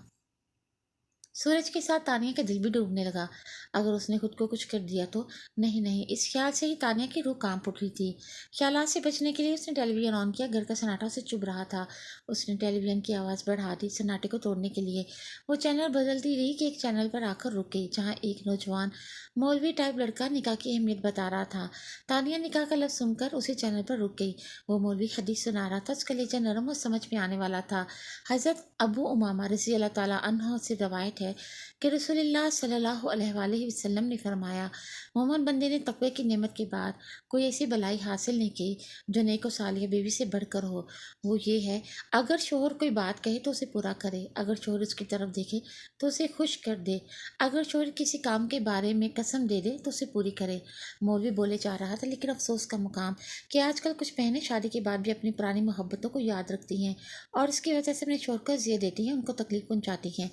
सूरज के साथ तानिया का दिल भी डूबने लगा। अगर उसने खुद को कुछ कर दिया तो? नहीं नहीं, इस ख्याल से ही तानिया की रूह कांप उठी थी। ख्यालात से बचने के लिए उसने टेलीविज़न ऑन किया। घर का सन्नाटा उसे चुभ रहा था। उसने टेलीविज़न की आवाज़ बढ़ा दी सन्नाटे को तोड़ने के लिए। वो चैनल बदलती रही कि एक चैनल पर आकर रुक गई, जहाँ एक नौजवान मौलवी टाइप लड़का निकाह की अहमियत बता रहा था। तानिया निकाह का लफ्ज़ सुनकर उसी चैनल पर रुक गई। वो मौलवी हदीस सुना रहा था, उसका लहजा नरम और समझ में आने वाला था। हज़रत अबू उमामा रज़ी अल्लाह ताला अन्हो से रवायत है ہے کہ رسول اللہ صلی اللہ علیہ وآلہ وسلم نے فرمایا، مومن بندے نے تقوی کی نعمت کے بعد کوئی ایسی بلائی حاصل نہیں کی جو نیک و صالحہ بیوی سے بڑھ کر ہو۔ وہ یہ ہے، اگر شوہر کوئی بات کہے تو اسے پورا کرے، اگر شوہر اس کی طرف دیکھے تو اسے خوش کر دے، اگر شوہر کسی کام کے بارے میں قسم دے دے تو اسے پوری کرے۔ مولوی بولے جا رہا تھا، لیکن افسوس کا مقام کہ آج کل کچھ بہنیں شادی کے بعد بھی اپنی پرانی محبتوں کو یاد رکھتی ہیں اور اس کی وجہ سے اپنے شوہر کو اذیت دیتی ہیں، ان کو تکلیف پہنچاتی ہیں۔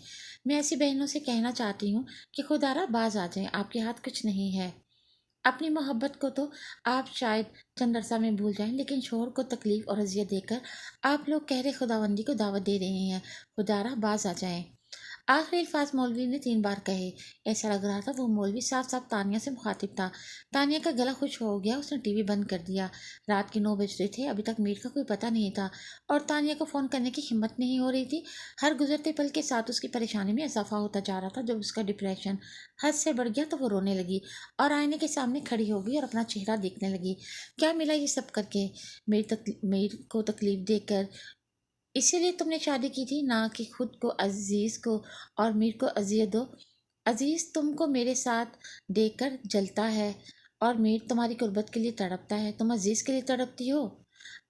میں ایسی بہنوں سے کہنا چاہتی ہوں کہ خدا را باز آ جائیں، آپ کے ہاتھ کچھ نہیں ہے۔ اپنی محبت کو تو آپ شاید چند عرصہ میں بھول جائیں، لیکن شوہر کو تکلیف اور اذیت دے کر آپ لوگ گہرے خداوندی کو دعوت دے رہے ہیں۔ خدا را باز آ جائیں۔ آخری الفاظ مولوی نے 3 بار کہے۔ ایسا لگ رہا تھا وہ مولوی صاف صاف تانیہ سے مخاطب تھا۔ تانیہ کا گلا خشک ہو گیا، اس نے ٹی وی بند کر دیا۔ رات کے 9 بج رہے تھے، ابھی تک میر کا کوئی پتہ نہیں تھا اور تانیہ کو فون کرنے کی ہمت نہیں ہو رہی تھی۔ ہر گزرتے پل کے ساتھ اس کی پریشانی میں اضافہ ہوتا جا رہا تھا۔ جب اس کا ڈپریشن حد سے بڑھ گیا تو وہ رونے لگی اور آئینے کے سامنے کھڑی ہو گئی اور اپنا چہرہ دیکھنے لگی۔ کیا ملا یہ سب کر کے؟ میر کو تکلیف دے کر؟ اسی لیے تم نے شادی کی تھی، نہ کہ خود کو، عزیز کو اور میر کو اذیت دو۔ عزیز تم کو میرے ساتھ دیکھ کر جلتا ہے اور میر تمہاری قربت کے لیے تڑپتا ہے، تم عزیز کے لیے تڑپتی ہو۔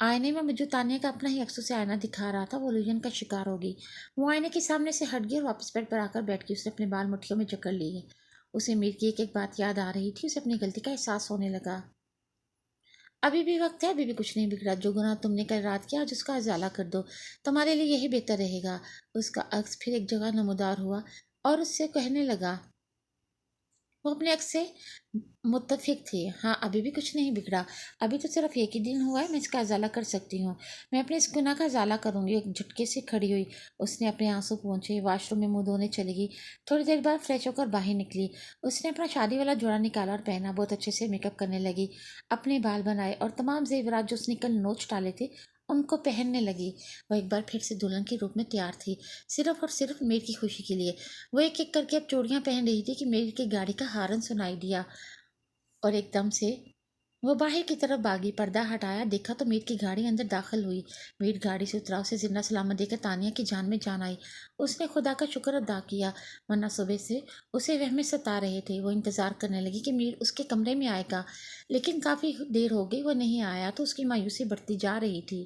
آئینے میں جو تانیہ کا اپنا ہی عکس اسے آئینہ دکھا رہا تھا، وہ الوژن کا شکار ہوگی۔ وہ آئینے کے سامنے سے ہٹ گئی اور واپس بیڈ پر آ کر بیٹھ گئی۔ اس نے اپنے بال مٹھیوں میں جکڑ لیے۔ اسے میر کی ایک ایک بات یاد آ رہی تھی، اسے اپنی غلطی کا احساس ہونے لگا۔ ابھی بھی وقت ہے، ابھی بھی کچھ نہیں بگڑا۔ جو گناہ تم نے کل رات کیا آج اس کا ازالہ کر دو، تمہارے لیے یہی بہتر رہے گا۔ اس کا عکس پھر ایک جگہ نمودار ہوا اور اس سے کہنے لگا، وہ اپنے عکس سے متفق تھی، ہاں ابھی بھی کچھ نہیں بگڑا، ابھی تو صرف ایک ہی دن ہوا ہے، میں اس کا ازالہ کر سکتی ہوں، میں اپنے اس گناہ کا ازالہ کروں گی۔ ایک جھٹکے سے کھڑی ہوئی، اس نے اپنے آنسو پونچھے، واش روم میں منہ دھونے چلی گئی۔ تھوڑی دیر بعد فریش ہو کر باہر نکلی۔ اس نے اپنا شادی والا جوڑا نکالا اور پہنا، بہت اچھے سے میک اپ کرنے لگی، اپنے بال بنائے اور تمام زیورات جو اس نے کل نوچ ڈالے تھے ان کو پہننے لگی۔ وہ ایک بار پھر سے دلہن کے روپ میں تیار تھی، صرف اور صرف میر کی خوشی کے لیے۔ وہ ایک ایک کر کے اب چوڑیاں پہن رہی تھی کہ میر کی گاڑی کا ہارن سنائی دیا اور ایک دم سے وہ باہر کی طرف بھاگی۔ پردہ ہٹایا، دیکھا تو میر کی گاڑی اندر داخل ہوئی۔ میر گاڑی سے اترا، اسے زندہ سلامت دیکھ کر تانیہ کی جان میں جان آئی۔ اس نے خدا کا شکر ادا کیا، ورنہ صبح سے اسے وہمیں ستا رہے تھے۔ وہ انتظار کرنے لگی کہ میر اس کے کمرے میں آئے گا، لیکن کافی دیر ہو گئی، وہ نہیں آیا تو اس کی مایوسی بڑھتی جا رہی تھی۔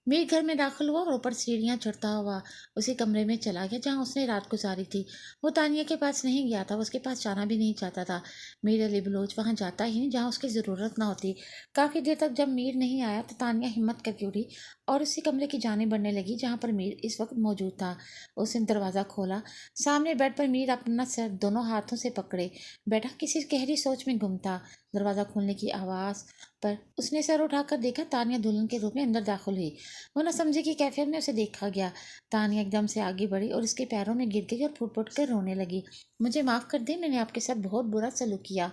میر گھر میں داخل ہوا اور اوپر سیڑھیاں چڑھتا ہوا اسی کمرے میں چلا گیا جہاں اس نے رات گزاری تھی۔ وہ تانیہ کے پاس نہیں گیا تھا، وہ اس کے پاس جانا بھی نہیں چاہتا تھا۔ میر علی بلوچ وہاں جاتا ہی نہیں جہاں اس کی ضرورت نہ ہوتی۔ کافی دیر تک جب میر نہیں آیا تو تانیہ ہمت کر کے اٹھی اور اسی کمرے کی جانب بڑھنے لگی جہاں پر میر اس وقت موجود تھا۔ اس نے دروازہ کھولا، سامنے بیڈ پر میر اپنا سر دونوں ہاتھوں سے پکڑے بیٹھا کسی گہری سوچ میں گم تھا۔ دروازہ کھولنے کی آواز پر اس نے سر اٹھا کر دیکھا، تانیہ دلہن کے روپ میں اندر داخل ہوئی۔ وہ نہ سمجھے کی کیفیت میں اسے دیکھا گیا۔ تانیہ ایک دم سے آگے بڑھی اور اس کے پیروں میں گر گئی اور پھٹ پھٹ کر رونے لگی۔ مجھے معاف کر دیں، میں نے آپ کے ساتھ بہت برا سلوک کیا،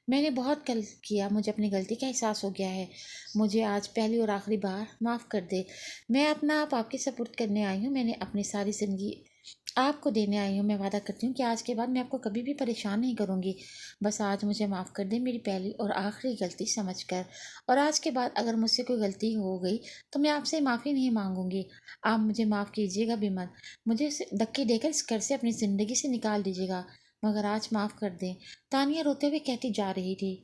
میں نے بہت غلط کیا، مجھے اپنی غلطی کا احساس ہو گیا ہے، مجھے آج پہلی اور آخری بار معاف کر دے۔ میں اپنا آپ کے سپرد کرنے آئی ہوں، میں نے اپنی ساری زندگی آپ کو دینے آئی ہوں۔ میں وعدہ کرتی ہوں کہ آج کے بعد میں آپ کو کبھی بھی پریشان نہیں کروں گی۔ بس آج مجھے معاف کر دیں، میری پہلی اور آخری غلطی سمجھ کر، اور آج کے بعد اگر مجھ سے کوئی غلطی ہو گئی تو میں آپ سے معافی نہیں مانگوں گی۔ آپ مجھے معاف کیجیے گا بھی مت، مجھے دھکے دے کر اس گھر سے اپنی زندگی سے نکال دیجیے گا، مگر آج معاف کر دیں، تانیہ روتے ہوئے کہتی جا رہی تھی۔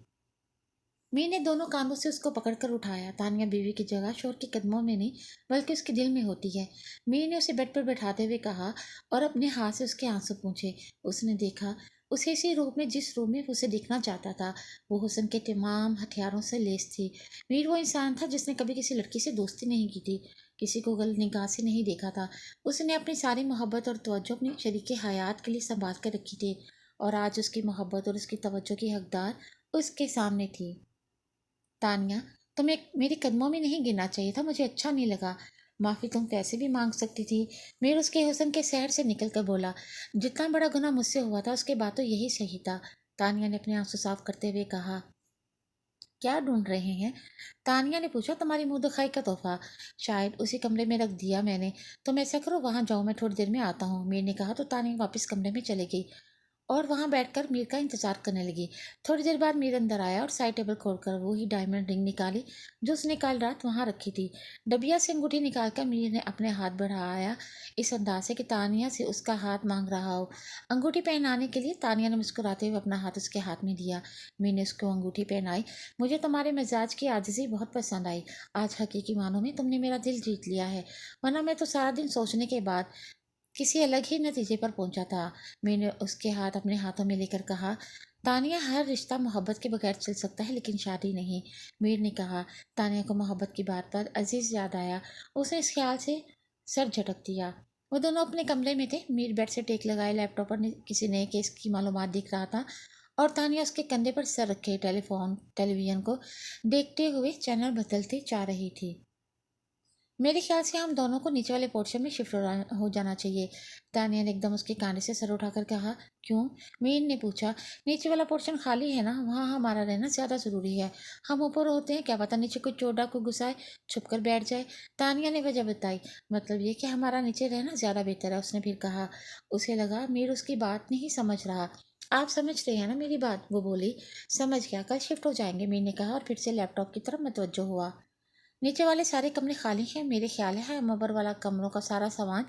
میر نے دونوں کاندھوں سے اس کو پکڑ کر اٹھایا۔ تانیہ بیوی کی جگہ شوہر کے قدموں میں نہیں بلکہ اس کے دل میں ہوتی ہے، میر نے اسے بیڈ پر بیٹھاتے ہوئے کہا اور اپنے ہاتھ سے اس کے آنسو پونچھے۔ اس نے دیکھا اسے اسی روپ میں جس روپ میں وہ اسے دیکھنا چاہتا تھا۔ وہ حسن کے تمام ہتھیاروں سے لیس تھی۔ میر وہ انسان تھا جس نے کبھی کسی لڑکی سے دوستی نہیں کی تھی، کسی کو غلط نگاہ سے نہیں دیکھا تھا۔ اس نے اپنی ساری محبت اور توجہ اپنی شریک حیات کے لیے سنبھال کر رکھی تھی اور آج اس کی محبت اور اس کی توجہ کی حقدار اس کے سامنے تھی۔ تانیہ، تمہیں میرے قدموں میں نہیں گرنا چاہیے تھا، مجھے اچھا نہیں لگا۔ معافی تم ویسے بھی مانگ سکتی تھی۔ میر اس کے حسن کے سحر سے نکل کر بولا، جتنا بڑا گناہ مجھ سے ہوا تھا اس کے بعد تو یہی صحیح تھا۔ تانیہ نے اپنے آنسو صاف کرتے ہوئے کہا، کیا ڈھونڈ رہے ہیں؟ تانیہ نے پوچھا، تمہاری منہ دکھائی کا تحفہ، شاید اسی کمرے میں رکھ دیا میں نے، تم ایسا کرو وہاں جاؤ، میں تھوڑی دیر میں آتا ہوں۔ میر نے کہا تو تانیہ واپس کمرے میں چلے گئی۔ और वहां बैठकर मीर का इंतजार करने लगी। थोड़ी देर बाद मीर अंदर आया और साइड टेबल खोलकर वही डायमंड रिंग निकाली जो उसने कल रात वहां रखी थी। डबिया से अंगूठी निकालकर मीर ने अपने हाथ बढ़ाया, इस अंदाज से कि तानिया से उसका हाथ मांग रहा हो। अंगूठी पहनाने के लिए तानिया ने मुस्कुराते हुए अपना हाथ उसके हाथ में दिया। मीर ने उसको अंगूठी पहनाई। मुझे तुम्हारे मिजाज की आजिज़ी बहुत पसंद आई। आज हकीकी मानों में तुमने मेरा दिल जीत लिया है, वरना मैं तो सारा दिन सोचने के बाद किसी अलग ही नतीजे पर पहुंचा था। मैंने उसके हाथ अपने हाथों में लेकर कहा, तानिया, हर रिश्ता मोहब्बत के बगैर चल सकता है लेकिन शादी नहीं। मीर ने कहा। तानिया को मोहब्बत की बात पर अजीज याद आया। उसने इस ख्याल से सर झटक दिया। वो दोनों अपने कमरे में थे। मीर बेड से टेक लगाए लैपटॉप पर किसी नए केस की मालूमात दिख रहा था और तानिया उसके कंधे पर सर रखे टेलीविजन को देखते हुए चैनल बदलते जा रही थी। मेरे ख्याल से हम दोनों को नीचे वाले पोर्शन में शिफ्ट हो जाना चाहिए। तानिया ने एकदम उसके कान से सर उठाकर कहा। क्यों? मीन ने पूछा। नीचे वाला पोर्शन खाली है ना, वहाँ हमारा रहना ज़्यादा ज़रूरी है। हम ऊपर होते हैं, क्या पता नीचे कोई चोर डाकू घुसाए, छुप कर बैठ जाए। तानिया ने वजह बताई। मतलब ये कि हमारा नीचे रहना ज़्यादा बेहतर है, उसने फिर कहा। उसे लगा मीर उसकी बात नहीं समझ रहा। आप समझ रहे हैं ना मेरी बात? वो बोली। समझ गया, कल शिफ्ट हो जाएंगे, मीर ने कहा और फिर से लैपटॉप की तरफ मुतवज्जो हुआ। नीचे वाले सारे कमरे खाली हैं, मेरे ख्याल है हम ऊपर वाला कमरों का सारा सामान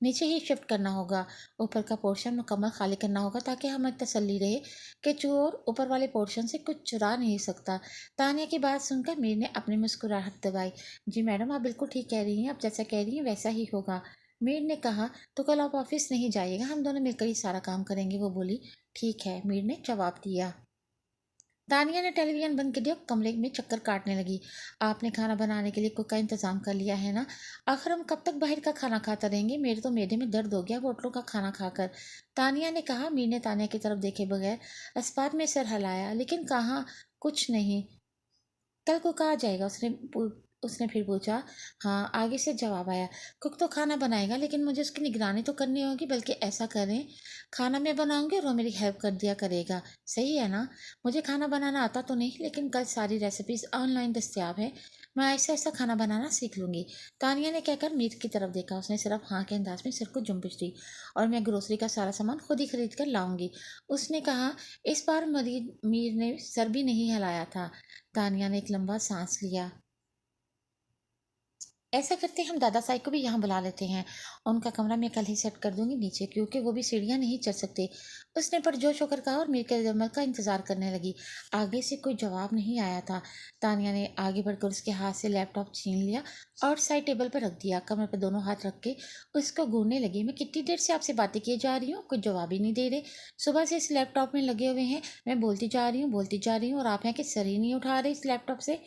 नीचे ही शिफ्ट करना होगा। ऊपर का पोर्शन मुकम्मल खाली करना होगा ताकि हमें तसल्ली रहे कि चोर ऊपर वाले पोर्शन से कुछ चुरा नहीं सकता। तानिया की बात सुनकर मीर ने अपनी मुस्कुराहट दबाई। जी मैडम, आप बिल्कुल ठीक कह रही हैं, आप जैसा कह रही हैं वैसा ही होगा। मीर ने कहा। तो कल आप ऑफिस नहीं जाइएगा, हम दोनों मिलकर ही सारा काम करेंगे। वो बोली। ठीक है, मीर ने जवाब दिया। तानिया ने टेलीविजन बंद कर दिया, कमरे में चक्कर काटने लगी। आपने खाना बनाने के लिए कुक का इंतजाम कर लिया है ना? आखिर हम कब तक बाहर का खाना खाते रहेंगे? मेरे तो मैदे में दर्द हो गया होटलों का खाना खाकर, तानिया ने कहा। मीर ने तानिया की तरफ देखे बगैर अस्पात में सर हिलाया। लेकिन कहाँ? कुछ नहीं। कल को कहा जाएगा? उसने फिर पूछा। हाँ, आगे से जवाब आया। कुक तो खाना बनाएगा लेकिन मुझे उसकी निगरानी तो करनी होगी। बल्कि ऐसा करें, खाना मैं बनाऊंगी और वो मेरी हेल्प कर दिया करेगा। सही है ना? मुझे खाना बनाना आता तो नहीं, लेकिन कल सारी रेसिपीज ऑनलाइन दस्तियाब है, मैं ऐसा ऐसा खाना बनाना सीख लूंगी। तानिया ने कहकर मीर की तरफ देखा। उसने सिर्फ हाँ के अंदाज में सिर को जुम्बिश दी। और मैं ग्रोसरी का सारा सामान खुद ही खरीद कर लाऊंगी, उसने कहा। इस बार मरीज मीर ने सर भी नहीं हिलाया था। तानिया ने एक लंबा सांस लिया। ऐसा करते हैं, हम दादा साई को भी यहाँ बुला लेते हैं। उनका कमरा मैं कल ही सेट कर दूंगी नीचे, क्योंकि वो भी सीढ़ियाँ नहीं चढ़ सकते, उसने पुरजोश होकर कहा और मीर के रद्दमल का इंतजार करने लगी। आगे से कोई जवाब नहीं आया था। तानिया ने आगे बढ़कर उसके हाथ से लैपटॉप छीन लिया और साइड टेबल पर रख दिया। कमर पर दोनों हाथ रख के उसको घूरने लगी। मैं कितनी देर से आपसे बातें किए जा रही हूँ, कोई जवाब ही नहीं दे रहे। सुबह से इस लैपटॉप में लगे हुए हैं, मैं बोलती जा रही हूँ बोलती जा रही हूँ और आप हैं कि सर ही नहीं उठा रहे इस लैपटॉप से।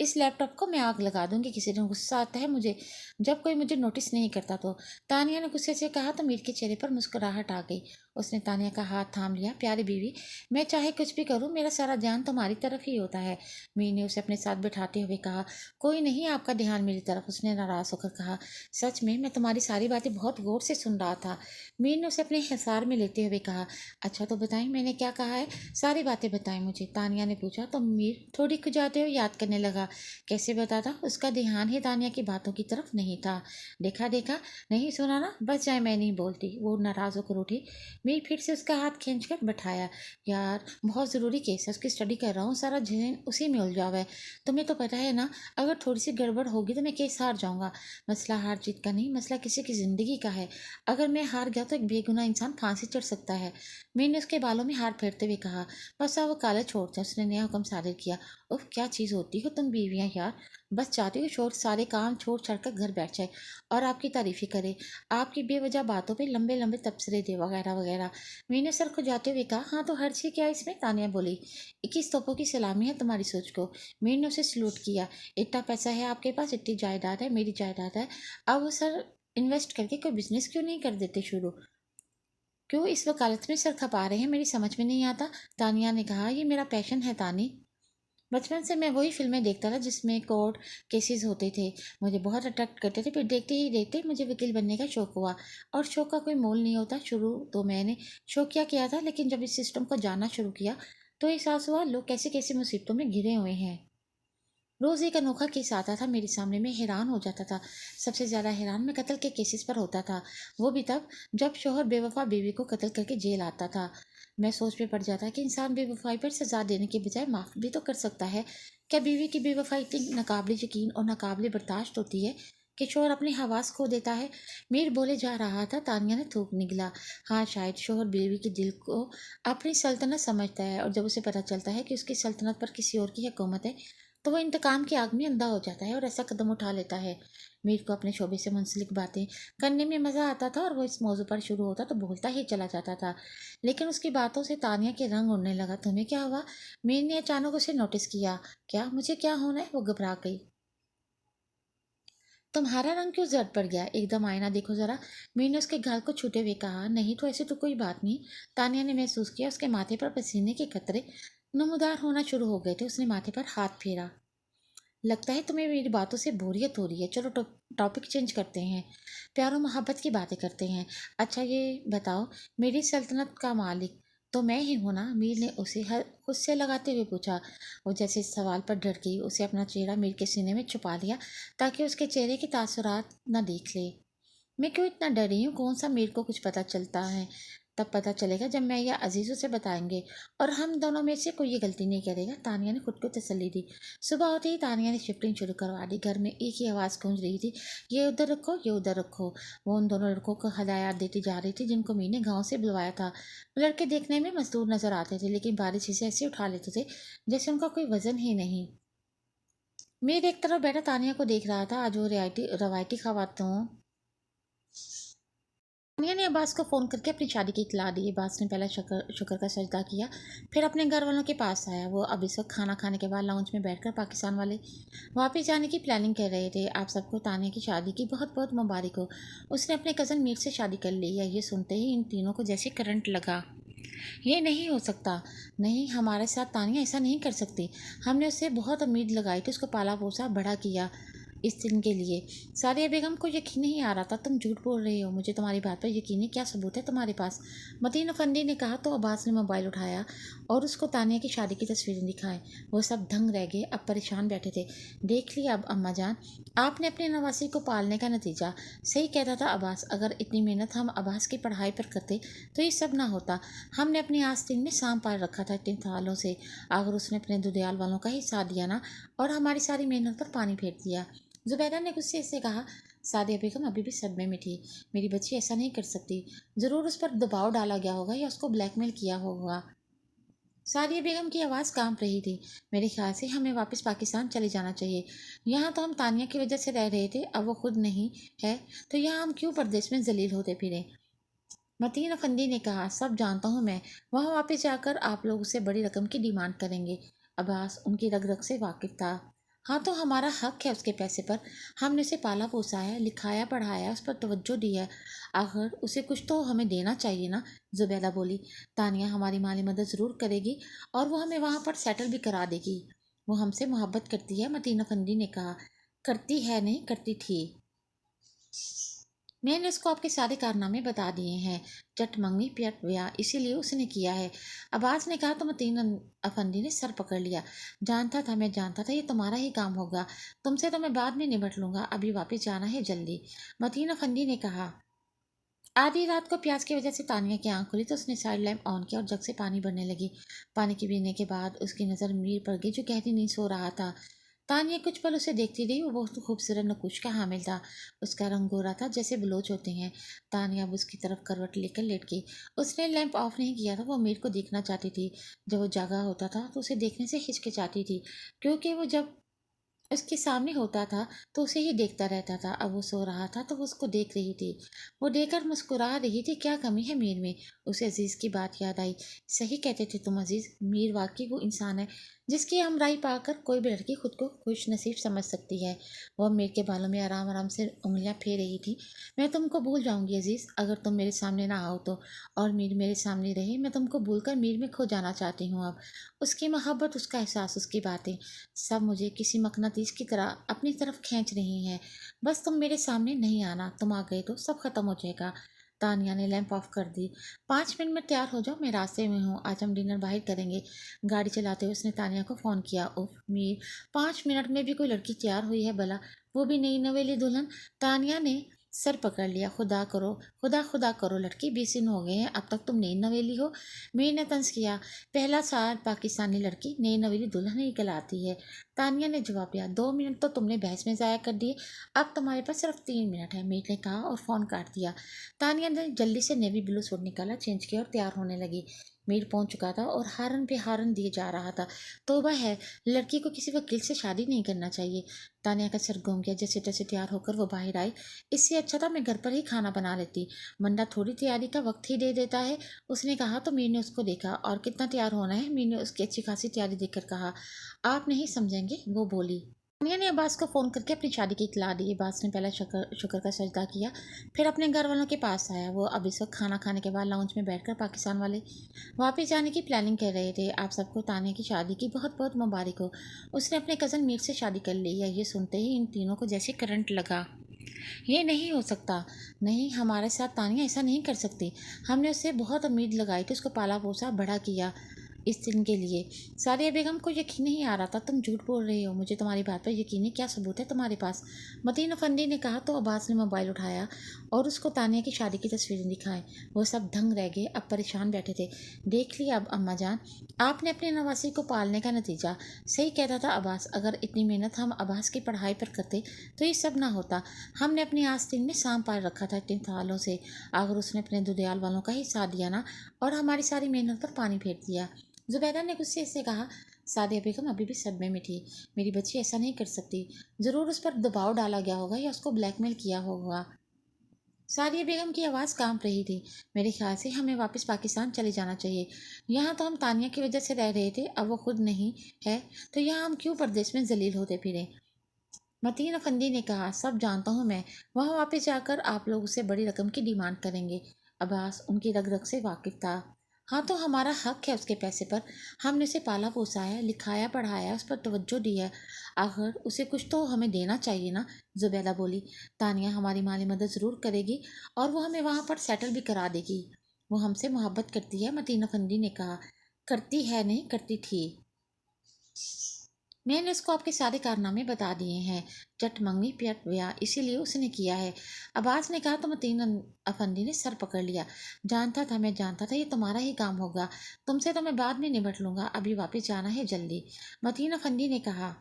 इस लैपटॉप को मैं आग लगा दूंगी, किसी दिन गुस्सा आता है मुझे जब कोई मुझे नोटिस नहीं करता तो। तानिया ने गुस्से से कहा तो मीर के चेहरे पर मुस्कुराहट आ गई। उसने तानिया का हाथ थाम लिया। प्यारी बीवी, मैं चाहे कुछ भी करूं, मेरा सारा ध्यान तुम्हारी तरफ ही होता है। मीर ने उसे अपने साथ बिठाते हुए कहा। कोई नहीं आपका ध्यान मेरी तरफ, उसने नाराज होकर कहा। सच में मैं तुम्हारी सारी बातें बहुत गौर से सुन रहा था। मीर ने उसे अपने हिसार में लेते हुए कहा। अच्छा तो बताएं मैंने क्या कहा है, सारी बातें बताएं मुझे, तानिया ने पूछा। तो मीर थोड़ी खुजाते हुए याद करने लगा। कैसे बताता? उसका ध्यान ही तानिया की बातों की तरफ नहीं था। देखा देखा, नहीं सुना ना, बस जाए, मैं नहीं बोलती, वो नाराज होकर उठी। मीर फिर से उसका हाथ खींचकर बैठाया। यार बहुत ज़रूरी केस है, उसकी स्टडी कर रहा हूँ, सारा जहन उसी में उलझा हुआ है। तुम्हें तो पता है ना, अगर थोड़ी सी गड़बड़ होगी तो मैं केस हार जाऊंगा। मसला हार जीत का नहीं, मसला किसी की ज़िंदगी का है। अगर मैं हार गया तो एक बेगुनाह इंसान फांसी चढ़ सकता है। मीर ने उसके बालों में हाथ फेरते हुए कहा। बस अब वो काले छोड़ते, उसने नया हुक्म सादिर किया। उफ, क्या चीज़ होती हो तुम बीवियाँ यार, बस चाहती हो छोड़ सारे काम छोड़ छाड़ कर घर बैठ जाए और आपकी तारीफी करे, आपकी बेवजह बातों पे लंबे लंबे तबसरे दे वगैरह वगैरह। मैंने सर खुजाते हुए कहा। हाँ तो हर चीज़ क्या है इसमें, तानिया बोली। 21 तोपों की सलामी है तुम्हारी सोच को। मीर ने उसे सलूट किया। इतना पैसा है आपके पास, इतनी जायदाद है, मेरी जायदाद है, अब वो सर इन्वेस्ट करके कोई बिजनेस क्यों नहीं कर देते शुरू? क्यों इस वकालत में सर खपा रहे हैं, मेरी समझ में नहीं आता। तानिया ने कहा। ये मेरा पैशन है तानी, बचपन से मैं वही फिल्में देखता था जिसमें कोर्ट केसेस होते थे, मुझे बहुत अट्रैक्ट करते थे। फिर देखते ही देखते मुझे वकील बनने का शौक हुआ, और शौक का कोई मोल नहीं होता। शुरू तो मैंने शौकिया किया था, लेकिन जब इस सिस्टम को जानना शुरू किया तो एहसास हुआ लोग कैसे कैसे मुसीबतों में घिरे हुए हैं। روز ایک انوکھا کیس آتا تھا میرے سامنے، میں حیران ہو جاتا تھا۔ سب سے زیادہ حیران میں قتل کے کیسز پر ہوتا تھا، وہ بھی تب جب شوہر بے وفا بیوی کو قتل کر کے جیل آتا تھا۔ میں سوچ میں پڑ جاتا کہ انسان بے وفائی پر سزا دینے کے بجائے معاف بھی تو کر سکتا ہے۔ کیا بیوی کی بے وفائی اتنی ناقابل یقین اور ناقابل برداشت ہوتی ہے کہ شوہر اپنے حواس کھو دیتا ہے؟ میر بولے جا رہا تھا، تانیہ نے تھوک نگلا۔ ہاں، شاید شوہر بیوی کے دل کو اپنی سلطنت سمجھتا ہے، اور جب اسے پتہ چلتا ہے کہ اس کی سلطنت پر کسی اور کی حکومت ہے تو وہ انتقام کی آگ میں اندھا ہو جاتا ہے اور ایسا قدم اٹھا لیتا ہے۔ میر کو اپنے شعبے سے منسلک باتیں کرنے میں مزہ آتا تھا، اور وہ اس موضوع پر شروع ہوتا تو بولتا ہی چلا جاتا تھا، لیکن اس کی باتوں سے تانیہ کے رنگ اڑنے لگا۔ تمہیں کیا ہوا؟ میر نے اچانک اسے نوٹس کیا۔ کیا مجھے کیا ہونا ہے؟ وہ گھبرا گئی۔ تمہارا رنگ کیوں زرد پڑ گیا؟ ایک دم آئینہ دیکھو ذرا، میر نے اس کے گال کو چھوتے ہوئے کہا۔ نہیں تو ایسی تو کوئی بات نہیں۔ تانیہ نے محسوس کیا اس کے ماتھے پر پسینے کے قطرے نمودار ہونا شروع ہو گئے تھے۔ اس نے ماتھے پر ہاتھ پھیرا۔ لگتا ہے تمہیں میری باتوں سے بوریت ہو رہی ہے، چلو ٹاپک چینج کرتے ہیں، پیار و محبت کی باتیں کرتے ہیں۔ اچھا یہ بتاؤ، میری سلطنت کا مالک تو میں ہی ہوں نا؟ میر نے اسے خود سے لگاتے ہوئے پوچھا۔ وہ جیسے اس سوال پر ڈر گئی، اسے اپنا چہرہ میر کے سینے میں چھپا لیا تاکہ اس کے چہرے کے تاثرات نہ دیکھ لے۔ میں کیوں اتنا ڈر رہی ہوں؟ کون سا؟ میر کو کچھ پتہ چلتا ہے تب پتہ چلے گا جب میں یا عزیز اسے بتائیں گے، اور ہم دونوں میں سے کوئی یہ غلطی نہیں کرے گا۔ تانیہ نے خود کو تسلی دی۔ صبح ہوتے ہی تانیہ نے شفٹنگ شروع کروا دی۔ گھر میں ایک ہی آواز گونج رہی تھی، یہ ادھر رکھو، یہ ادھر رکھو۔ وہ ان دونوں لڑکوں کو ہدایات دیتی جا رہی تھی جن کو میر نے گاؤں سے بلوایا تھا۔ وہ لڑکے دیکھنے میں مزدور نظر آتے تھے، لیکن بھاری چیزیں ایسے اٹھا لیتے تھے جیسے ان کا کوئی وزن ہی نہیں۔ میر ایک طرف بیٹھا تانیہ کو دیکھ رہا تھا۔ آج وہ روایتی خواتین تانیہ نے عباس کو فون کر کے اپنی شادی کی اطلاع دی۔ عباس نے پہلا شکر کا سجدہ کیا، پھر اپنے گھر والوں کے پاس آیا۔ وہ اب اس وقت کھانا کھانے کے بعد لاؤنج میں بیٹھ کر پاکستان والے واپس جانے کی پلاننگ کر رہے تھے۔ آپ سب کو تانیہ کی شادی کی بہت بہت مبارک ہو۔ اس نے اپنے کزن میر سے شادی کر لی ہے۔ یہ سنتے ہی ان تینوں کو جیسے کرنٹ لگا۔ یہ نہیں ہو سکتا۔ نہیں، ہمارے ساتھ تانیہ ایسا نہیں کر سکتی۔ ہم نے اس سے بہت امید لگائی تھی، اس کو پالا پوسا بڑا کیا اس دن کے لیے۔ سعدیہ بیگم کو یقین نہیں آ رہا تھا۔ تم جھوٹ بول رہے ہو، مجھے تمہاری بات پر یقین ہے۔ کیا ثبوت ہے تمہارے پاس؟ متین افندی نے کہا تو عباس نے موبائل اٹھایا اور اس کو تانیہ کی شادی کی تصویریں دکھائیں۔ وہ سب دنگ رہ گئے، اب پریشان بیٹھے تھے۔ دیکھ لیا اب اماں جان، آپ نے اپنے نواسی کو پالنے کا نتیجہ۔ صحیح کہتا تھا عباس، اگر اتنی محنت ہم عباس کی پڑھائی پر کرتے تو یہ سب نہ ہوتا۔ ہم نے اپنی آستین میں سانپ پال رکھا تھا اتنے سالوں سے، اگر اس نے اپنے دودیال والوں کا ہی ساتھ دیا نا، اور ہماری ساری محنت پر پانی پھیر دیا۔ زبیدہ نے غصے سے کہا۔ سعدیہ بیگم ابھی بھی صدمے میں تھی۔ میری بچی ایسا نہیں کر سکتی، ضرور اس پر دباؤ ڈالا گیا ہوگا یا اس کو بلیک میل کیا ہوگا۔ سعدیہ بیگم کی آواز کانپ رہی تھی۔ میرے خیال سے ہمیں واپس پاکستان چلے جانا چاہیے۔ یہاں تو ہم تانیہ کی وجہ سے رہ رہے تھے، اب وہ خود نہیں ہے تو یہاں ہم کیوں پردیس میں ذلیل ہوتے پھریں؟ متین افندی نے کہا۔ سب جانتا ہوں میں، وہاں واپس جا کر آپ لوگ اسے بڑی رقم کی ڈیمانڈ کریں گے۔ عباس ان کی رگ رگ سے واقف تھا۔ ہاں تو ہمارا حق ہے اس کے پیسے پر، ہم نے اسے پالا پوسا ہے، لکھایا پڑھایا، اس پر توجہ دی ہے، آخر اسے کچھ تو ہمیں دینا چاہیے نا۔ زبیدہ بولی۔ تانیہ ہماری مالی مدد ضرور کرے گی اور وہ ہمیں وہاں پر سیٹل بھی کرا دے گی۔ وہ ہم سے محبت کرتی ہے، متین افندی نے کہا۔ کرتی ہے نہیں، کرتی تھی۔ میں نے اس کو آپ کے سارے کارنامے بتا دیے ہیں، چٹ منگنی پیٹ ویا، اسی لیے اس نے کیا ہے۔ عباس نے کہا تو متین افندی نے سر پکڑ لیا۔ جانتا تھا، میں جانتا تھا یہ تمہارا ہی کام ہوگا، تم سے تو میں بعد میں نبٹ لوں گا، ابھی واپس جانا ہے جلدی۔ متین افندی نے کہا۔ آدھی رات کو پیاس کی وجہ سے تانیہ کی آنکھ کھلی تو اس نے سائڈ لیمپ آن کیا اور جگ سے پانی بھرنے لگی۔ پانی کی پینے کے بعد اس کی نظر میر پر گئی جو گہری نیند سو رہا تھا۔ تانیہ کچھ پل اسے دیکھتی رہی۔ وہ بہت خوبصورت نقوش کا حامل تھا، اس کا رنگ گورا تھا جیسے بلوچ ہوتے ہیں۔ تانیہ اب اس کی طرف کروٹ لے کر لیٹ گئی۔ اس نے لیمپ آف نہیں کیا تھا، وہ میر کو دیکھنا چاہتی تھی۔ جب وہ جاگا ہوتا تھا تو اسے دیکھنے سے ہچکچاتی تھی، کیونکہ وہ جب اس کے سامنے ہوتا تھا تو اسے ہی دیکھتا رہتا تھا۔ اب وہ سو رہا تھا تو وہ اس کو دیکھ رہی تھی، وہ دیکھ کر مسکرا رہی تھی۔ کیا کمی ہے میر میں؟ اسے عزیز کی بات یاد آئی۔ صحیح کہتے تھے تم عزیز، میر واقعی وہ انسان ہے جس کی ہمراہی پا کر کوئی بھی لڑکی خود کو خوش نصیب سمجھ سکتی ہے۔ وہ میر کے بالوں میں آرام آرام سے انگلیاں پھیر رہی تھی۔ میں تم کو بھول جاؤں گی عزیز، اگر تم میرے سامنے نہ آؤ تو، اور میر میرے سامنے رہے۔ میں تم کو بھول کر میر میں کھو جانا چاہتی ہوں۔ اب اس کی محبت، اس کا احساس، اس کی باتیں، سب مجھے کسی مقناطیس کی طرح اپنی طرف کھینچ رہی ہیں۔ بس تم میرے سامنے نہیں آنا، تم آ گئے تو سب ختم ہو جائے گا۔ तानिया ने लैंप ऑफ कर दी। 5 मिनट में तैयार हो जाओ, मैं रास्ते में हूँ, आज हम डिनर बाहर करेंगे। गाड़ी चलाते हुए उसने तानिया को फ़ोन किया। उफ मीर, 5 मिनट में भी कोई लड़की तैयार हुई है भला, वो भी नई नवेली दुल्हन। तानिया ने सर पकड़ लिया। खुदा करो, खुदा खुदा करो लड़की, 20 दिन हो गए हैं, अब तक तुम नई नवेली हो। मीर ने तंज किया। पहला साल पाकिस्तानी लड़की नई नवेली दुल्हन ही कहलाती है। तानिया ने जवाब दिया। 2 मिनट तो तुमने बहस में ज़ाया कर दिए, अब तुम्हारे पास सिर्फ 3 मिनट है, मीर ने कहा और फ़ोन काट दिया। तानिया ने जल्दी से नेवी ब्लू सूट निकाला, चेंज किया और तैयार होने लगी। मीर पहुंच चुका था और हारन पे हारन दिए जा रहा था। तौबा है, लड़की को किसी वकील से शादी नहीं करना चाहिए। तानिया का सर घूम गया। जैसे तैसे तैयार होकर वो बाहर आई। इससे अच्छा था मैं घर पर ही खाना बना लेती, मंडा थोड़ी तैयारी का वक्त ही दे देता है। उसने कहा तो मीर ने उसको देखा। और कितना तैयार होना है, मीर ने उसकी अच्छी खासी तैयारी देखकर कहा। आप नहीं समझेंगे, वो बोली। तानिया ने अब्बास को फ़ोन करके अपनी शादी की इत्तला दी। अब्बास ने पहले शुक्र शुक्र का सजदा किया, फिर अपने घर वालों के पास आया। वो अब इस वक्त खाना खाने के बाद लाउंज में बैठकर पाकिस्तान वाले वापस जाने की प्लानिंग कर रहे थे। आप सबको तानिया की शादी की बहुत बहुत मुबारक हो। उसने अपने कज़न मीर से शादी कर ली है। ये सुनते ही इन तीनों को जैसे करंट लगा। ये नहीं हो सकता, नहीं, हमारे साथ तानिया ऐसा नहीं कर सकती। हमने उससे बहुत उम्मीद लगाई थी, उसको पाला पोसा बड़ा किया इस दिन के लिए। सारिया बेगम को यकीन नहीं आ रहा था। तुम झूठ बोल रही हो, मुझे तुम्हारी बात पर यकीन है, क्या सबूत है तुम्हारे पास? मतीन अफंदी ने कहा तो अब्बास ने मोबाइल उठाया और उसको तानिया की शादी की तस्वीरें दिखाएं। वो सब दंग रह गए, अब परेशान बैठे थे। देख लिया अब अम्मा जान, आपने अपने नवासी को पालने का नतीजा। सही कहता था अब्बास, अगर इतनी मेहनत हम अब्बास की पढ़ाई पर करते तो ये सब ना होता। हमने अपनी आस्तीन में सांप पाल रखा था इतने सालों से, अगर उसने अपने दुधियाल वालों का ही साथ दिया ना, और हमारी सारी मेहनत पर पानी फेर दिया। जुबैदा ने गुस्से से कहा। सादिया बेगम अभी भी सदमे में थी। मेरी बच्ची ऐसा नहीं कर सकती, ज़रूर उस पर दबाव डाला गया होगा या उसको ब्लैकमेल किया होगा। सादिया बेगम की आवाज़ कांप रही थी। मेरे ख्याल से हमें वापस पाकिस्तान चले जाना चाहिए। यहाँ तो हम तानिया की वजह से रह रहे थे, अब वो खुद नहीं है तो यहाँ हम क्यों परदेश में जलील होते फिरें? मतीन अफंदी ने कहा। सब जानता हूँ मैं, वहाँ वापस जाकर आप लोग उससे बड़ी रकम की डिमांड करेंगे। अब्बास उनकी रग रग से वाकिफ था। हाँ तो हमारा हक है उसके पैसे पर, हमने उसे पाला पोसाया, लिखाया पढ़ाया, उस पर तवज्जो दी है, आखिर उसे कुछ तो हमें देना चाहिए ना। जुबैदा बोली। तानिया हमारी माली मदद ज़रूर करेगी और वो हमें वहाँ पर सेटल भी करा देगी। वो हमसे मोहब्बत करती है, मतीन अफंदी ने कहा। करती है नहीं, करती थी। मैंने उसको आपके सारे कारनामे बता दिए हैं। चट मंगनी पियट व्या, इसीलिए उसने किया है। अब्बास ने कहा तो मतीन अफंदी ने सर पकड़ लिया। जानता था, मैं जानता था ये तुम्हारा ही काम होगा। तुमसे तो मैं बाद में निपट लूंगा, अभी वापस जाना है जल्दी। मतीन अफंदी ने कहा।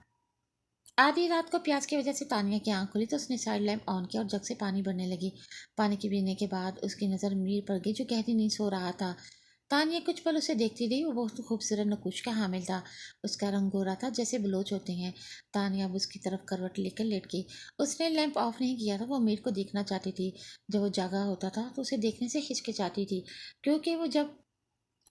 आधी रात को प्यास की वजह से तानिया की आंख खुली तो उसने साइड लैम्प ऑन किया और जग से पानी भरने लगी। पानी के पीने के बाद उसकी नज़र मीर पर गई जो गहरी नींद सो रहा था। तानिया कुछ पल उसे देखती रही। वो बहुत खूबसूरत नकुश का हामिल था। उसका रंग गोरा था जैसे बलोच होते हैं। तानिया अब उसकी तरफ करवट लेकर लेट गई। उसने लैंप ऑफ नहीं किया था। वो मीर को देखना चाहती थी। जब वो जागा होता था तो उसे देखने से हिचकिचाती थी, क्योंकि वो जब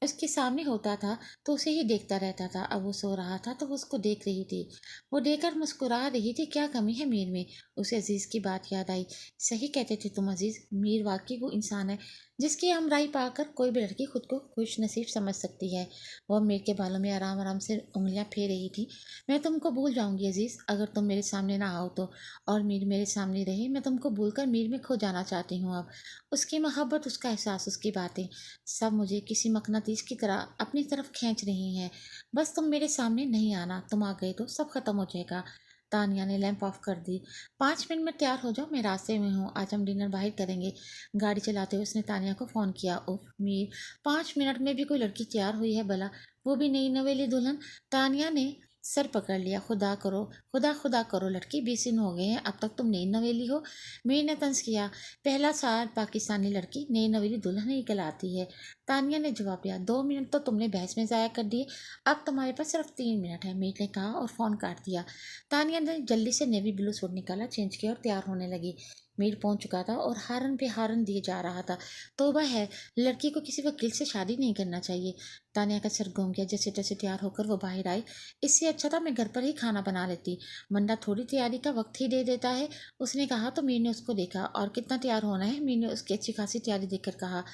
उसके सामने होता था तो उसे ही देखता रहता था। अब वो सो रहा था तो वो उसको देख रही थी। वो देखकर मुस्कुरा रही थी। क्या कमी है मीर में? उसे अजीज़ की बात याद आई। सही कहते थे तुम अजीज़, मीर वाकई वो इंसान है जिसकी हमराही पाकर कोई भी लड़की खुद को खुश नसीब समझ सकती है। वो मीर के बालों में आराम आराम से उंगलियां फेर रही थी। मैं तुमको भूल जाऊंगी अजीज़, अगर तुम मेरे सामने ना आओ तो। और मीर मेरे सामने रहे, मैं तुमको भूलकर मीर में खो जाना चाहती हूँ अब। उसकी मोहब्बत, उसका एहसास, उसकी बातें, सब मुझे किसी मकनातीस की तरह अपनी तरफ खींच रही हैं। बस तुम मेरे सामने नहीं आना, तुम आ गए तो सब खत्म हो जाएगा। तानिया ने लैंप ऑफ कर दी। 5 मिनट में तैयार हो जाओ, मैं रास्ते में हूँ, आज हम डिनर बाहर करेंगे। गाड़ी चलाते हुए उसने तानिया को फ़ोन किया। उफ मीर, 5 मिनट में भी कोई लड़की तैयार हुई है भला, वो भी नई नवेली दुल्हन। तानिया ने सर पकड़ लिया। खुदा करो, खुदा खुदा करो लड़की, 20 दिन हो गए हैं, अब तक तुम नई नवेली हो। मीर ने तंज किया। पहला साल पाकिस्तानी लड़की नई नवेली दुल्हन ही कहलाती है। तानिया ने जवाब दिया। 2 मिनट तो तुमने बहस में ज़ाया कर दिए, अब तुम्हारे पास सिर्फ 3 मिनट है, मीर ने कहा और फ़ोन काट दिया। तानिया ने जल्दी से नेवी ब्लू सूट निकाला, चेंज किया और तैयार होने लगी। मीर पहुंच चुका था और हारन पे हारन दिए जा रहा था। तौबा है, लड़की को किसी वकील से शादी नहीं करना चाहिए। तानिया का सर घूम गया। जैसे तैसे तैयार होकर वो बाहर आई। इससे अच्छा था मैं घर पर ही खाना बना लेती, मंडा थोड़ी तैयारी का वक्त ही दे देता है। उसने कहा तो मीर ने उसको देखा। और कितना तैयार होना है, मीर ने उसकी अच्छी खासी तैयारी देखकर कहा।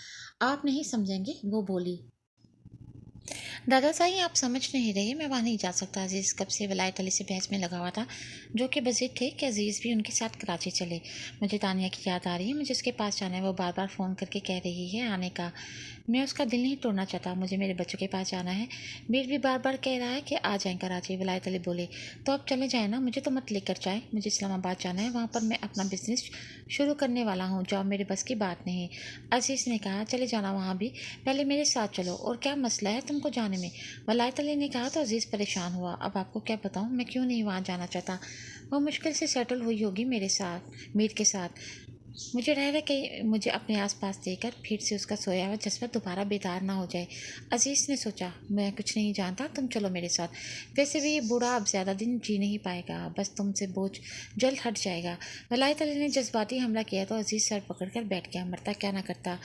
आप नहीं समझेंगे, वो बोली। दादा साईं, आप समझ नहीं रहे, मैं वहाँ नहीं जा सकता। अजीज़ कब से वलायत अली से बहस में लगा हुआ था, जो कि बज़िद थे कि अजीज़ भी उनके साथ कराची चले। मुझे तानिया की याद आ रही है, मुझे उसके पास जाना है। वो बार बार फ़ोन करके कह रही है आने का। मैं उसका दिल नहीं तोड़ना चाहता, मुझे मेरे बच्चों के पास जाना है। मीर भी बार बार कह रहा है कि आ जाएँ कराची। वलायत अली बोले, तो अब चले जाएँ ना, मुझे तो मत लेकर जाएँ। मुझे इस्लामाबाद जाना है, वहाँ पर मैं अपना बिज़नेस शुरू करने वाला हूँ। जॉब मेरे बस की बात नहीं। अजीज़ ने कहा, चले जाना वहाँ भी, पहले मेरे साथ चलो। और क्या मसला है तुमको जाने में? वलायत अली ने कहा तो अजीज़ परेशान हुआ। अब आपको क्या बताऊँ, मैं क्यों नहीं वहाँ जाना चाहता। वो मुश्किल से सेटल हुई होगी मेरे साथ, मीर के साथ। मुझे डर है कि मुझे अपने आसपास देखकर फिर से उसका सोया हुआ जज्बा दोबारा बेदार ना हो जाए। अजीज़ ने सोचा, मैं कुछ नहीं जानता, तुम चलो मेरे साथ। वैसे भी ये बूढ़ा अब ज़्यादा दिन जी नहीं पाएगा, बस तुमसे बोझ जल्द हट जाएगा। वलायत अली ने जज्बाती हमला किया तो अजीज़ सर पकड़कर बैठ गया। मरता क्या ना करता।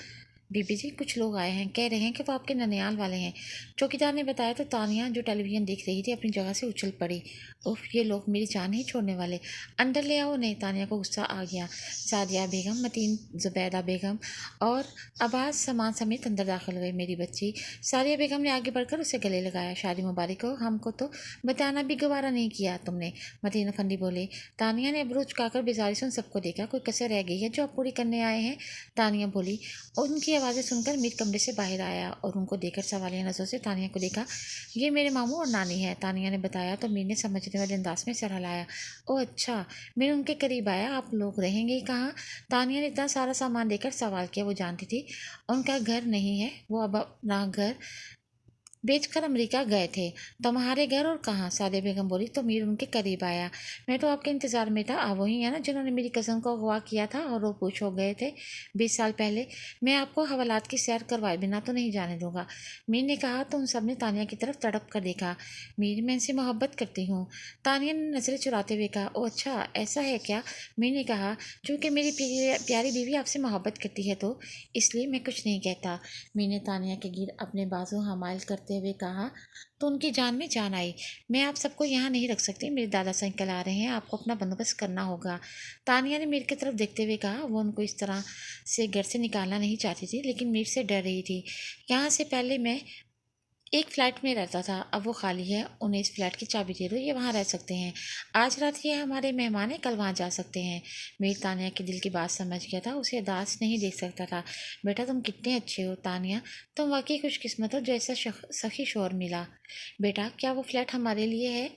बीबी जी, कुछ लोग आए हैं, कह रहे हैं कि वो आपके ननियाल वाले हैं। चौकीदार ने बताया तो तानिया, जो टेलीविज़न देख रही थी, अपनी जगह से उछल पड़ी। उफ, ये लोग मेरी जान नहीं छोड़ने वाले। अंदर ले आओ उन्हें। तानिया को गुस्सा आ गया। सादिया बेगम, मतीन, जुबैदा बेगम और अब्बास सामान समेत अंदर दाखिल हुए। मेरी बच्ची। सादिया बेगम ने आगे बढ़कर उसे गले लगाया। शादी मुबारक हो, हमको तो बताना भी गवारा नहीं किया तुमने। मतीन अफंडी बोले। तानिया ने अबरू चुकाकर बेजारी से उन सबको देखा। कोई कसर रह गई है जो आप पूरी करने आए हैं? तानिया बोली। उनकी आवाज़ें सुनकर मीर कमरे से बाहर आया और उनको देखकर सवालिया नज़रों से तानिया को देखा। ये मेरे मामू और नानी है, तानिया ने बताया तो मीर ने समझने वाले अंदाज में सर हिलाया। ओह अच्छा। मीर उनके करीब आया। आप लोग रहेंगे कहाँ? तानिया ने इतना सारा सामान देकर सवाल किया। वो जानती थी उनका घर नहीं है, वो अब अपना घर बेचकर अमेरिका गए थे। तुम्हारे घर और कहाँ? सादिया बेगम बोली तो मीर उनके करीब आया। मैं तो आपके इंतज़ार में था। आप वही है ना जिन्होंने मेरी कज़न को अगवा किया था और वो पूछ हो गए थे 20 साल पहले? मैं आपको हवालात की सैर करवाए बिना तो नहीं जाने दूंगा। मीर ने कहा तो उन सब ने तानिया की तरफ तड़प कर देखा। मीर, मैं इनसे मोहब्बत करती हूँ। तानिया ने नज़रें चुराते हुए कहा। ओ अच्छा, ऐसा है क्या? मीर ने कहा, चूँकि मेरी प्यारी बीवी आपसे मोहब्बत करती है तो इसलिए मैं कुछ नहीं कहता। मीर ने तानिया के गिर अपने बाजू हमायल करते हुए कहा तो उनकी जान में जान आई। मैं आप सबको यहाँ नहीं रख सकती, मेरे दादा से अंकल आ रहे हैं, आपको अपना बंदोबस्त करना होगा। तानिया ने मीर की तरफ देखते हुए कहा। वो उनको इस तरह से घर से निकालना नहीं चाहती थी, लेकिन मीर से डर रही थी। यहाँ से पहले मैं एक फ्लैट में रहता था, अब वो खाली है। उन्हें इस फ्लैट की चाबी दे दो, ये वहाँ रह सकते हैं। आज रात ये हमारे मेहमान हैं, कल वहाँ जा सकते हैं। मीर तानिया के दिल की बात समझ गया था, उसे उदास नहीं देख सकता था। बेटा तुम कितने अच्छे हो तानिया, तुम वाकई खुशकिस्मत हो जो ऐसा सखी शोहर मिला। बेटा क्या वो फ्लैट हमारे लिए है?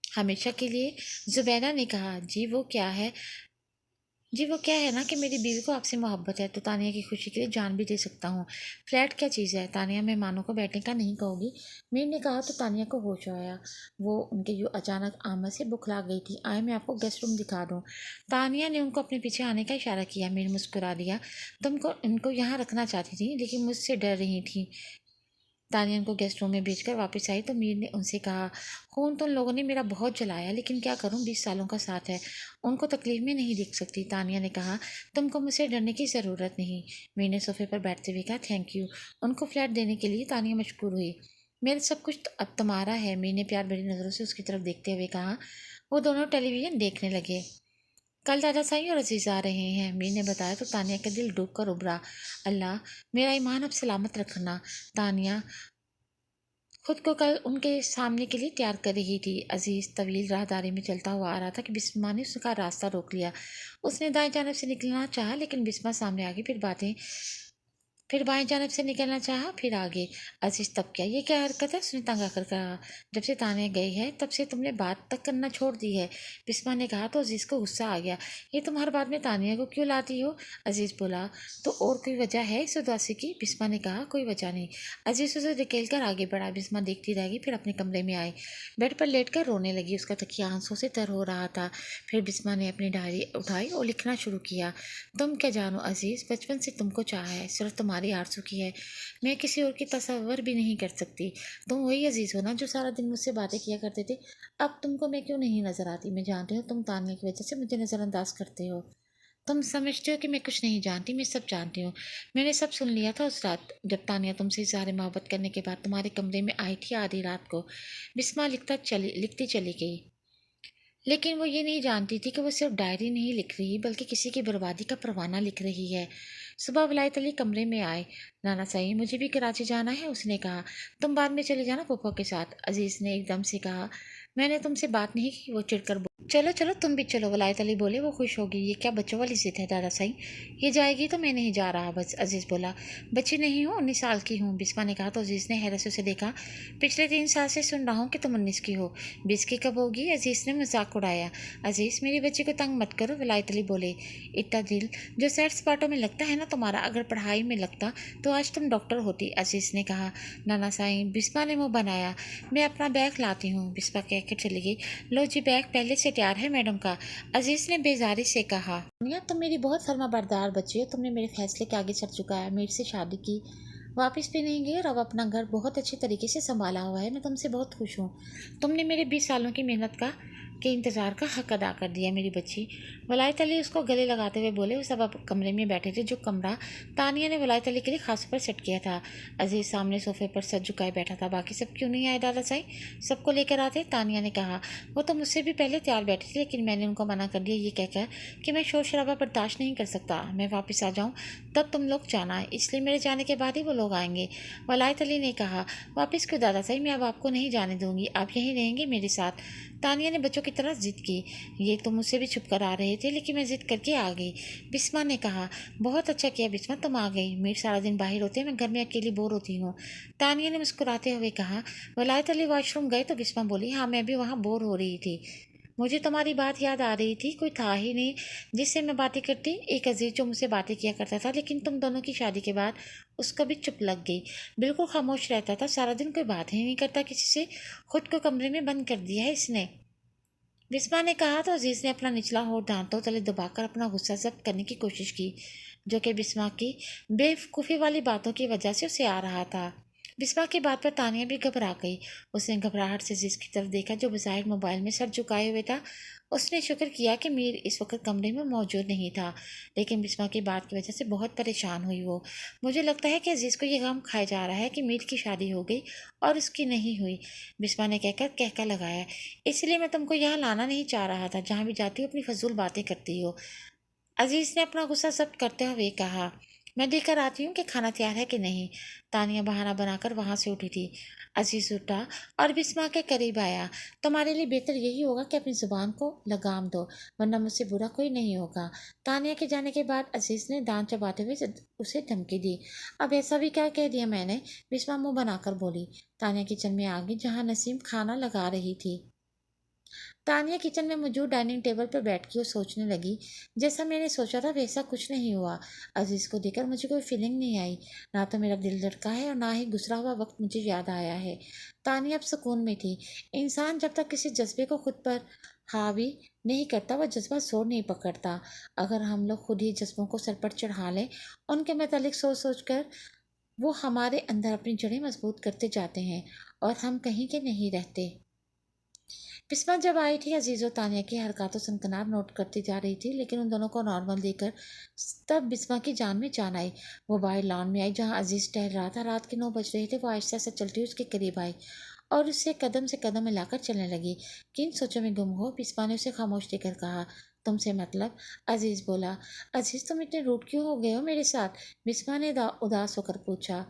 हमेशा के लिए? जुबैदा ने कहा। जी वो क्या है ना कि मेरी बीवी को आपसे मोहब्बत है, तो तानिया की खुशी के लिए जान भी दे सकता हूँ। फ्लैट क्या चीज़ है? तानिया मेहमानों को बैठने का नहीं कहोगी? मीर ने कहा तो तानिया को होश आया। वो उनके यूँ अचानक आमद से बुखला गई थी। आए मैं आपको गेस्ट रूम दिखा दूँ। तानिया ने उनको अपने पीछे आने का इशारा किया। मीर मुस्कुरा दिया। तुमको इनको यहाँ रखना चाहती थी, लेकिन मुझसे डर रही थी। तानिया उनको गेस्ट रूम में भेजकर वापस आई तो मीर ने उनसे कहा, खून तो उन लोगों ने मेरा बहुत जलाया, लेकिन क्या करूं, 20 सालों का साथ है, उनको तकलीफ में नहीं देख सकती। तानिया ने कहा, तुमको मुझसे डरने की ज़रूरत नहीं। मीर ने सोफे पर बैठते हुए कहा, थैंक यू। उनको फ्लैट देने के लिए तानिया मशकूर हुई। मेरा सब कुछ तो अब तुम्हारा है। मीर ने प्यार भरी नज़रों से उसकी तरफ देखते हुए कहा। वो दोनों टेलीविज़न देखने लगे। कल दादा साईं और अजीज आ रहे हैं, मीर ने बताया तो तानिया का दिल डूब कर उभरा। अल्लाह मेरा ईमान अब सलामत रखना। तानिया खुद को कल उनके सामने के लिए तैयार कर रही थी। अजीज तवील राहदारी में चलता हुआ आ रहा था कि बिस्मा ने उसका रास्ता रोक लिया। उसने दाएं जानब से निकलना चाहा, लेकिन बिस्मा सामने आ गई। फिर बाएं जानब से निकलना चाहा, फिर आगे। अजीज तब क्या, ये क्या हरकत है? उसने तंग आकर कहा। जब से तानिया गई है तब से तुमने बात तक करना छोड़ दी है, बिस्मा ने कहा तो अजीज को गुस्सा आ गया। ये तुम हर बात में तानिया को क्यों लाती हो? अजीज बोला। तो और कोई वजह है इस उदासी की? बिस्मा ने कहा, कोई वजह नहीं। अजीज उसे धकेल कर आगे बढ़ा। बिस्मा देखती रह गई, फिर अपने कमरे में आई। बेड पर लेट कर रोने लगी। उसका तकिया आंसू से तर हो रहा था। फिर बिस्मा ने अपनी डायरी उठाई और लिखना शुरू किया। तुम क्या जानो अजीज, बचपन से तुमको चाहा है, सिर्फ तुम्हारी आरज़ू की है। मैं किसी और की तसव्वुर भी नहीं कर सकती। तुम वही अजीज हो ना जो सारा दिन मुझसे बातें किया करते थे। अब तुमको मैं क्यों नहीं नजर आती? मैं जानती हूँ तुम तानिया की वजह से मुझे नज़रअंदाज करते हो। तुम समझते हो कि मैं कुछ नहीं जानती, मैं सब जानती हूँ। मैंने सब सुन लिया था उस रात जब तानिया तुमसे इज़हार मोहब्बत करने के बाद तुम्हारे कमरे में आई थी आधी रात को। बिस्मा लिखती चली गई। लेकिन वो ये नहीं जानती थी कि वो सिर्फ डायरी नहीं लिख रही, बल्कि किसी की बर्बादी का परवाना लिख रही है। सुबह वलायत अली कमरे में आए। नाना सही, मुझे भी कराची जाना है, उसने कहा। तुम बाद में चले जाना पप्पा के साथ, अजीज ने एकदम से कहा। मैंने तुमसे बात नहीं की, वो चिढ़कर बोली। चलो चलो तुम भी चलो, वलायत अली बोले। वो खुश होगी, ये क्या बच्चों वाली जिद है दादा सही, ये जाएगी तो मैं नहीं जा रहा बस, अजीज बोला। बच्ची नहीं हूँ, 19 साल की हूँ, बिस्मा ने कहा। तो अजीज ने हैरत से उसे देखा। पिछले 3 साल से सुन रहा हूँ कि तुम 19 की हो, 20 की कब होगी, अजीज ने मजाक उड़ाया। अजीज मेरी बच्ची को तंग मत करो, वलायत अली बोले। इतना दिल जो सैर सपाटों में लगता है ना तुम्हारा, अगर पढ़ाई में लगता तो आज तुम डॉक्टर होती, अजीज ने कहा। नाना साईं, बिस्मा ने मुंह बनाया। मैं अपना बैग लाती हूँ, बिस्मा कहकर चली गई। लो जी, बैग पहले से तैयार है मैडम का, अजीज ने बेजारी से कहा। दुनिया, तुम मेरी बहुत फर्मा बरदार बच्ची हो, तुमने मेरे फैसले के आगे चढ़ चुका है, मेरे से शादी की, वापस भी नहीं गई और अब अपना घर बहुत अच्छे तरीके से संभाला हुआ है। मैं तुमसे बहुत खुश हूँ। तुमने मेरे 20 सालों की मेहनत के इंतज़ार का हक अदा कर दिया मेरी बच्ची, वलायत अली उसको गले लगाते हुए बोले। वो सब अब कमरे में बैठे थे, जो कमरा तानिया ने वलायत अली के लिए खास पर सेट किया था। अजीज सामने सोफे पर सर झुकाए बैठा था। बाकी सब क्यों नहीं आए दादा साईं, सबको लेकर आते, तानिया ने कहा। वो तो मुझसे भी पहले तैयार बैठी थी, लेकिन मैंने उनको मना कर दिया, ये कहकर कि मैं शोर शराबा बर्दाश्त नहीं कर सकता, मैं वापस आ जाऊँ तब तुम लोग जाना, इसलिए मेरे जाने के बाद ही वो लोग आएंगे, वलायत अली ने कहा। वापस क्यों दादा साईं, मैं अब आपको नहीं जाने दूंगी, आप यहीं रहेंगे मेरे साथ, तानिया ने बच्चों की तरह जिद की। ये तो मुझसे भी छुप कर आ रहे थे, लेकिन मैं जिद करके आ गई, बिस्मा ने कहा। बहुत अच्छा किया बिस्मा, तुम आ गई, मीर सारा दिन बाहर होते हैं, मैं घर में अकेली बोर होती हूँ, तानिया ने मुस्कुराते हुए कहा। वलायत अली वॉशरूम गए तो बिस्मा बोली, हाँ मैं भी वहाँ बोर हो रही थी, मुझे तुम्हारी बात याद आ रही थी, कोई था ही नहीं जिससे मैं बातें करती, एक अजीज जो मुझसे बातें किया करता था, लेकिन तुम दोनों की शादी के बाद उसका भी चुप लग गई, बिल्कुल खामोश रहता था, सारा दिन कोई बात ही नहीं करता किसी से, खुद को कमरे में बंद कर दिया है इसने, बिस्मा ने कहा। तो अजीज ने अपना निचला होठ दांतों तले दबाकर अपना गुस्सा जब्त करने की कोशिश की, जो कि बिस्मा की बेवकूफ़ी वाली बातों की वजह से उसे आ रहा था। बिस्मा की बात पर तानिया भी घबरा गई। उसने घबराहट से अजीज की तरफ देखा, जो बज़ाहिर मोबाइल में सर झुकाए हुए था। उसने शुक्र किया कि मीर इस वक्त कमरे में मौजूद नहीं था, लेकिन बिस्मा की बात की वजह से बहुत परेशान हुई वो। मुझे लगता है कि अजीज़ को ये गम खाया जा रहा है कि मीर की शादी हो गई और उसकी नहीं हुई, बिस्मा ने कहकर कहका लगाया। इसलिए मैं तुमको यहाँ लाना नहीं चाह रहा था, जहाँ भी जाती हो अपनी फजूल बातें करती हो, अजीज ने अपना गुस्सा जब्त करते हुए कहा। मैं देखकर आती हूँ कि खाना तैयार है कि नहीं, तानिया बहाना बनाकर वहां से उठी थी। अजीज उठा और बिस्मा के करीब आया। तुम्हारे लिए बेहतर यही होगा कि अपनी जुबान को लगाम दो, वरना मुझसे बुरा कोई नहीं होगा, तानिया के जाने के बाद अजीज ने दांत चबाते हुए उसे धमकी दी। अब ऐसा भी क्या कह दिया मैंने, बिस्मा मुंह बनाकर बोली। तानिया किचन में आ गई, जहाँ नसीम खाना लगा रही थी। तानिया किचन में मौजूद डाइनिंग टेबल पर बैठ के वो सोचने लगी, जैसा मैंने सोचा था वैसा कुछ नहीं हुआ, अजीज को देखकर मुझे कोई फीलिंग नहीं आई, ना तो मेरा दिल धड़का है और ना ही गुजरा हुआ वक्त मुझे याद आया है। तानिया अब सुकून में थी। इंसान जब तक किसी जज्बे को खुद पर हावी नहीं करता, वह जज्बा जोर नहीं पकड़ता। अगर हम लोग खुद ही जज्बों को सर पर चढ़ा लें, उनके मतलब सोच सोच कर, वो हमारे अंदर अपनी जड़ें मजबूत करते जाते हैं और हम कहीं के नहीं रहते। बिस्मा जब आई थी, अजीज़ और तानिया की हरकतों सनसनाहट नोट करती जा रही थी, लेकिन उन दोनों को नॉर्मल देखकर तब बिस्मा की जान में जान आई। वो बाहर लॉन में आई, जहाँ अजीज़ टहल रहा था। रात के 9 बज रहे थे। वो आहिस्ता से चलती हुई उसके करीब आई और उससे कदम से कदम मिलाकर चलने लगी। किन सोचों में गुम हो, बिस्मा ने उसे खामोश देकर कहा। तुमसे मतलब, अजीज़ बोला। अजीज़, तुम इतने रूड क्यों हो गए हो मेरे साथ, बिस्मा ने उदास होकर पूछा।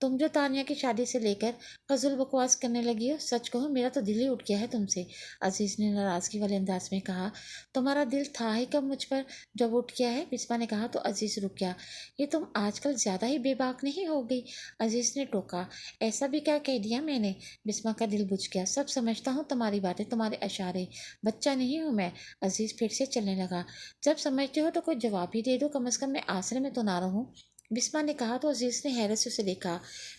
तुम जो तानिया की शादी से लेकर फजूल बकवास करने लगी हो, सच कहो मेरा तो दिल ही उठ गया है तुमसे, अजीज ने नाराजगी वाले अंदाज में कहा। तुम्हारा दिल था ही कब मुझ पर, जब उठ गया है, बिस्मा ने कहा। तो अजीज रुक गया। ये तुम आजकल ज्यादा ही बेबाक नहीं हो गई, अजीज ने टोका। ऐसा भी क्या कह दिया मैंने, बिस्मा का दिल बुझ गया। सब समझता हूँ तुम्हारी बातें, तुम्हारे इशारे, बच्चा नहीं हूँ मैं, अजीज फिर से चलने लगा। जब समझते हो तो कोई जवाब ही दे दो, कम अज कम मैं आसरे में तो ना रहूँ, बिस्मा ने कहा। तो अजीज ने हैरत से उसे देखा।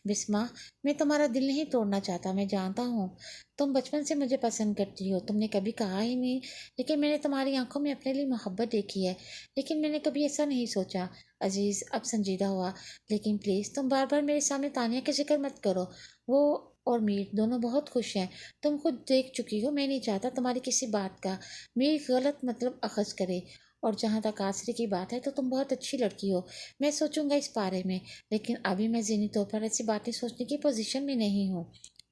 बिस्मा, मैं तुम्हारा दिल नहीं तोड़ना चाहता, मैं जानता हूँ तुम बचपन से मुझे पसंद करती हो, तुमने कभी कहा ही नहीं, लेकिन मैंने तुम्हारी आंखों में अपने लिए मोहब्बत देखी है, लेकिन मैंने कभी ऐसा नहीं सोचा। अजीज अब संजीदा हुआ। लेकिन प्लीज़ तुम बार बार मेरे सामने तानिया का जिक्र मत करो, वो और मीर दोनों बहुत खुश हैं, तुम खुद देख चुकी हो। मैं नहीं चाहता तुम्हारी किसी बात का मीर गलत मतलब अखज़ करे। और जहाँ तक आसरे की बात है, तो तुम बहुत अच्छी लड़की हो, मैं सोचूंगा इस बारे में, लेकिन अभी मैं ज़हनी तौर पर ऐसी बातें सोचने की पोजीशन में नहीं हूँ।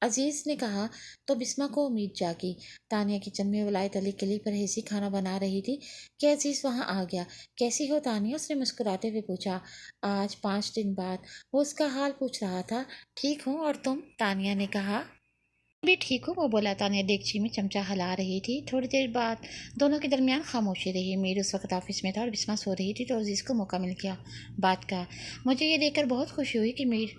अजीज ने कहा तो बिस्मा को उम्मीद जागी। तानिया किचन में वलायत अली के लिए परहेजी खाना बना रही थी कि अजीज वहां आ गया। कैसी हो तानिया, उसने मुस्कुराते हुए पूछा। आज 5 दिन बाद वो उसका हाल पूछ रहा था। ठीक हूँ, और तुम? तानिया ने कहा। भी ठीक हूँ, वो बोला। तानिया डेगची में चमचा हिला रही थी। थोड़ी देर बाद दोनों के दरमियान खामोशी रही। मीर उस वक्त ऑफिस में था और बिस्मा सो रही थी, तो अजीज को मौका मिल गया बात का। मुझे ये देखकर बहुत खुशी हुई कि मीर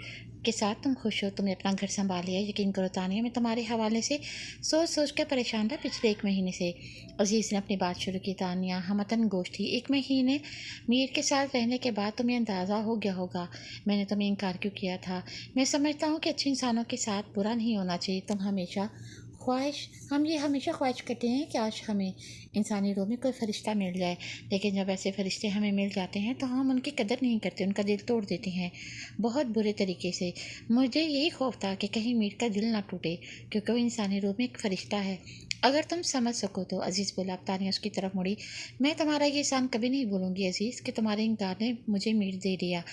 के साथ तुम खुश हो। तुमने अपना घर संभाल लिया। यकीन करो तानिया, मैं तुम्हारे हवाले से सोच सोच कर परेशान था पिछले 1 महीने से। अजीज ने अपनी बात शुरू की। तानिया हमतन गोश थी। 1 महीने मीर के साथ रहने के बाद तुम्हें अंदाज़ा हो गया होगा मैंने तुम्हें इनकार क्यों किया था। मैं समझता हूँ कि अच्छे इंसानों के साथ बुरा नहीं होना चाहिए। हम ये हमेशा ख्वाहिश करते हैं कि आज हमें इंसानी रूह में कोई फ़रिश्ता मिल जाए, लेकिन जब ऐसे फ़रिश्ते हमें मिल जाते हैं तो हम उनकी कदर नहीं करते, उनका दिल तोड़ देते हैं बहुत बुरे तरीके से। मुझे यही खौफ था कि कहीं मीर का दिल ना टूटे, क्योंकि वो इंसानी रूह में एक फ़रिश्ता है। अगर तुम समझ सको तो, अजीज़ बोला। अब तानिया उसकी तरफ मुड़ी। मैं तुम्हारा ये एहसान कभी नहीं भूलूंगी अजीज़, कि तुम्हारे इनकार ने मुझे मीर दे दिया।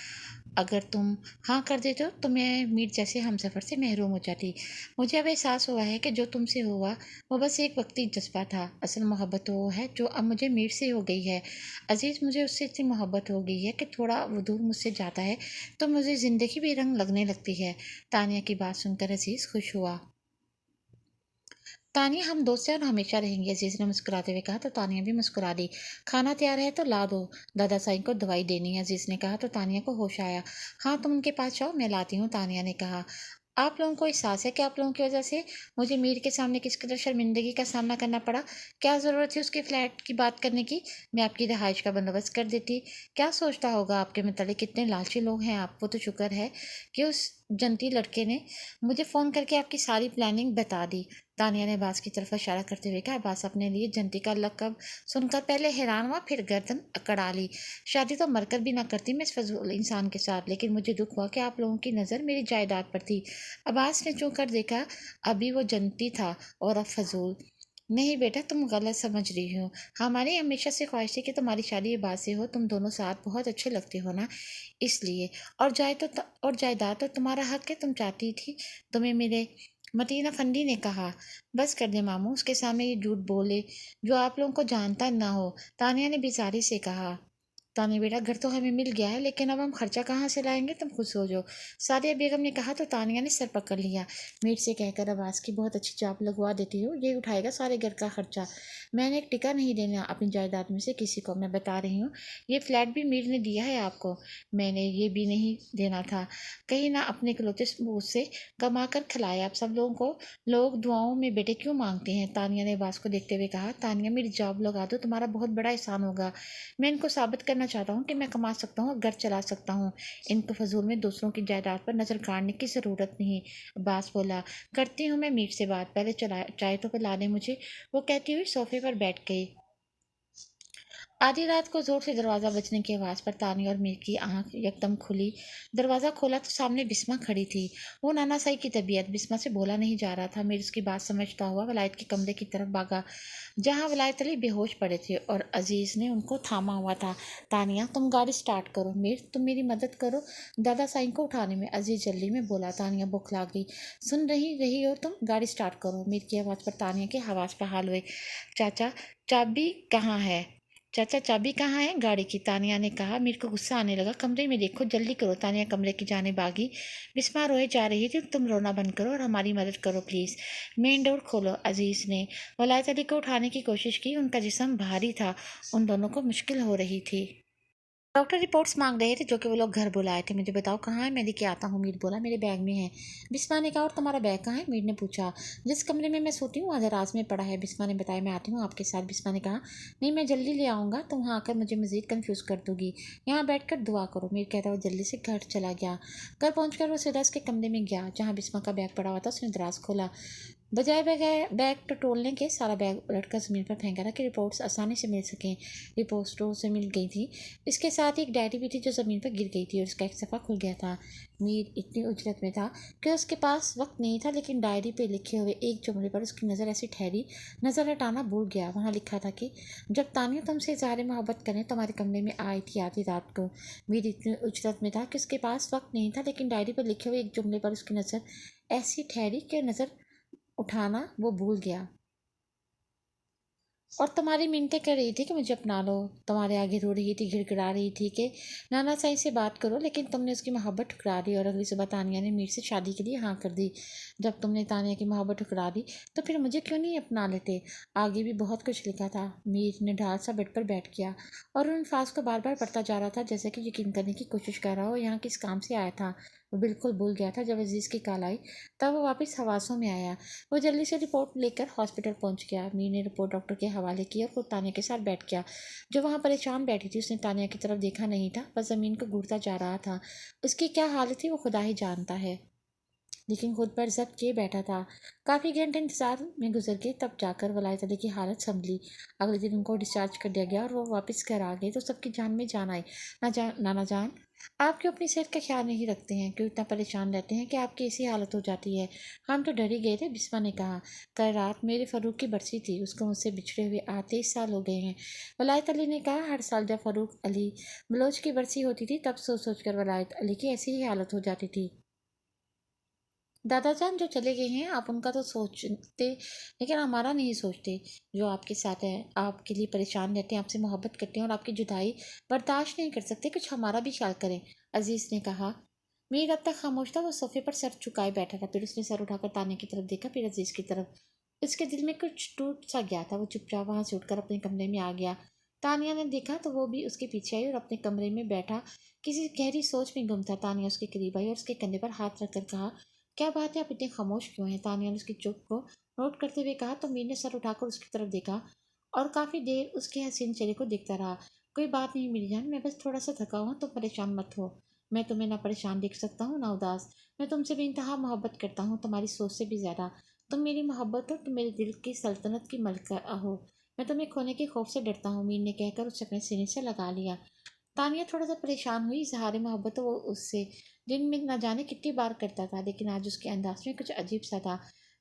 अगर तुम हाँ कर देते हो तो मैं मीर जैसे हमसफ़र से महरूम हो जाती। मुझे अब एहसास हुआ है कि जो तुमसे हुआ वो बस एक वक्ती जज्बा था। असल मोहब्बत तो वो है जो अब मुझे मीर से हो गई है। अजीज़, मुझे उससे इतनी मोहब्बत हो गई है कि थोड़ा वो दूर मुझसे जाता है तो मुझे ज़िंदगी भी रंग लगने लगती है। तानिया की बात सुनकर अजीज़ खुश हुआ। तानिया, हम दोस्त हैं और हमेशा रहेंगे, अजीज़ ने मुस्कुराते हुए कहा। तो तानिया भी मुस्कुरा दी। खाना तैयार है तो ला दो, दादा साईं को दवाई देनी है, अजीज़ ने कहा। तो तानिया को होश आया। हाँ, तुम उनके पास जाओ, मैं लाती हूँ, तानिया ने कहा। आप लोगों को एहसास है कि आप लोगों की वजह से मुझे मीर के सामने किस कदर शर्मिंदगी का सामना करना पड़ा। क्या ज़रूरत थी उसके फ्लैट की बात करने की? मैं आपकी रिहाइश का बंदोबस्त कर देती। क्या सोचता होगा आपके मतलब, कितने लालची लोग हैं आप। वो तो शुक्र है कि उस जनती लड़के ने मुझे फ़ोन करके आपकी सारी प्लानिंग बता दी। तानिया ने अब्बास की तरफ इशारा करते हुए कहा। अब्बास अपने लिए जंती का लक़ब सुनकर पहले हैरान हुआ, फिर गर्दन अकड़ा ली। शादी तो मरकर भी ना करती मैं इस फजूल इंसान के साथ, लेकिन मुझे दुख हुआ कि आप लोगों की नज़र मेरी जायदाद पर थी। अब्बास ने चूं कर देखा। अभी वो जंती था और अब फजूल। नहीं बेटा, तुम गलत समझ रही हो। हमारी हमेशा से ख्वाहिश थी कि तुम्हारी शादी अब्बास से हो। तुम दोनों साथ बहुत अच्छे लगते हो ना, इसलिए। और जायदाद तो तुम्हारा हक है, तुम चाहती थी तुम्हें मिले। मतीन अफंडी ने कहा। बस कर दे मामू, उसके सामने ये झूठ बोले जो आप लोगों को जानता ना हो, तानिया ने बेजारी से कहा। तानिया बेटा, घर तो हमें मिल गया है, लेकिन अब हम खर्चा कहाँ से लाएंगे, तुम खुद सोचो, सादिया बेगम ने कहा। तो तानिया ने सर पकड़ लिया। मीर से कहकर अब्बास की बहुत अच्छी जॉब लगवा देती हूँ, ये उठाएगा सारे घर का खर्चा। मैंने एक टिका नहीं देना अपनी जायदाद में से किसी को, मैं बता रही हूँ। ये फ्लैट भी मीर ने दिया है आपको, मैंने ये भी नहीं देना था। कहीं ना अपने इकलौते सबूत से कमा कर खिलाए आप सब लोगों को। लोग दुआओं में बेटे क्यों मांगते हैं, तानिया ने अब्बास को देखते हुए कहा। तानिया, मेरी जॉब लगा दो, तुम्हारा बहुत बड़ा एहसान होगा। मैं इनको साबित करना चाहता हूँ कि मैं कमा सकता हूँ और घर चला सकता हूँ। इनको फजूल में दूसरों की जायदाद पर नज़र गाड़ने की ज़रूरत नहीं। अब्बास बोला। करती हूँ मैं मीर से बात, पहले चला चाय तो पिला दे मुझे, वो कहती हुई सोफे पर बैठ गई। आधी रात को जोर से दरवाज़ा बजने की आवाज़ पर तानिया और मीर की आंख एकदम खुली। दरवाज़ा खोला तो सामने बिस्मा खड़ी थी। वो नाना साई की तबीयत, बिस्मा से बोला नहीं जा रहा था। मीर उसकी बात समझता हुआ वलायत के कमरे की तरफ भागा, जहाँ वलायत अली बेहोश पड़े थे और अजीज़ ने उनको थामा हुआ था। तानिया, तुम गाड़ी स्टार्ट करो। मीर, तुम मेरी मदद करो दादा साईं को उठाने में, अजीज़ जल्दी में बोला। तानिया बौखला गई। सुन रही हो तुम, गाड़ी स्टार्ट करो। मीर की आवाज़ पर तानिया के हवास पर हाल हुए। चाचा, चाबी कहाँ है? चाचा, चाबी कहाँ है गाड़ी की? तानिया ने कहा। मीर को गुस्सा आने लगा। कमरे में देखो, जल्दी करो। तानिया कमरे की जानिब भागी। बिस्मा रोए जा रही थी। तुम रोना बंद करो और हमारी मदद करो प्लीज़। मेन डोर खोलो, अजीज़ ने वलायत अली को उठाने की कोशिश की। उनका जिस्म भारी था, उन दोनों को मुश्किल हो रही थी। डॉक्टर रिपोर्ट्स मांग रहे थे जो कि वो लोग घर बुलाए थे। मुझे बताओ कहाँ है, मैं लेके आता हूँ, मीर बोला। मेरे बैग में है, बिस्मा ने कहा। और तुम्हारा बैग कहाँ है, मीर ने पूछा। जिस कमरे में मैं सोती हूँ वहाँ दराज में पड़ा है, बिस्मा ने बताया। मैं आती हूँ आपके साथ, बिस्मा ने कहा। नहीं, मैं जल्दी ले आऊँगा, तुम वहाँ आकर मुझे मज़ीद कन्फ्यूज़ कर दोगी। यहाँ बैठ कर दुआ करो, मीर कहता हुआ जल्दी से घर चला गया। घर पहुँच कर वो सीधा उसके कमरे में गया जहाँ बिस्मा का बैग पड़ा हुआ था। उसने दराज खोला। बजाय बगैर बैग टटोलने के सारा बैग उलटकर ज़मीन पर फेंका था कि रिपोर्ट्स आसानी से मिल सकें। रिपोर्टरों से मिल गई थी। इसके साथ ही एक डायरी भी थी जो ज़मीन पर गिर गई थी और उसका एक सफ़ा खुल गया था। मीर इतनी उजरत में था कि उसके पास वक्त नहीं था, लेकिन डायरी पे लिखे हुए एक जुमले पर उसकी नज़र ऐसी ठहरी, नज़र हटाना भूल गया। वहाँ लिखा था कि जब तानिया तुमसे इज़हार मोहब्बत करें तुम्हारे कमरे में आई थी आधी रात को। मीर इतनी उजरत में था कि उसके पास वक्त नहीं था, लेकिन डायरी पर लिखे हुए एक जुमले पर उसकी नज़र ऐसी ठहरी कि नज़र उठाना वो भूल गया। और तुम्हारी मिन्नतें कर रही थी कि मुझे अपना लो, तुम्हारे आगे रो रही थी, गिड़गिड़ा रही थी कि नाना साई से बात करो, लेकिन तुमने उसकी मोहब्बत ठुकरा दी और अगली सुबह तानिया ने मीर से शादी के लिए हाँ कर दी। जब तुमने तानिया की मोहब्बत ठुकरा दी तो फिर मुझे क्यों नहीं अपना लेते? आगे भी बहुत कुछ लिखा था। मीर ने ढाल सा बेड पर बैठ गया और उन अल्फाज को बार बार पढ़ता जा रहा था, जैसे कि यकीन करने की कोशिश कर रहा हो यहाँ किस काम से आया था। वो बिल्कुल भूल गया था। जब अजीज़ की कॉल आई तब वो वापस हवासों में आया। वो जल्दी से रिपोर्ट लेकर हॉस्पिटल पहुंच गया। मीर ने रिपोर्ट डॉक्टर के हवाले की और खुद तानिया के साथ बैठ गया, जो वहाँ परेशान बैठी थी। उसने तानिया की तरफ देखा नहीं था, बस ज़मीन को घूरता जा रहा था। उसकी क्या हालत थी वो खुदा ही जानता है, लेकिन खुद पर जब्त किए बैठा था। काफ़ी घंटे इंतजार में गुजर गए, तब जाकर वलायत अली की हालत संभली। अगले दिन उनको डिस्चार्ज कर दिया गया और वो वापस घर आ गए तो सबकी जान में जान आई। नाना जान, आप क्यों अपनी सेहत का ख्याल नहीं रखते हैं? क्यों इतना परेशान रहते हैं कि आपकी ऐसी हालत हो जाती है? हम तो डर ही गए थे, बिस्मा ने कहा। कल रात मेरे फ़रूक की बरसी थी, उसको मुझसे बिछड़े हुए 23 साल हो गए हैं। वलायत अली ने कहा। हर साल जब फ़रूक अली बलोच की बरसी होती थी तब सोच सोच कर वलायत अली की ऐसी ही हालत हो जाती थी। दादा जान जो चले गए हैं आप उनका तो सोचते, लेकिन हमारा नहीं सोचते। जो आपके साथ है, आपके लिए परेशान रहते हैं, आपसे मोहब्बत करते हैं और आपकी जुदाई बर्दाश्त नहीं कर सकते, कुछ हमारा भी ख्याल करें। अजीज़ ने कहा। मीर अब तक खामोश था। वो सोफे पर सर झुकाए बैठा था, फिर उसने सर उठाकर ताने की तरफ देखा, फिर अजीज़ की तरफ। उसके दिल में कुछ टूट सा गया था। वो चुपचाप वहाँ से उठकर अपने कमरे में आ गया। तानिया ने देखा तो वो भी उसके पीछे आई और अपने कमरे में बैठा किसी गहरी सोच में गुम था। तानिया उसके करीब आई और उसके कंधे पर हाथ रखकर कहा, क्या बात है, आप इतने खामोश क्यों हैं? तानिया ने उसकी चुप को नोट करते हुए कहा तो मीर ने सर उठाकर उसकी तरफ देखा और काफ़ी देर उसके हसीन चेहरे को देखता रहा। कोई बात नहीं मेरी जान, मैं बस थोड़ा सा थका हुआ, तो परेशान मत हो। मैं तुम्हें ना परेशान देख सकता हूँ ना उदास। मैं तुमसे बेइंतहा मोहब्बत करता हूँ, तुम्हारी सोच से भी ज़्यादा। तुम मेरी मोहब्बत हो, तुम मेरे दिल की सल्तनत की मलका हो। मैं तुम्हें खोने के खौफ से डरता हूँ, मीर ने कहकर उसे अपने सीने से लगा लिया। तानिया थोड़ा सा परेशान हुई। इजहार मोहब्बत तो वो उससे दिन में न जाने कितनी बार करता था, लेकिन आज उसके अंदाज में कुछ अजीब सा था,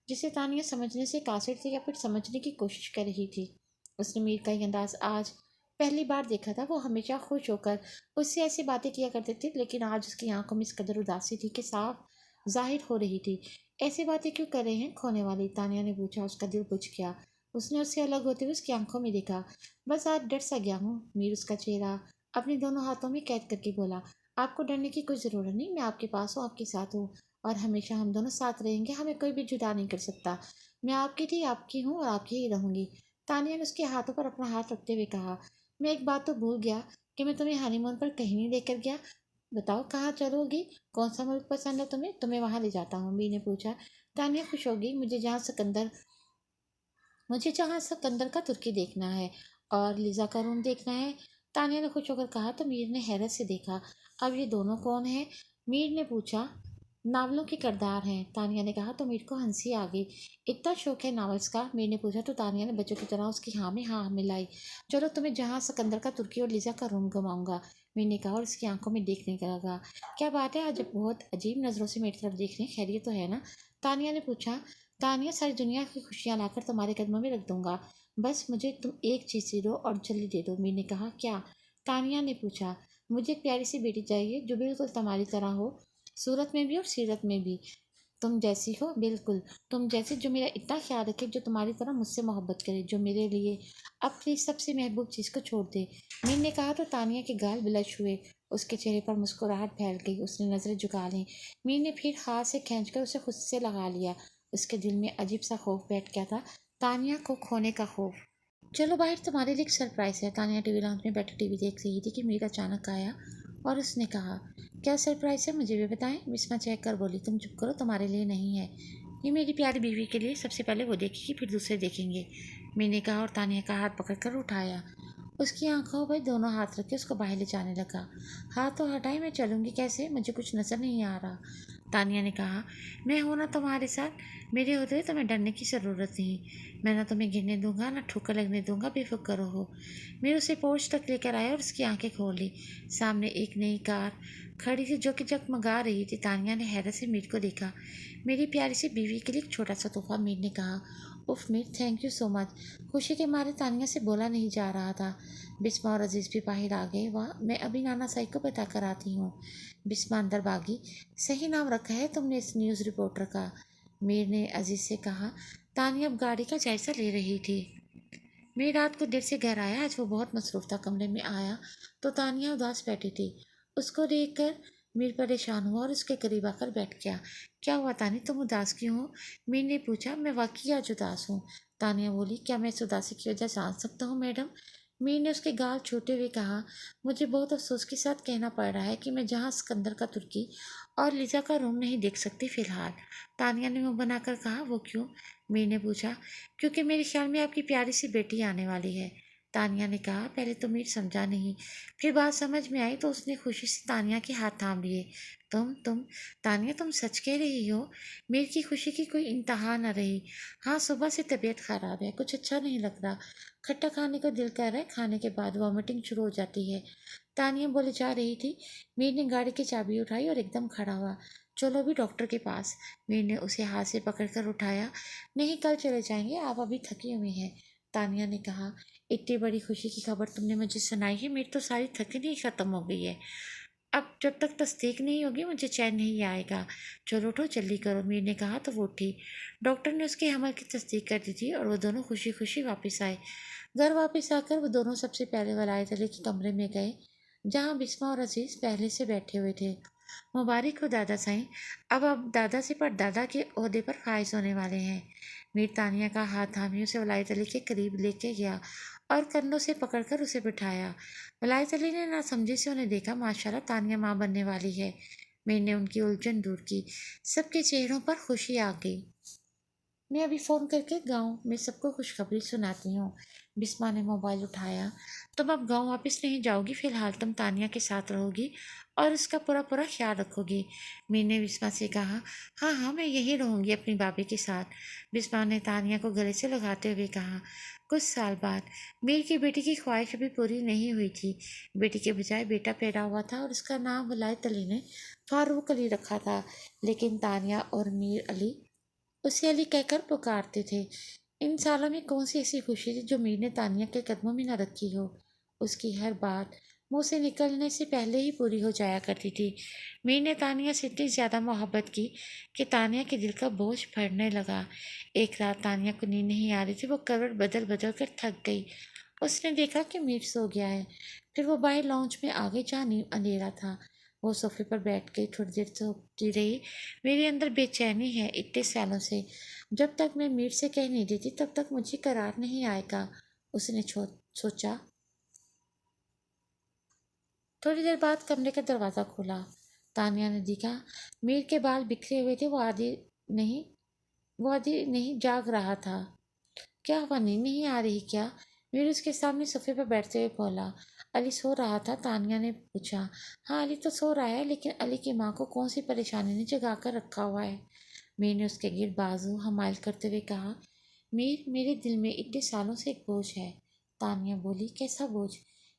जिसे तानिया समझने से कासिर थी या फिर समझने की कोशिश कर रही थी। उसने मीर का ये अंदाज आज पहली बार देखा था। वो हमेशा खुश होकर उससे ऐसी बातें किया करते थे, लेकिन आज उसकी आंखों में इस कदर उदासी थी कि साफ जाहिर हो रही थी। ऐसी बातें क्यों कर रहे हैं खोने वाली? तानिया ने पूछा। उसका दिल बुझ गया। उसने उससे अलग होते हुए उसकी आंखों में देखा। बस आज डर सा गया हूँ। मीर उसका चेहरा अपने दोनों हाथों में कैद करके बोला, आपको डरने की कोई ज़रूरत नहीं, मैं आपके पास हूँ, आपके साथ हूँ और हमेशा हम दोनों साथ रहेंगे। हमें कोई भी जुदा नहीं कर सकता। मैं आपकी थी, आपकी हूँ और आपकी ही रहूँगी। तानिया ने उसके हाथों पर अपना हाथ रखते हुए कहा, मैं एक बात तो भूल गया कि मैं तुम्हें हनीमून पर कहीं नहीं लेकर गया। बताओ कहाँ चलोगी? कौन सा मुल्क पसंद है तुम्हें? तुम्हें वहाँ ले जाता हूँ, मीर ने पूछा। तानिया खुश होगी। मुझे जहाँ सिकंदर का तुर्की देखना है और लिज़ा का रूम देखना है, तानिया ने खुश होकर कहा। तो मीर ने हैरत से देखा। अब ये दोनों कौन हैं? मीर ने पूछा। नावलों के किरदार हैं, तानिया ने कहा। तो मीर को हंसी आ गई। इतना शौक है नावल्स का? मीर ने पूछा। तो तानिया ने बच्चों की तरह उसकी हाँ में हाँ मिलाई। चलो तुम्हें जहाँ सिकंदर का तुर्की और लिज़ा का रूम घुमाऊंगा, मीर ने कहा और उसकी आंखों में देखने का लगा। क्या बात है, आज बहुत अजीब नज़रों से मेरी तरफ देख रहे हैं, खैरियत तो है ना? तानिया ने पूछा। तानिया, सारी दुनिया की खुशियाँ लाकर तुम्हारे कदमों में रख दूंगा, बस मुझे तुम एक चीज़ दे दो और जल्दी दे दो, मीर ने कहा। क्या? तानिया ने पूछा। मुझे एक प्यारी सी बेटी चाहिए जो बिल्कुल तुम्हारी तरह हो, सूरत में भी और सीरत में भी। तुम जैसी हो, बिल्कुल तुम जैसी, जो मेरा इतना ख्याल रखे, जो तुम्हारी तरह मुझसे मोहब्बत करे, जो मेरे लिए अपनी सबसे महबूब चीज़ को छोड़ दे, मीर ने कहा। तो तानिया के गाल ब्लश हुए। उसके चेहरे पर मुस्कुराहट फैल गई। उसने नज़रें झुका लीं। मीर ने फिर हाथ से खींचकर उसे खुद से लगा लिया। उसके दिल में अजीब सा खौफ बैठ गया था, तानिया को खोने का खौफ। चलो बाहर, तुम्हारे लिए एक सरप्राइज़ है। तानिया टीवी लॉन्च में बैठी टीवी देख रही थी कि मीर अचानक आया और उसने कहा, क्या सरप्राइज़ है, मुझे भी बताएं। बिस्मा चेक कर बोली, तुम चुप करो, तुम्हारे लिए नहीं है, ये मेरी प्यारी बीवी के लिए। सबसे पहले वो देखेगी फिर दूसरे देखेंगे, मीर ने कहा और तानिया का हाथ पकड़कर उठाया। उसकी आंखों पर दोनों हाथ रखे उसको बाहर ले जाने लगा। हाथ तो हटाए, मैं चलूँगी कैसे, मुझे कुछ नज़र नहीं आ रहा। تانیہ نے کہا، میں ہوں نا تمہارے ساتھ، میرے ہوتے ہوئے تمہیں ڈرنے کی ضرورت نہیں، میں نہ تمہیں گرنے دوں گا نہ ٹھوکر لگنے دوں گا، بے فکر رہو۔ میر اسے پورچ تک لے کر آیا اور اس کی آنکھیں کھول لی۔ سامنے ایک نئی کار کھڑی تھی جو کہ جگمگا رہی تھی۔ تانیہ نے حیرت سے میر کو دیکھا۔ میری پیاری سی بیوی کے لیے ایک چھوٹا سا تحفہ، میر نے کہا۔ اف Mir, thank you so much. خوشی کے مارے تانیہ سے بولا نہیں جا رہا تھا۔ بسما اور عزیز بھی باہر آ گئے۔ واہ، میں ابھی نانا سائی کو بتا کر آتی ہوں۔ بسما اندر بھاگی۔ صحیح نام رکھا ہے تم نے اس نیوز رپورٹر کا، میر نے عزیز سے کہا۔ تانیہ اب گاڑی کا جائزہ لے رہی تھی۔ میر رات کو دیر سے گھر آیا، آج وہ بہت مصروف تھا۔ کمرے میں آیا تو تانیہ اداس بیٹھی تھی۔ اس کو دیکھ کر میر پریشان ہوا اور اس کے قریب آ کر بیٹھ گیا۔ کیا ہوا تانیہ، تم اداس کیوں ہو؟ میر نے پوچھا۔ میں واقعی آج اداس ہوں، تانیہ بولی۔ کیا میں اس اداسی کی وجہ جان سکتا ہوں میڈم؟ میر نے اس کے گال چھوتے ہوئے کہا۔ مجھے بہت افسوس کے ساتھ کہنا پڑ رہا ہے کہ میں جہاں سکندر کا ترکی اور لیزا کا روم نہیں دیکھ سکتی فی الحال، تانیہ نے منہ بنا کر کہا۔ وہ کیوں؟ میر نے پوچھا۔ کیونکہ میرے خیال میں آپ کی پیاری سی بیٹی آنے والی ہے، تانیہ نے کہا۔ پہلے تو میر سمجھا نہیں، پھر بات سمجھ میں آئی تو اس نے خوشی سے تانیہ کے ہاتھ تھام لیے۔ تم تانیہ، تم سچ کہہ رہی ہو؟ میر کی خوشی کی کوئی انتہا نہ رہی۔ ہاں، صبح سے طبیعت خراب ہے، کچھ اچھا نہیں لگ رہا، کھٹا کھانے کو دل کر رہا ہے، کھانے کے بعد وامٹنگ شروع ہو جاتی ہے، تانیہ بولے جا رہی تھی۔ میر نے گاڑی کی چابی اٹھائی اور ایک دم کھڑا ہوا۔ چلو ابھی ڈاکٹر کے پاس۔ میر نے اسے ہاتھ سے پکڑ کر اٹھایا۔ نہیں، کل چلے جائیں گے، آپ ابھی تھکی ہوئی ہیں، تانیہ نے کہا۔ اتنی بڑی خوشی کی خبر تم نے مجھے سنائی ہے، میری تو ساری تھکن ہی ختم ہو گئی ہے، اب جب تک تصدیق نہیں ہوگی مجھے چین نہیں آئے گا۔ چلو اٹھو، جلدی کرو، میر نے کہا تو وہ اٹھی۔ ڈاکٹر نے اس کے حمل کی تصدیق کر دی تھی اور وہ دونوں خوشی خوشی واپس آئے۔ گھر واپس آ کر وہ دونوں سب سے پہلے ولایت علی کے کمرے میں گئے، جہاں بسما اور عزیز پہلے سے بیٹھے ہوئے تھے۔ مبارک ہو دادا سائیں، اب آپ دادا سے پر دادا کے عہدے پر فائز ہونے والے ہیں۔ میر تانیہ کا ہاتھ تھامے اسے ولایت علی کے قریب لے کے گیا اور کندھوں سے پکڑ کر اسے بٹھایا۔ ولایت علی نے ناسمجھی سے انہیں دیکھا۔ ماشاءاللہ، تانیہ ماں بننے والی ہے۔ میر نے ان کی الجھن دور کی۔ سب کے چہروں پر خوشی آ گئی۔ میں ابھی فون کر کے گاؤں میں سب کو خوشخبری سناتی ہوں۔ بسما نے موبائل اٹھایا۔ تم اب گاؤں واپس نہیں جاؤ گی، فی الحال تم تانیہ کے ساتھ رہو گی اور اس کا پورا خیال رکھو گی، میر نے بسما سے کہا۔ ہاں ہاں، میں یہی رہوں گی اپنی بابی کے ساتھ، بسما نے تانیہ کو گلے سے لگاتے ہوئے کہا۔ کچھ سال بعد میر کی بیٹی کی خواہش ابھی پوری نہیں ہوئی تھی۔ بیٹی کے بجائے بیٹا پیدا ہوا تھا اور اس کا نام ولایت علی نے فاروق علی رکھا تھا، لیکن تانیہ اور میر علی اسے علی کہہ کر پکارتے تھے۔ ان سالوں میں کون سی ایسی خوشی تھی جو میر نے تانیہ کے قدموں میں نہ رکھی ہو؟ اس کی ہر بات منہ سے نکلنے سے پہلے ہی پوری ہو جایا کرتی تھی۔ میر نے تانیہ سے اتنی زیادہ محبت کی کہ تانیہ کے دل کا بوجھ بڑھنے لگا۔ ایک رات تانیہ کو نیند نہیں آ رہی تھی، وہ کروٹ بدل بدل کر تھک گئی۔ اس نے دیکھا کہ میر سو گیا ہے، پھر وہ باہر لاؤنج میں آ گئی جہاں اندھیرا تھا۔ وہ صوفے پر بیٹھ گئی، تھوڑی دیر سوچتی رہی۔ میرے اندر بے چینی ہے اتنے سالوں سے، جب تک میں میر سے کہہ نہیں دیتی تب تک مجھے قرار نہیں آئے گا، اس نے سوچا۔ تھوڑی دیر بعد کمرے کا دروازہ کھولا۔ تانیہ نے دیکھا میر کے بال بکھرے ہوئے تھے، وہ آدھی نہیں جاگ رہا تھا۔ کیا ہوا، نیند نہیں آ رہی کیا؟ میر اس کے سامنے صوفے پر بیٹھتے ہوئے بولا۔ علی سو رہا تھا، تانیہ نے پوچھا۔ ہاں، علی تو سو رہا ہے، لیکن علی کی ماں کو کون سی پریشانی نے جگا کر رکھا ہوا ہے، میر نے اس کے گرد بازو حمائل کرتے ہوئے کہا۔ میر، میرے دل میں اتنے سالوں سے ایک بوجھ ہے، تانیہ بولی۔ کیسا بوجھ؟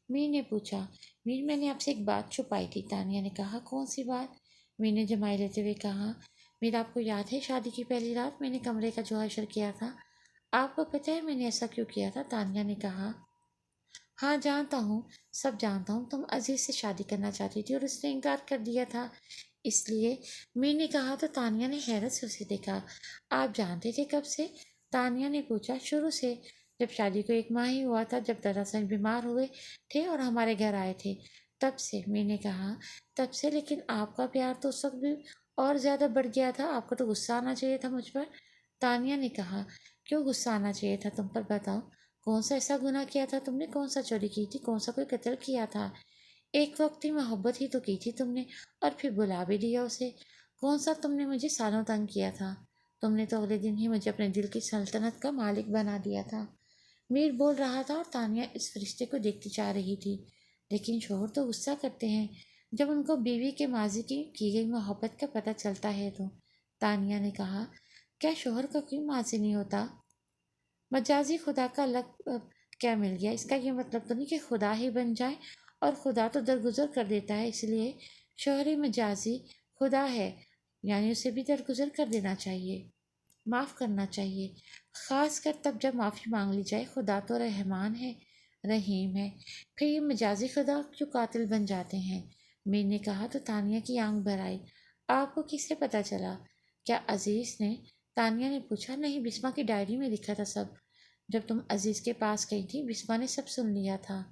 میر نے پوچھا۔ میر، میں نے آپ سے ایک بات چھپائی تھی، تانیہ نے کہا۔ کون سی بات؟ میر نے جمائی لیتے ہوئے کہا۔ میر، آپ کو یاد ہے شادی کی پہلی رات میں نے کمرے کا جو حشر کیا تھا؟ آپ کو پتہ ہے میں نے ایسا کیوں کیا تھا؟ تانیہ نے کہا۔ ہاں جانتا ہوں، سب جانتا ہوں، تم عزیز سے شادی کرنا چاہتی تھی اور اس نے انکار کر دیا تھا، اس لیے، میر نے کہا تو تانیہ نے حیرت سے اسے دیکھا۔ آپ جانتے تھے کب سے؟ تانیہ نے پوچھا۔ شروع سے، جب شادی کو ایک ماہ ہی ہوا تھا، جب دراصل بیمار ہوئے تھے اور ہمارے گھر آئے تھے، تب سے، میر نے کہا۔ تب سے، لیکن آپ کا پیار تو اس وقت بھی اور زیادہ بڑھ گیا تھا، آپ کو تو غصہ آنا چاہیے تھا مجھ پر، تانیہ نے کہا۔ کیوں غصہ آنا چاہیے تھا تم پر، بتاؤ، کون سا ایسا گناہ کیا تھا تم نے، کون سا چوری کی تھی، کون سا کوئی قتل کیا تھا؟ ایک وقت کی محبت ہی تو کی تھی تم نے، اور پھر بلا بھی دیا اسے، کون سا تم نے مجھے سالوں تنگ کیا تھا، تم نے تو اگلے دن ہی مجھے اپنے دل کی سلطنت کا مالک بنا دیا تھا، میر بول رہا تھا اور تانیہ اس فرشتے کو دیکھتی جا رہی تھی۔ لیکن شوہر تو غصہ کرتے ہیں، جب ان کو بیوی کے ماضی کی گئی محبت کا پتہ چلتا ہے تو تانیہ نے کہا، کیا شوہر کا کوئی ماضی نہیں ہوتا؟ مجازی خدا کا لقب کیا مل گیا؟ اس کا یہ مطلب تو نہیں کہ خدا ہی بن جائے، اور خدا تو درگزر کر دیتا ہے، اس لیے شوہر مجازی خدا ہے، یعنی اسے بھی درگزر کر دینا چاہیے، معاف کرنا چاہیے، خاص کر تب جب معافی مانگ لی جائے۔ خدا تو رحمان ہے، رحیم ہے، پھر یہ مجازی خدا کیوں قاتل بن جاتے ہیں؟ میر نے کہا تو تانیہ کی آنکھ بھر آئی۔ آپ کو کس سے پتہ چلا؟ کیا عزیز نے؟ تانیہ نے پوچھا۔ نہیں، بسما کی ڈائری میں لکھا تھا سب۔ جب تم عزیز کے پاس گئی تھی بسما نے سب سن لیا تھا۔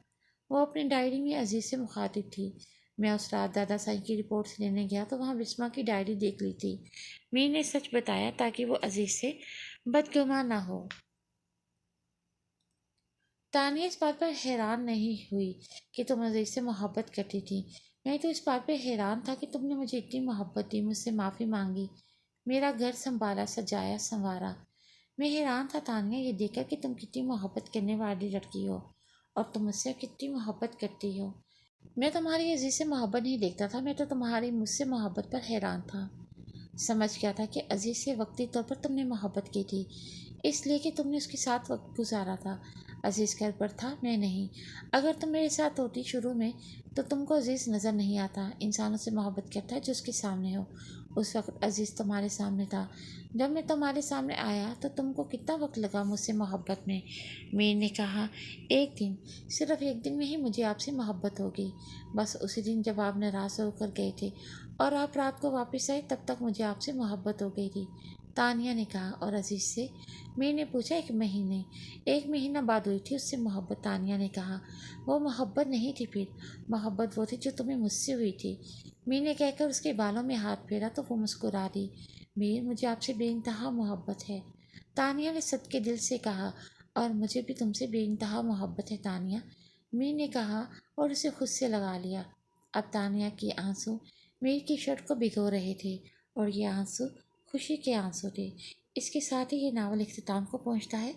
وہ اپنی ڈائری میں عزیز سے مخاطب تھی۔ میں اس رات دادا سائی کی رپورٹس لینے گیا تو وہاں بسما کی ڈائری دیکھ لی تھی۔ میر نے سچ بتایا تاکہ وہ عزیز سے بدگمان نہ ہو۔ تانیہ اس بات پر حیران نہیں ہوئی کہ تم عزیز سے محبت کرتی تھی۔ میں تو اس بات پہ حیران تھا کہ تم نے مجھے اتنی محبت دی، مجھ سے معافی مانگی، میرا گھر سنبھالا، سجایا سنوارا۔ میں حیران تھا تانیہ یہ دیکھ کر کہ تم کتنی محبت کرنے والی لڑکی ہو اور تم مجھ سے کتنی محبت کرتی ہو۔ میں تمہاری عزیز سے محبت نہیں دیکھتا تھا، میں تو تمہاری مجھ سے محبت پر حیران تھا۔ سمجھ گیا تھا کہ عزیز سے وقتی طور پر تم نے محبت کی تھی، اس لیے کہ تم نے اس کے ساتھ وقت گزارا تھا۔ عزیز گھر پر تھا، میں نہیں۔ اگر تم میرے ساتھ ہوتی شروع میں تو تم کو عزیز نظر نہیں آتا۔ انسانوں سے محبت کرتا ہے جو اس کے سامنے ہو۔ اس وقت عزیز تمہارے سامنے تھا۔ جب میں تمہارے سامنے آیا تو تم کو کتنا وقت لگا مجھ سے محبت میں؟ میر نے کہا، ایک دن، صرف ایک دن میں ہی مجھے آپ سے محبت ہوگی۔ بس اسی دن جب آپ ناراض ہو کر گئے تھے اور آپ رات کو واپس آئے تب تک مجھے آپ سے محبت ہو گئی تھی، تانیہ نے کہا۔ اور عزیز سے؟ میر نے پوچھا۔ ایک مہینہ بعد ہوئی تھی اس سے محبت، تانیہ نے کہا۔ وہ محبت نہیں تھی پھر، محبت وہ تھی جو تمہیں مجھ سے ہوئی تھی۔ میر نے کہہ کر اس کے بالوں میں ہاتھ پھیرا تو وہ مسکرا دی۔ میر، مجھے آپ سے بے انتہا محبت ہے، تانیہ نے صدقے دل سے کہا۔ اور مجھے بھی تم سے بے انتہا محبت ہے تانیہ، میر نے کہا اور اسے خود سے لگا لیا۔ اب تانیہ کے آنسو میر کی شرٹ کو بھگو رہے تھے اور یہ آنسو خوشی کے آنسو تھے۔ اس کے ساتھ ہی یہ ناول اختتام کو پہنچتا ہے۔